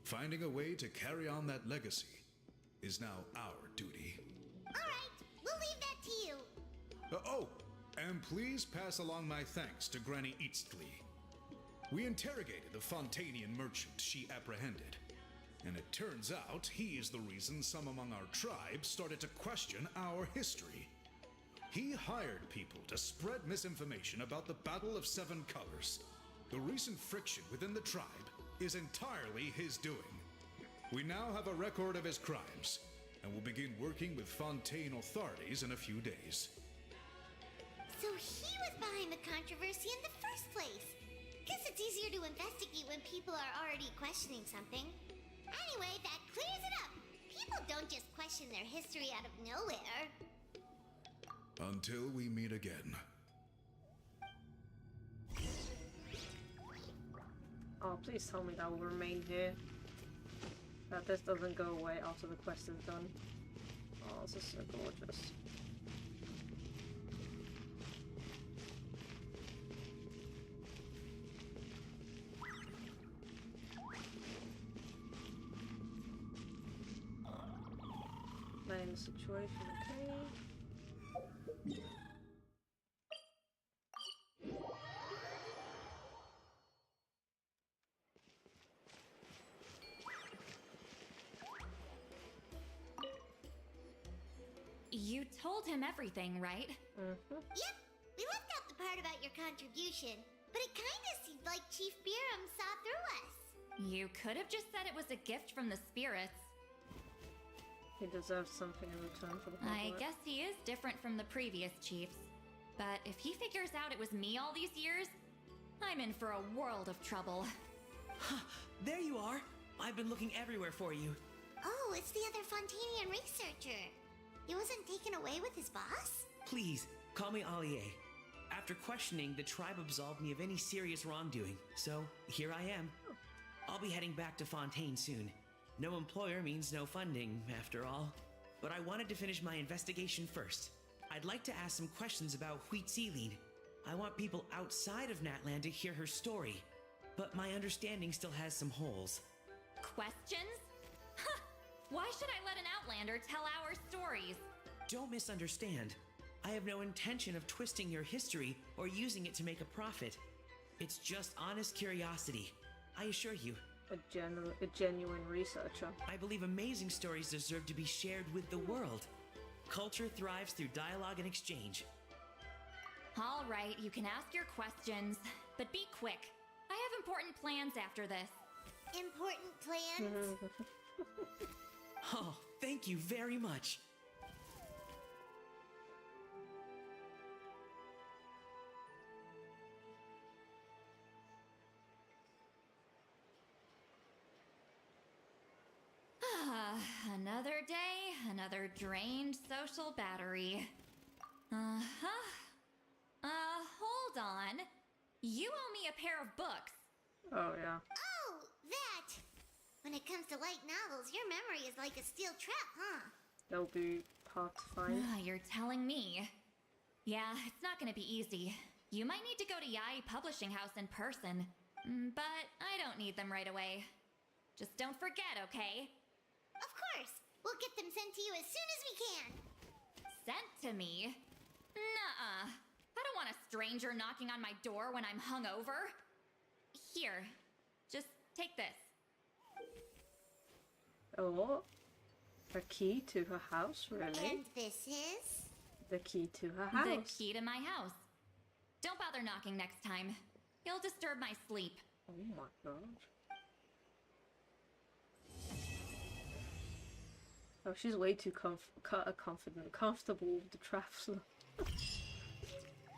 Finding a way to carry on that legacy is now our duty. Alright, we'll leave that to you. And please pass along my thanks to Granny Eastly. We interrogated the Fontanian merchant she apprehended, and it turns out he is the reason some among our tribe started to question our history. He hired people to spread misinformation about the Battle of Seven Colors. The recent friction within the tribe is entirely his doing. We now have a record of his crimes, and will begin working with Fontaine authorities in a few days. So he was behind the controversy in the first place. Guess it's easier to investigate when people are already questioning something. Anyway, that clears it up. People don't just question their history out of nowhere. Until we meet again. Oh, please tell me that will remain here. That this doesn't go away after the quest is done. Oh, this is so gorgeous. Playing the situation, okay. You told him everything, right? Yep, we left out the part about your contribution, but it kinda seemed like Chief Biram saw through us. You could have just said it was a gift from the spirits. He deserves something in return for the hard I work. guess he is different from the previous chiefs. But if he figures out it was me all these years, I'm in for a world of trouble. There you are. I've been looking everywhere for you. Oh, it's the other Fontanian researcher. He wasn't taken away with his boss? Please, call me Allier. After questioning, the tribe absolved me of any serious wrongdoing, so here I am. I'll be heading back to Fontaine soon. No employer means no funding, after all. But I wanted to finish my investigation first. I'd like to ask some questions about Huitziline. I want people outside of Natlan to hear her story, but my understanding still has some holes. Questions? Huh! Why should I let an Outlander tell our stories? Don't misunderstand. I have no intention of twisting your history or using it to make a profit. It's just honest curiosity, I assure you. A genuine researcher. I believe amazing stories deserve to be shared with the world. Culture thrives through dialogue and exchange. All right, you can ask your questions, but be quick. I have important plans after this. Important plans? Oh, thank you very much. Another day, another drained social battery. Hold on. You owe me a pair of books. Oh, yeah. Oh, that! When it comes to light novels, your memory is like a steel trap, huh? They'll be hard to find. You're telling me. Yeah, it's not gonna be easy. You might need to go to Yai Publishing House in person. But I don't need them right away. Just don't forget, okay? Of course! We'll get them sent to you as soon as we can! Sent to me? Nuh-uh. I don't want a stranger knocking on my door when I'm hungover. Here, just take this. Oh, a key to her house, really? And this is? The key to her house. The key to my house. Don't bother knocking next time. You'll disturb my sleep. Oh my god. Oh, she's way too comfortable with the traveler.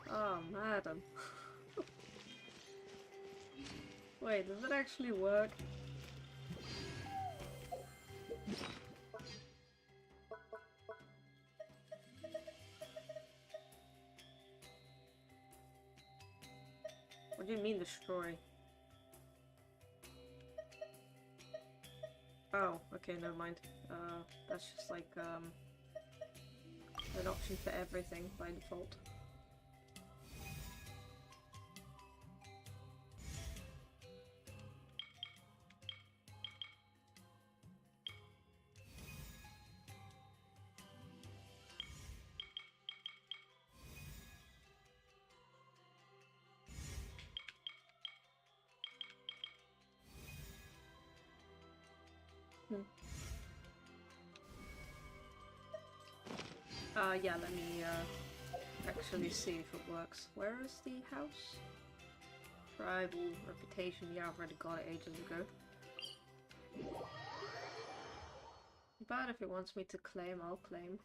Oh, madam. Wait, does it actually work? What do you mean destroy? Oh, okay, never mind. That's just like an option for everything by default. Yeah, let me actually see if it works. Where is the house? Tribal reputation. Yeah, I've already got it ages ago. But if it wants me to claim, I'll claim.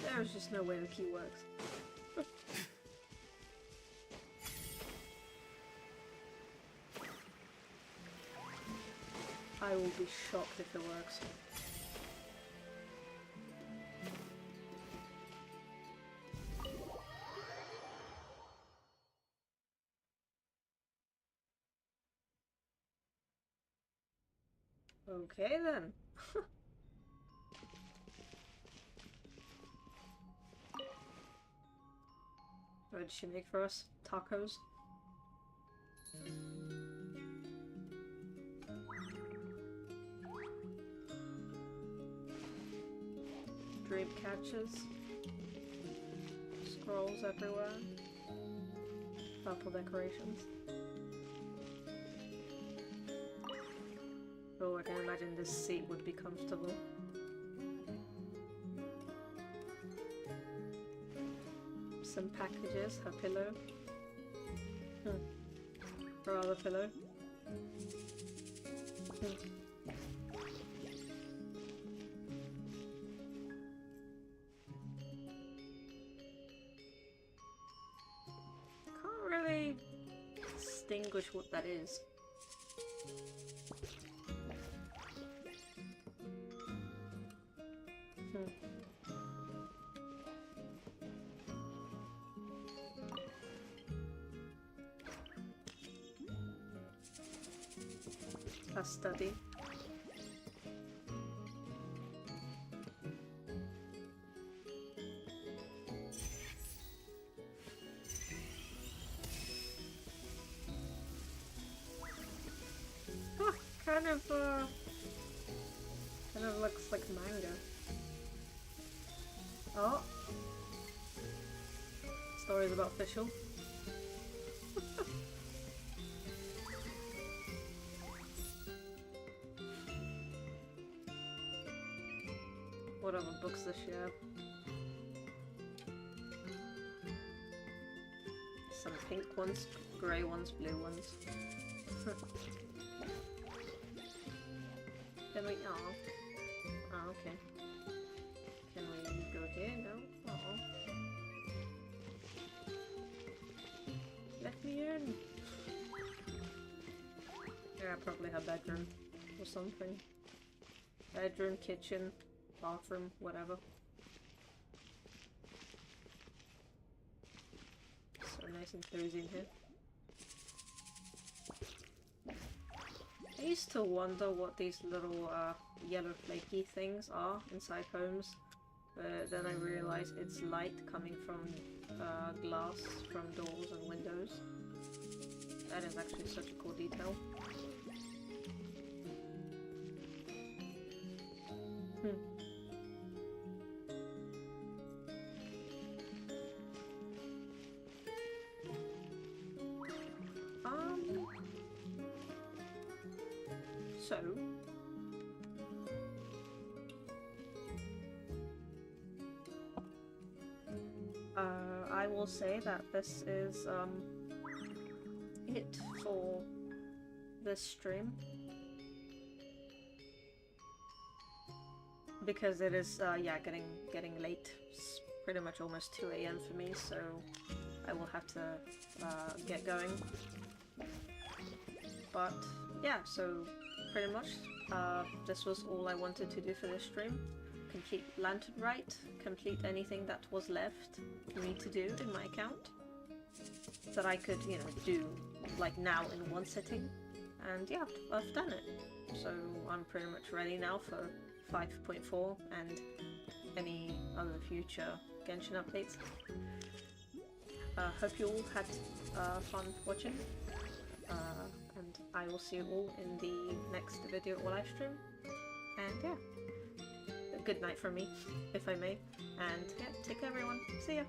There's just no way the key works. I will be shocked if it works. Okay then. What did she make for us? Tacos? Dream catches. Scrolls everywhere. Purple decorations. Oh, I can imagine this seat would be comfortable. Some packages, her pillow. Her other pillow. Can't really distinguish what that is. a study. Oh, kind of looks like manga. Oh, stories about official. What other books does she have? Some pink ones, grey ones, blue ones. Can we? Oh. Oh, okay. Can we go here? No? Oh. Let me in! Yeah, probably her bedroom or something. Bedroom, kitchen, bathroom, whatever. So nice and cozy in here. I used to wonder what these little yellow flaky things are inside homes, but then I realized it's light coming from glass from doors and windows. That is actually such a cool detail. So, I will say that this is it for this stream, because it is yeah, getting late. It's pretty much almost 2 AM for me, so I will have to get going. But yeah, so pretty much this was all I wanted to do for this stream. Complete Lantern Rite, complete anything that was left for me to do in my account that I could, you know, do like now in one sitting. And yeah, I've done it. So I'm pretty much ready now for 5.4 and any other future Genshin updates. Hope you all had fun watching. And I will see you all in the next video or live stream. And yeah, a good night from me, if I may. And yeah, take care everyone. See ya!